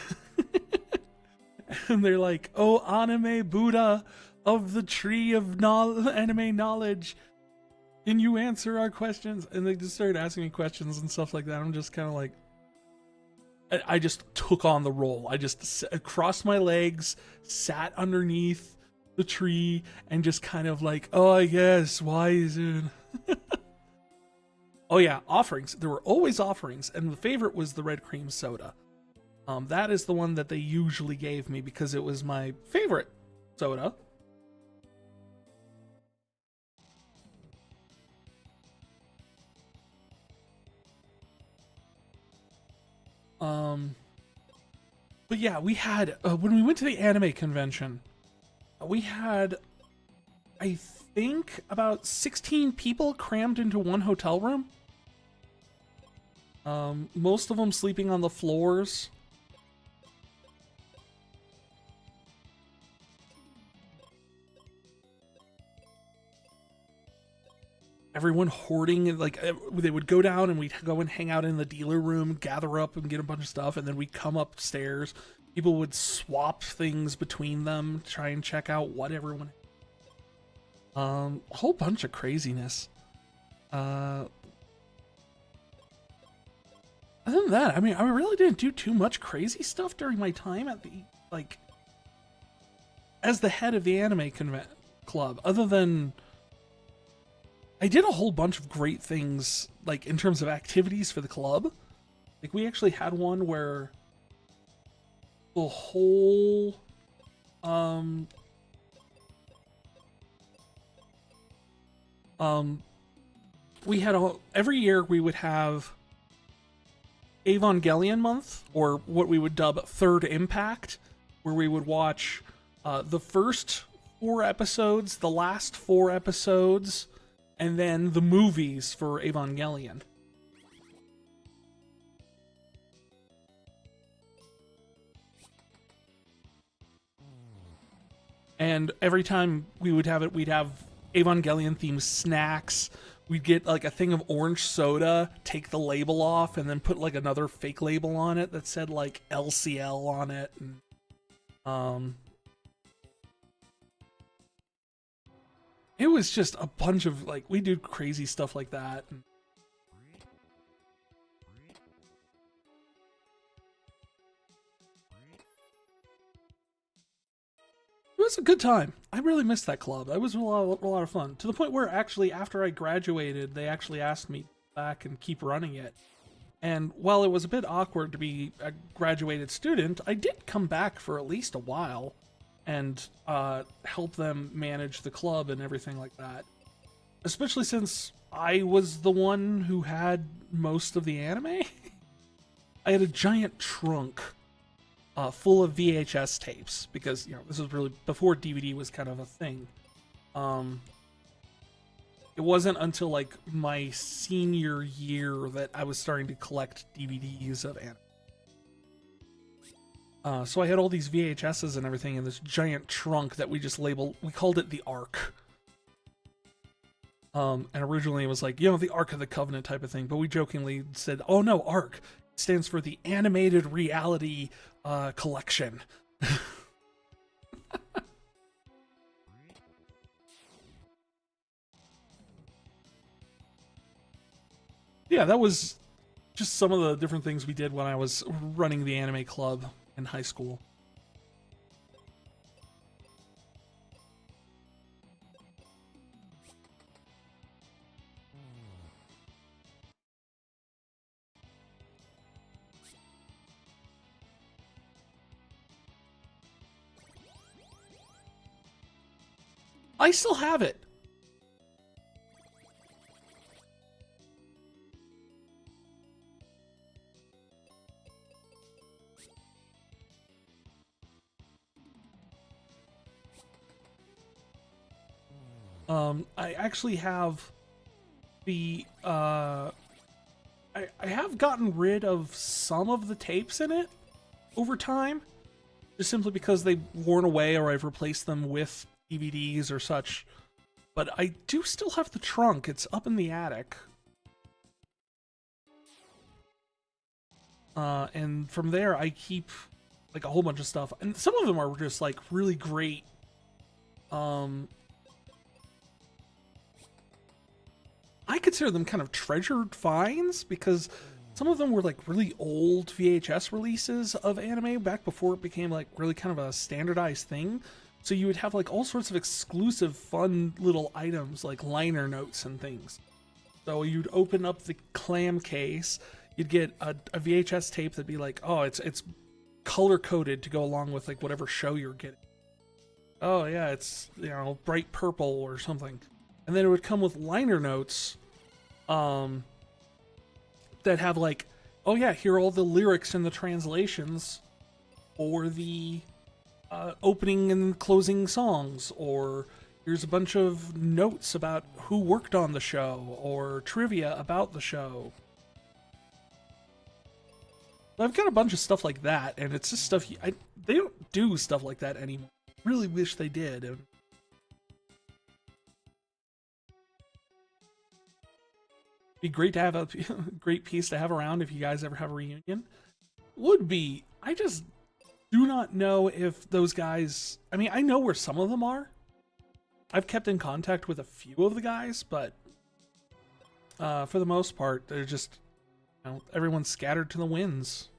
And they're like, "Oh, anime Buddha of the tree of anime knowledge, can you answer our questions?" And they just started asking me questions and stuff like that. I'm just kind of like, I just took on the role. I just crossed my legs, sat underneath the tree, and just kind of like, "Oh, I guess, why is it?" Oh yeah, offerings. There were always offerings, and the favorite was the red cream soda. That is the one that they usually gave me because it was my favorite soda. But yeah, we had, when we went to the anime convention, we had, I think, about 16 people crammed into one hotel room. Most of them sleeping on the floors. Everyone hoarding, like they would go down and we'd go and hang out in the dealer room, gather up and get a bunch of stuff, and then we'd come upstairs. People would swap things between them, try and check out what everyone. A whole bunch of craziness. Other than that, I mean, I really didn't do too much crazy stuff during my time at the, like, as the head of the anime club, other than I did a whole bunch of great things, like, in terms of activities for the club. Like, we actually had one where the whole, we had every year we would have Evangelion month, or what we would dub Third Impact, where we would watch the first 4 episodes, the last 4 episodes, and then the movies for Evangelion. And every time we would have it, we'd have Evangelion themed snacks. We'd get like a thing of orange soda, take the label off, and then put like another fake label on it that said like LCL on it. And, it was just a bunch of, like, we do crazy stuff like that. It was a good time. I really missed that club. It was a lot of fun. To the point where actually after I graduated, they actually asked me back and keep running it. And while it was a bit awkward to be a graduated student, I did come back for at least a while and help them manage the club and everything like that. Especially since I was the one who had most of the anime. I had a giant trunk full of VHS tapes because, you know, this was really before DVD was kind of a thing. It wasn't until like my senior year that I was starting to collect DVDs of anime. So I had all these VHSs and everything in this giant trunk that we just labeled, we called it the Ark. And originally it was like, you know, the Ark of the Covenant type of thing, but we jokingly said, oh no, Ark stands for the Animated Reality Collection. Yeah, that was just some of the different things we did when I was running the anime club in high school. I still have it. I actually have the I have gotten rid of some of the tapes in it over time, just simply because they've worn away or I've replaced them with DVDs or such. But I do still have the trunk. It's up in the attic. And from there I keep like a whole bunch of stuff, and some of them are just like really great. I consider them kind of treasured finds because some of them were like really old VHS releases of anime back before it became like really kind of a standardized thing. So you would have like all sorts of exclusive fun little items like liner notes and things. So you'd open up the clam case, you'd get a VHS tape that'd be like, oh, it's color coded to go along with like whatever show you're getting. Oh yeah, it's, you know, bright purple or something. And then it would come with liner notes that have like, oh yeah, here are all the lyrics and the translations for the opening and closing songs, or here's a bunch of notes about who worked on the show, or trivia about the show. I've got a bunch of stuff like that, and it's just stuff they don't do stuff like that anymore. Really wish they did. And be great to have a great piece to have around if you guys ever have a reunion. Would be. I just do not know if those guys, I mean, I know where some of them are. I've kept in contact with a few of the guys, but for the most part, they're just, you know, everyone's scattered to the winds,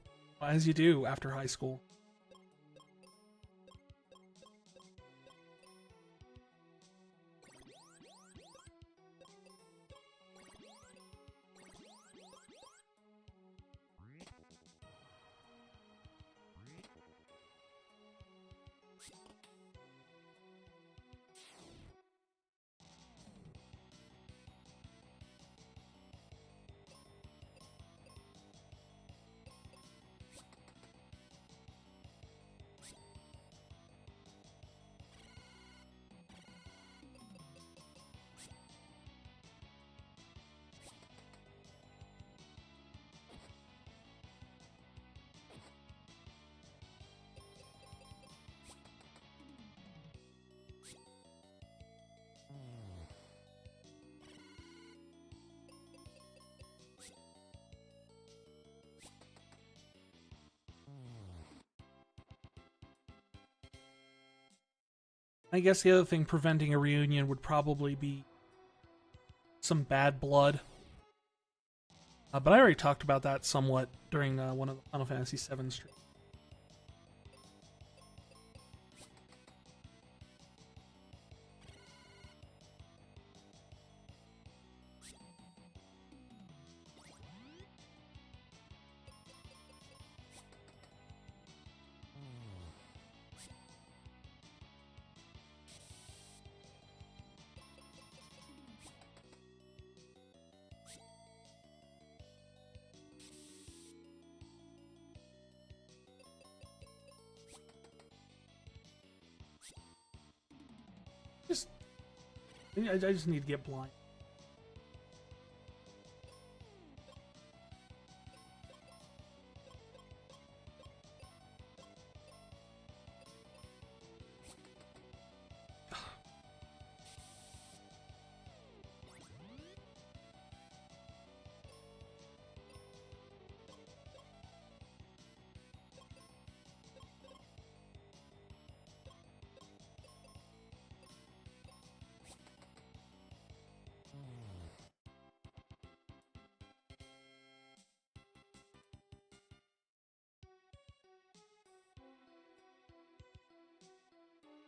as you do after high school. I guess the other thing preventing a reunion would probably be some bad blood. But I already talked about that somewhat during one of the Final Fantasy VII streams. I just need to get blind.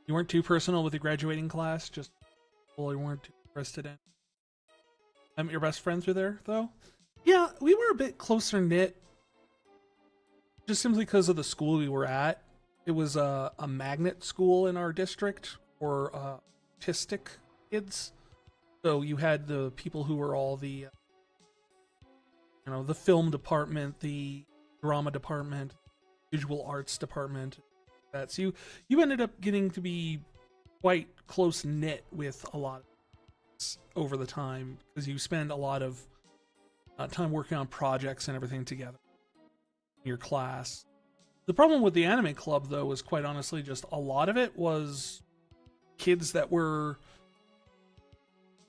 You weren't too personal with the graduating class, just well, you weren't too interested in. Your best friends were there, though? Yeah, we were a bit closer knit, just simply because of the school we were at. It was a magnet school in our district for autistic kids. So you had the people who were all the, you know, the film department, the drama department, visual arts department. So you ended up getting to be quite close knit with a lot of over the time because you spend a lot of time working on projects and everything together in your class. The problem with the anime club, though, was quite honestly just a lot of it was kids that were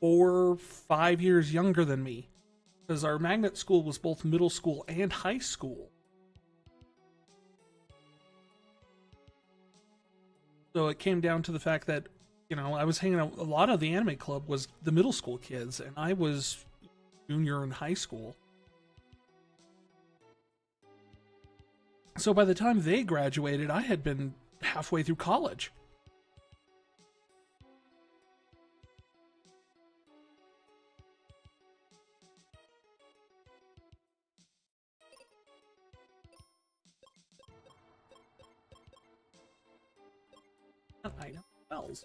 4 or 5 years younger than me, because our magnet school was both middle school and high school. So it came down to the fact that, you know, I was hanging out, a lot of the anime club was the middle school kids, and I was junior in high school. So by the time they graduated, I had been halfway through college. Item bells.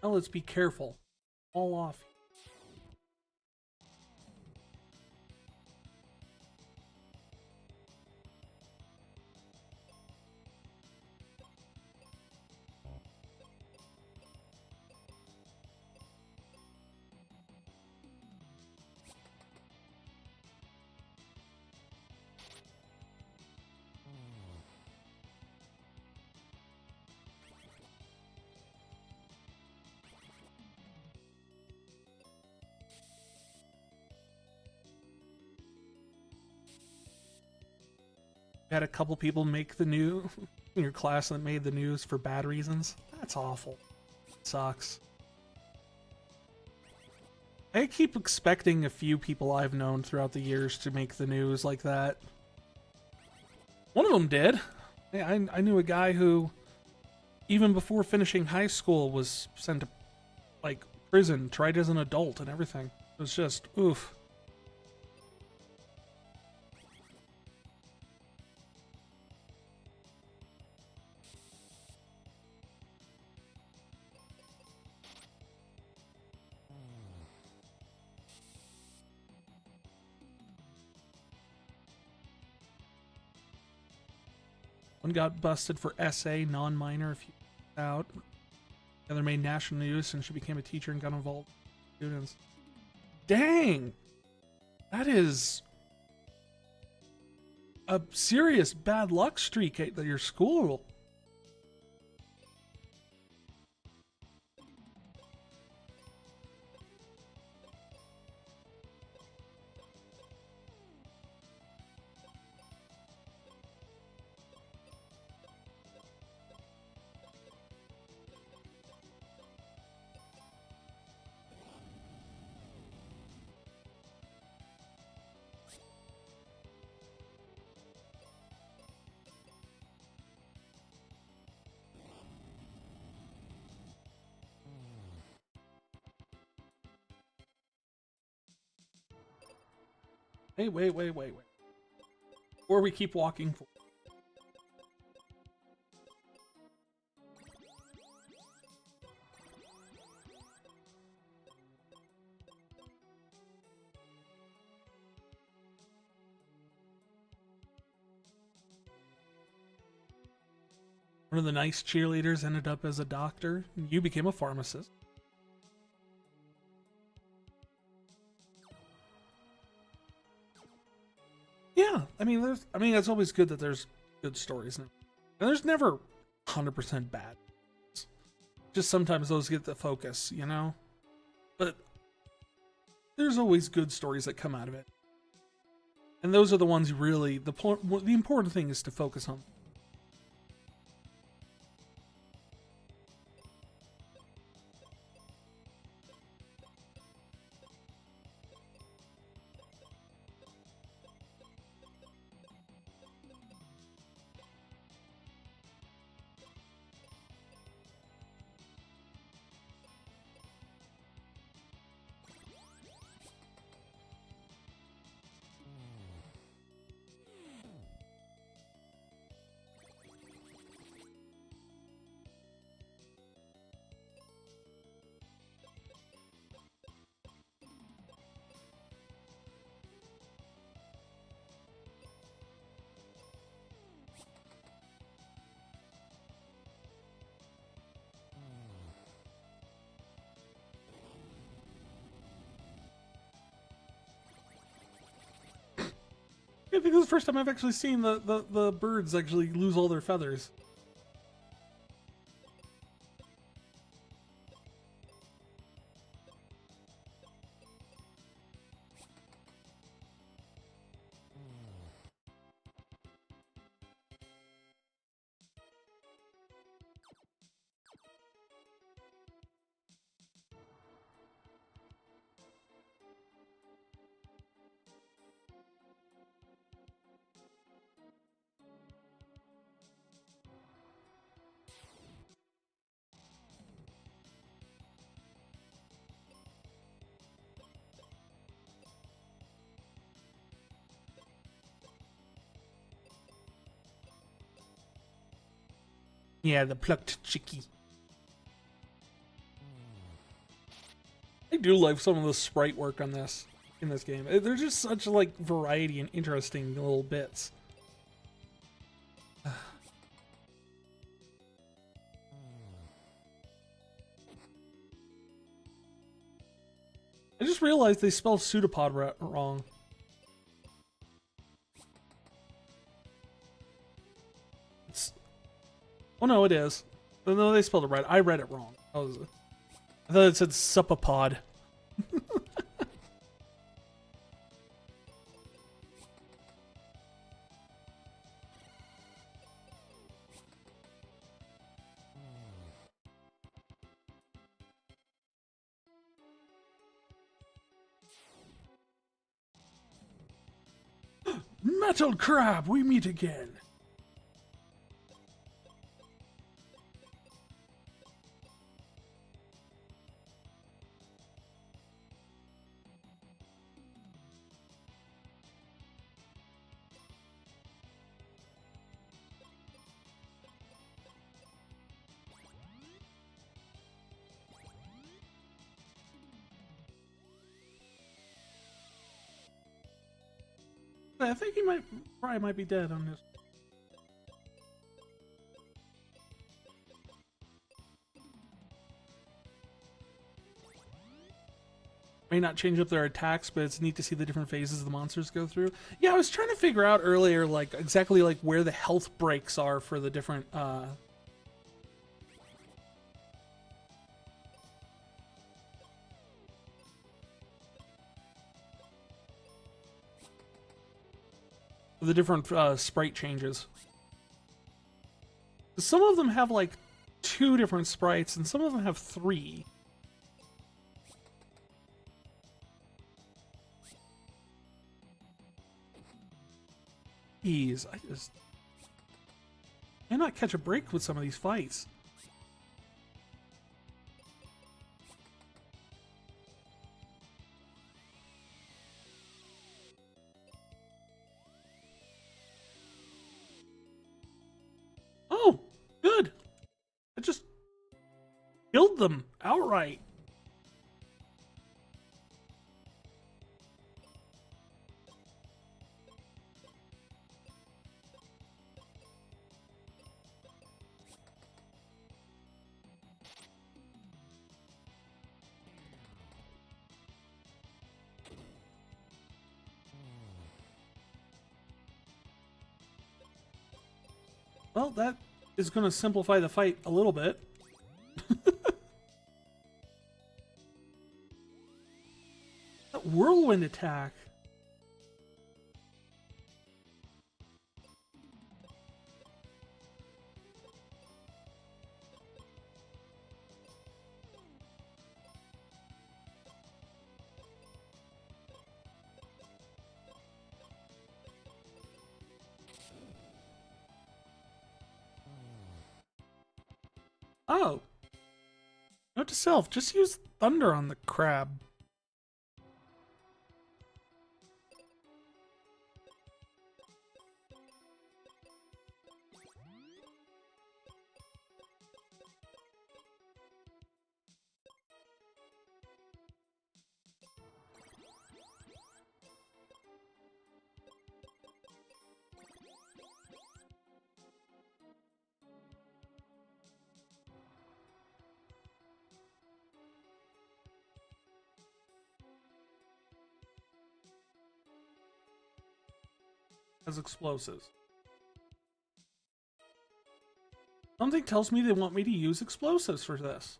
Now let's be careful. Fall off. Had a couple people make the news in your class that made the news for bad reasons. That's awful. Sucks. I keep expecting a few people I've known throughout the years to make the news like that. One of them did. I knew a guy who, even before finishing high school, was sent to, like, prison, tried as an adult and everything. It was just, oof. One got busted for SA, non-minor, if you out. The other made national news since she became a teacher and got involved with students. Dang! That is a serious bad luck streak at your school. Hey, wait. Before we keep walking forward. One of the nice cheerleaders ended up as a doctor, and you became a pharmacist. Yeah, I mean, it's always good that there's good stories, and there's never 100% bad. Just sometimes those get the focus, you know? But there's always good stories that come out of it. And those are the ones really, the important thing is to focus on. I think this is the first time I've actually seen the birds actually lose all their feathers. Yeah, the plucked chickie. I do like some of the sprite work on this in this game. There's just such like variety and interesting little bits. I just realized they spelled pseudopod wrong. Oh no, it is. No, they spelled it right. I read it wrong. I thought it said suppapod. Metal Crab, we meet again. I think he probably might be dead on this. May not change up their attacks, but it's neat to see the different phases the monsters go through. Yeah, I was trying to figure out earlier, like exactly like where the health breaks are for the different. The different sprite changes. Some of them have like 2 different sprites, and some of them have 3. Jeez, I just cannot catch a break with some of these fights. Oh, good. I just killed them outright. Well, that is going to simplify the fight a little bit. That whirlwind attack. Oh. Note to self, just use thunder on the crab. As explosives. Something tells me they want me to use explosives for this.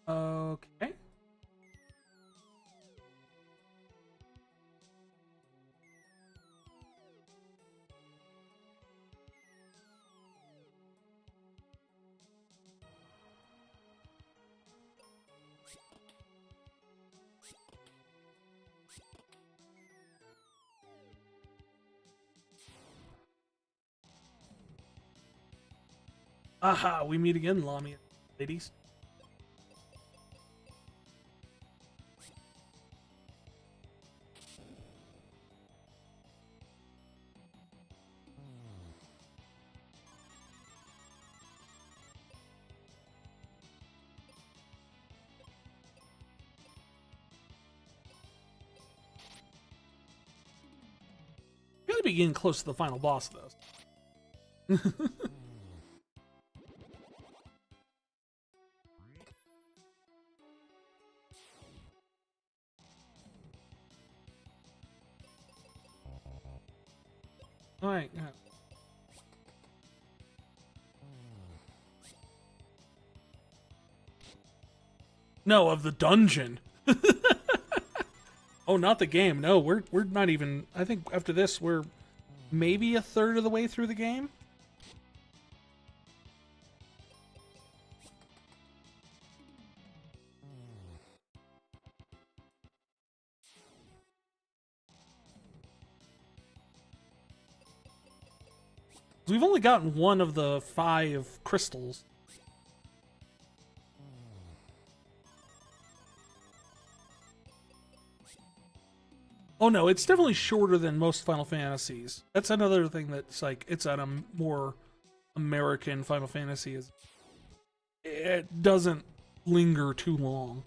Okay. Aha, we meet again, Lamia, ladies. Gotta be getting close to the final boss of those. Alright, yeah. No, of the dungeon. Oh, not the game. No, we're not even. I think after this, we're maybe a third of the way through the game. We've only gotten one of the 5 crystals. Oh no, it's definitely shorter than most Final Fantasies. That's another thing that's like, it's at a more American Final Fantasy. Is it doesn't linger too long.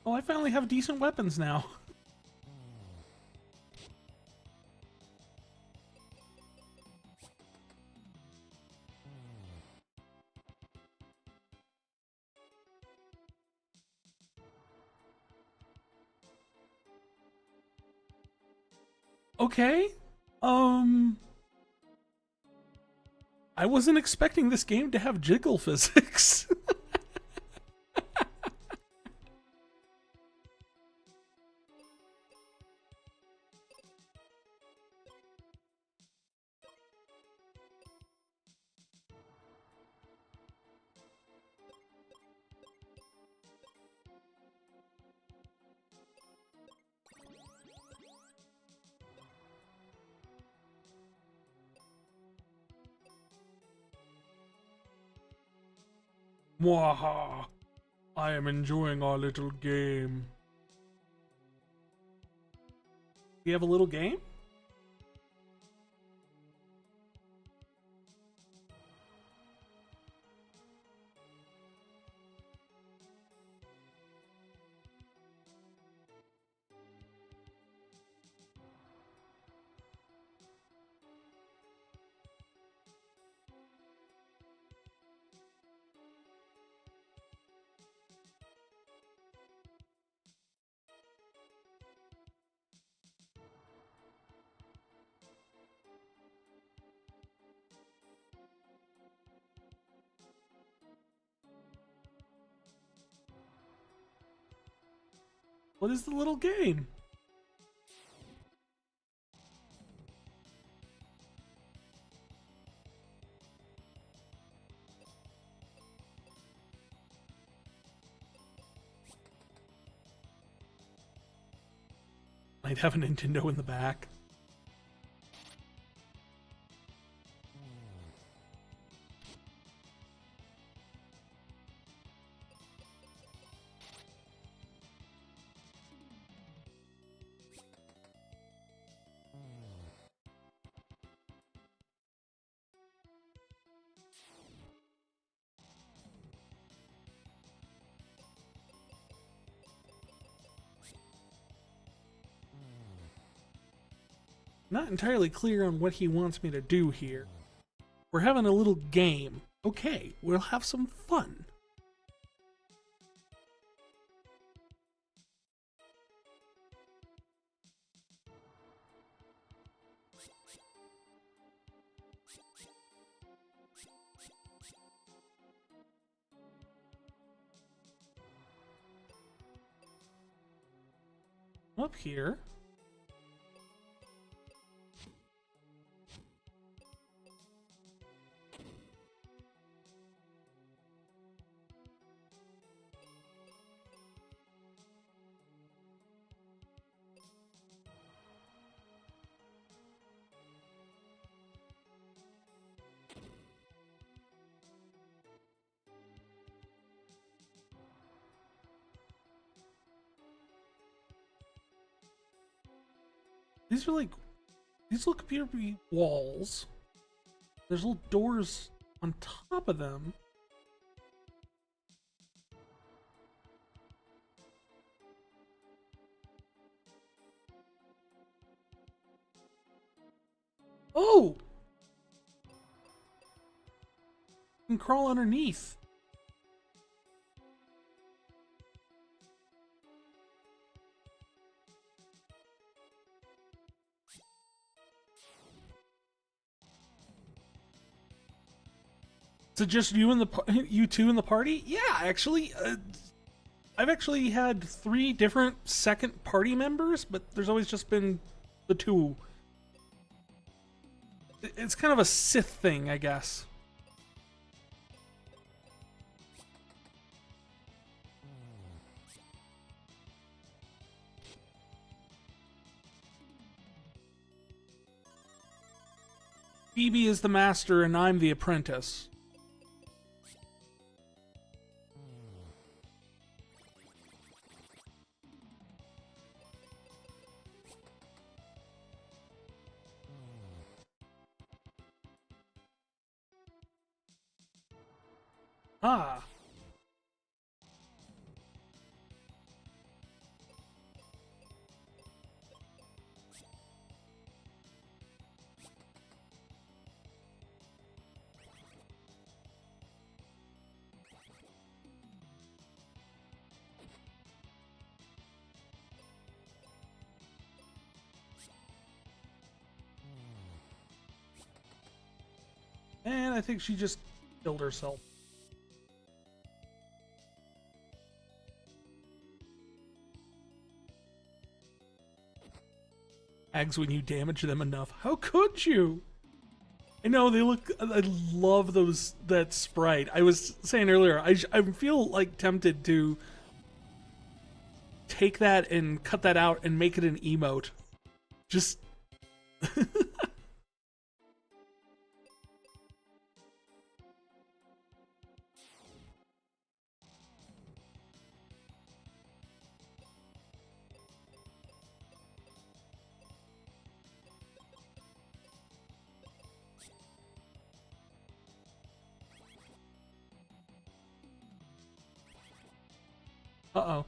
Oh, I finally have decent weapons now. Okay. I wasn't expecting this game to have jiggle physics. Mwaha! I am enjoying our little game. We have a little game? What is the little game? Might have a Nintendo in the back. Not entirely clear on what he wants me to do here. We're having a little game. Okay, we'll have some fun. Up here. These are like, these look appear to be walls. There's little doors on top of them. Oh! You can crawl underneath. Is it just you and you two in the party? Yeah, actually, I've actually had 3 different second party members, but there's always just been the 2. It's kind of a Sith thing, I guess. Phoebe is the master and I'm the apprentice. Ah. And I think she just killed herself. Ags when you damage them enough. How could you? I know they look. I love that sprite. I was saying earlier. I feel like tempted to take that and cut that out and make it an emote. Just. Uh-oh.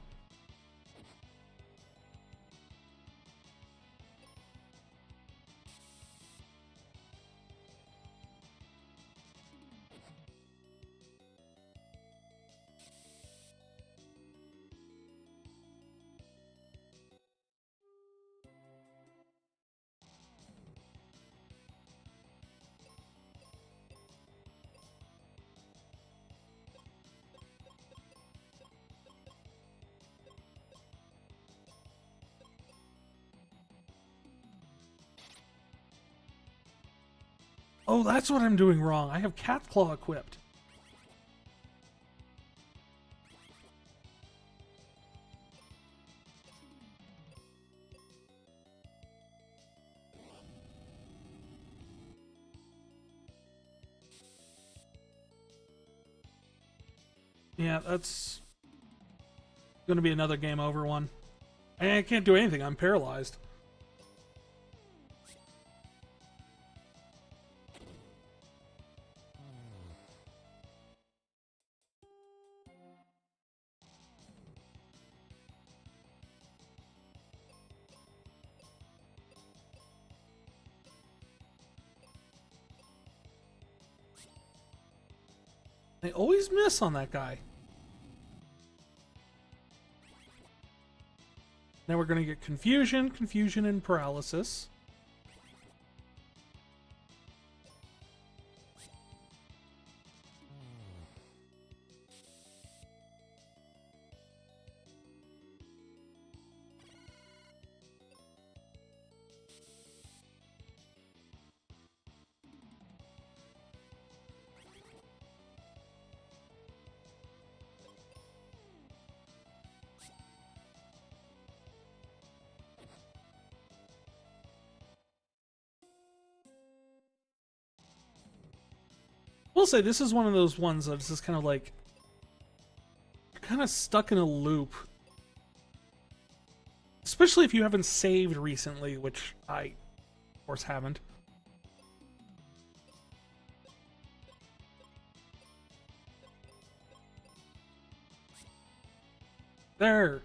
Oh, that's what I'm doing wrong. I have Cat Claw equipped. Yeah, that's gonna be another game over one. I can't do anything. I'm paralyzed. I always miss on that guy. Now we're going to get confusion, and paralysis. will say this is one of those ones that's just kind of like you're kind of stuck in a loop. Especially if you haven't saved recently, which I, of course, haven't. There.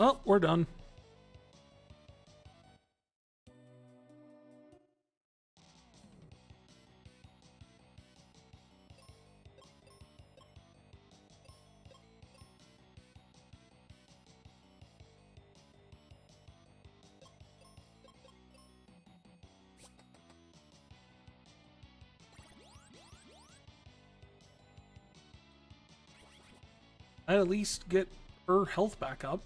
Oh, we're done. I at least get her health back up.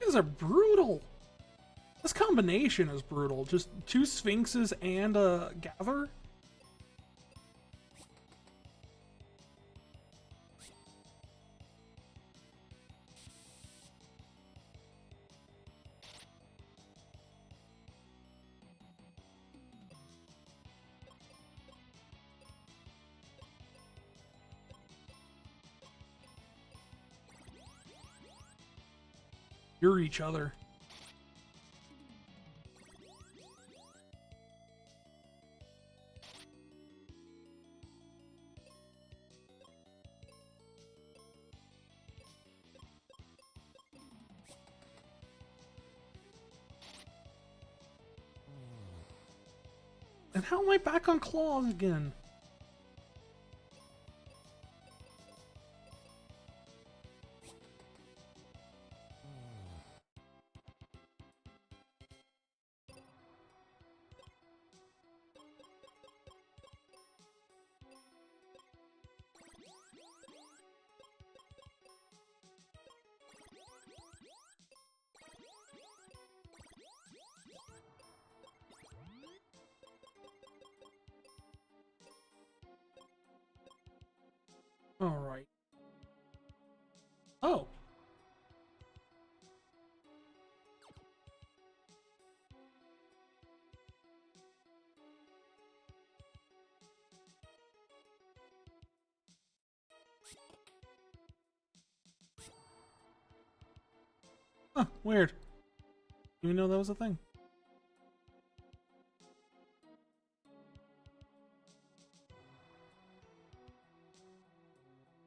These are brutal. This combination is brutal. Just two Sphinxes and a Gather. You're each other. And how am I back on claws again? All right. Oh. Huh, weird. Didn't even know that was a thing.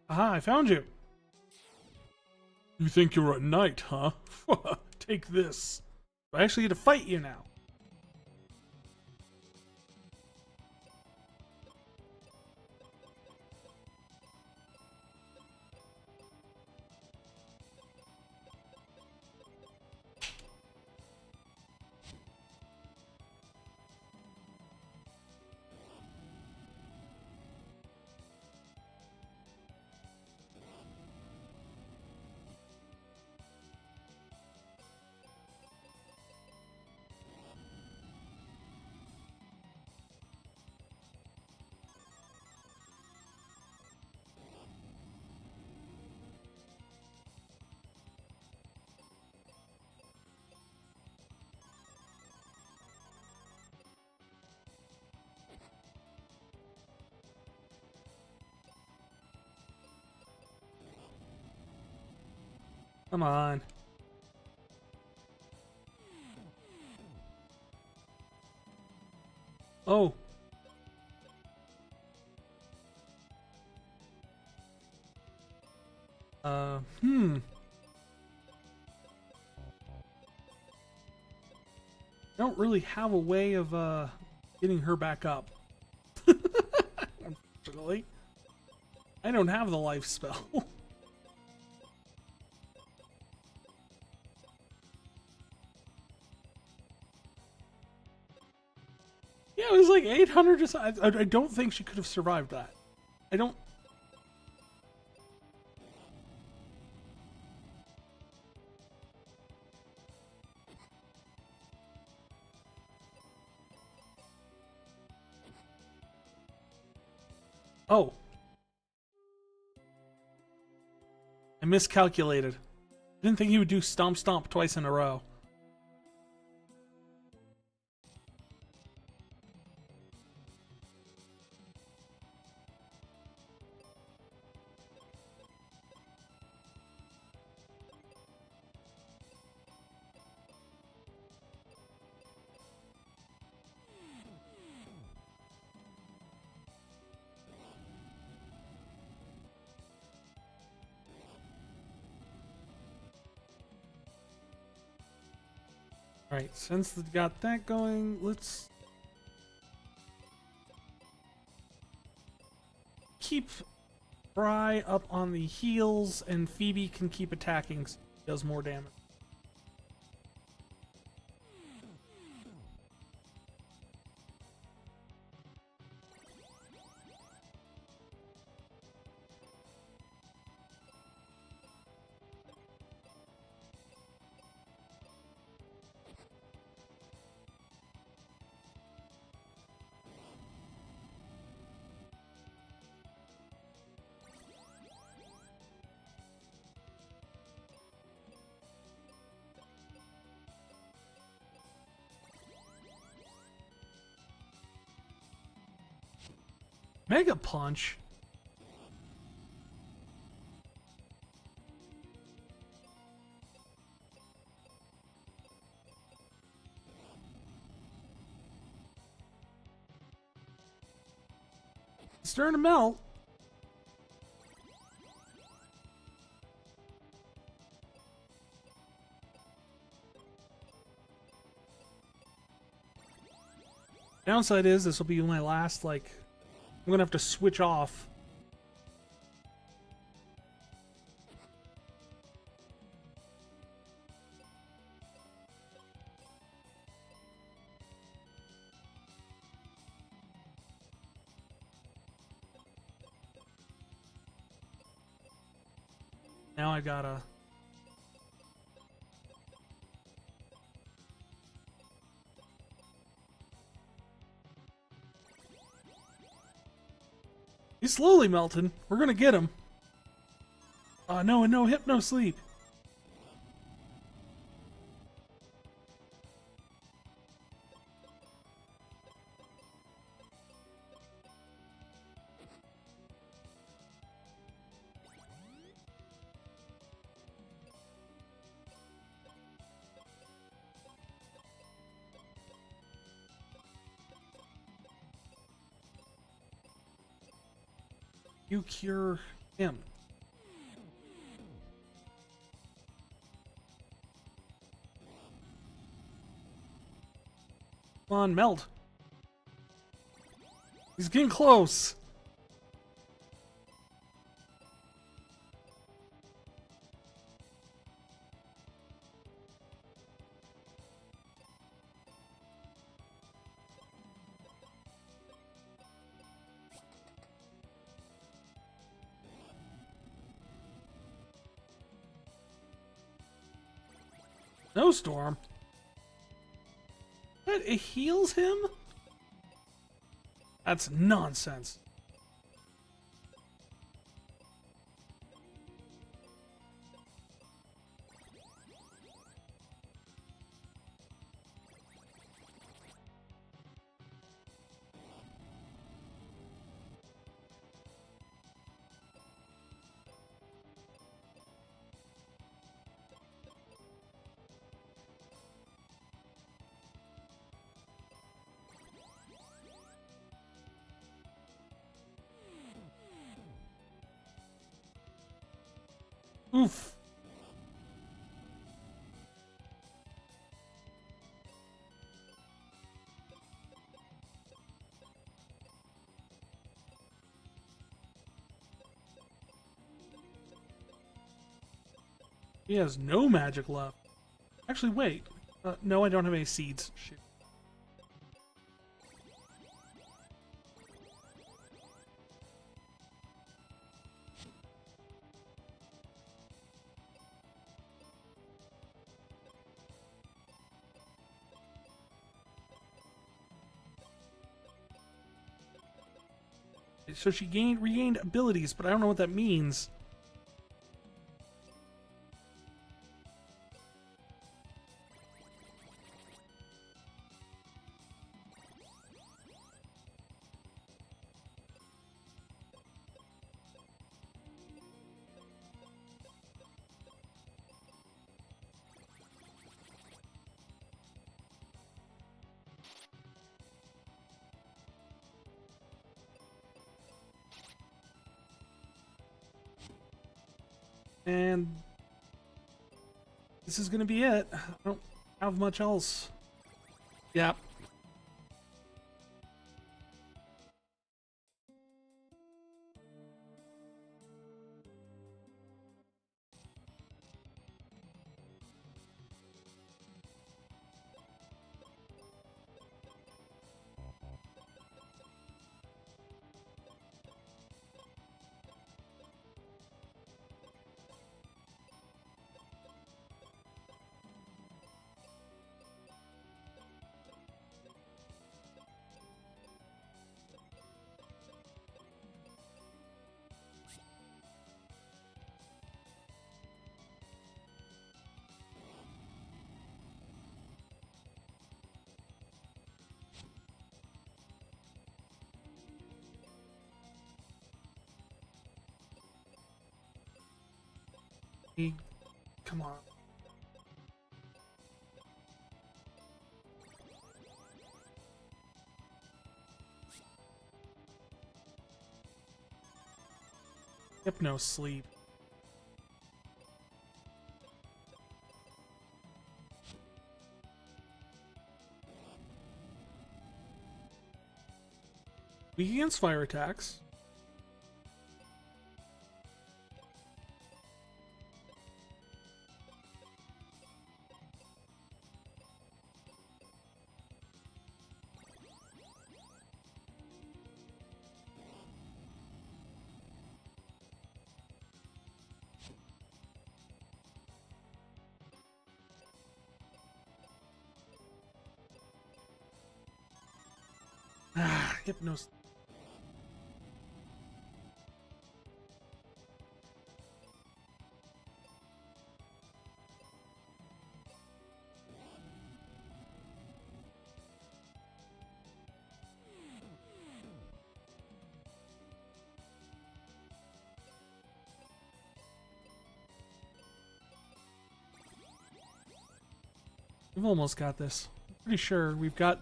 Aha, I found you. You think you're a knight, huh? Take this. I actually get to fight you now. Come on. Oh. Hmm. Don't really have a way of getting her back up. Unfortunately. I don't have the life spell. Yeah, it was like 800 just I don't think she could have survived that. I don't. Oh. I miscalculated. I didn't think he would do stomp stomp twice in a row. Alright, since we got that going, let's keep Fry up on the heals, and Phoebe can keep attacking, so she does more damage. Mega Punch? It's starting to melt. Downside is this will be my last, like, I'm gonna have to switch off. Now I gotta... He's slowly melting. We're gonna get him. No, and no hypno sleep. You cure him. Come on, melt. He's getting close. No storm. What? It heals him? That's nonsense. Oof. He has no magic left. Actually, wait. No, I don't have any seeds. Shit. So she regained abilities, but I don't know what that means. And this is gonna be it. I don't have much else. Yep. Come on. Hypno sleep. Weak against fire attacks. Ah, hypno. We've almost got this. I'm pretty sure we've got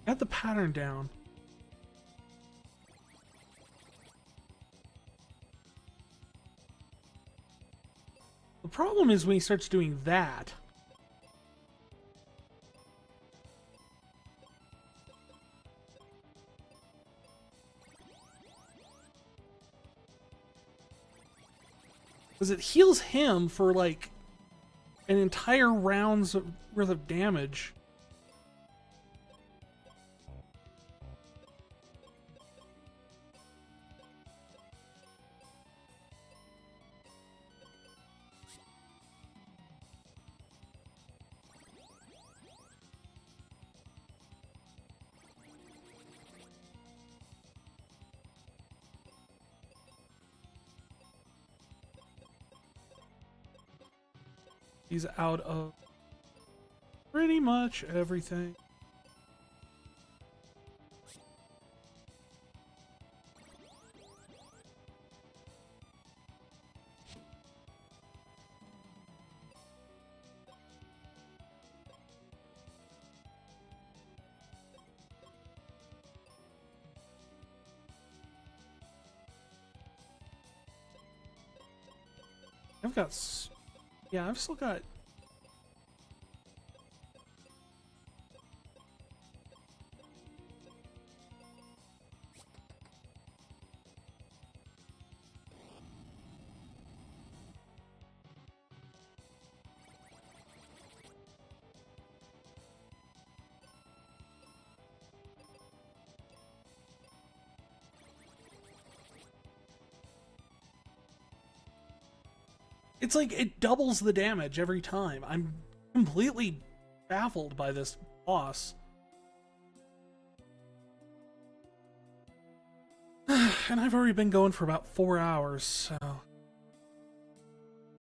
got the pattern down. The problem is when he starts doing that. Because it heals him for like an entire round's worth of damage. He's out of pretty much everything. I've got... Yeah, I've still got... It's like it doubles the damage every time. I'm completely baffled by this boss. And I've already been going for about 4 hours, so...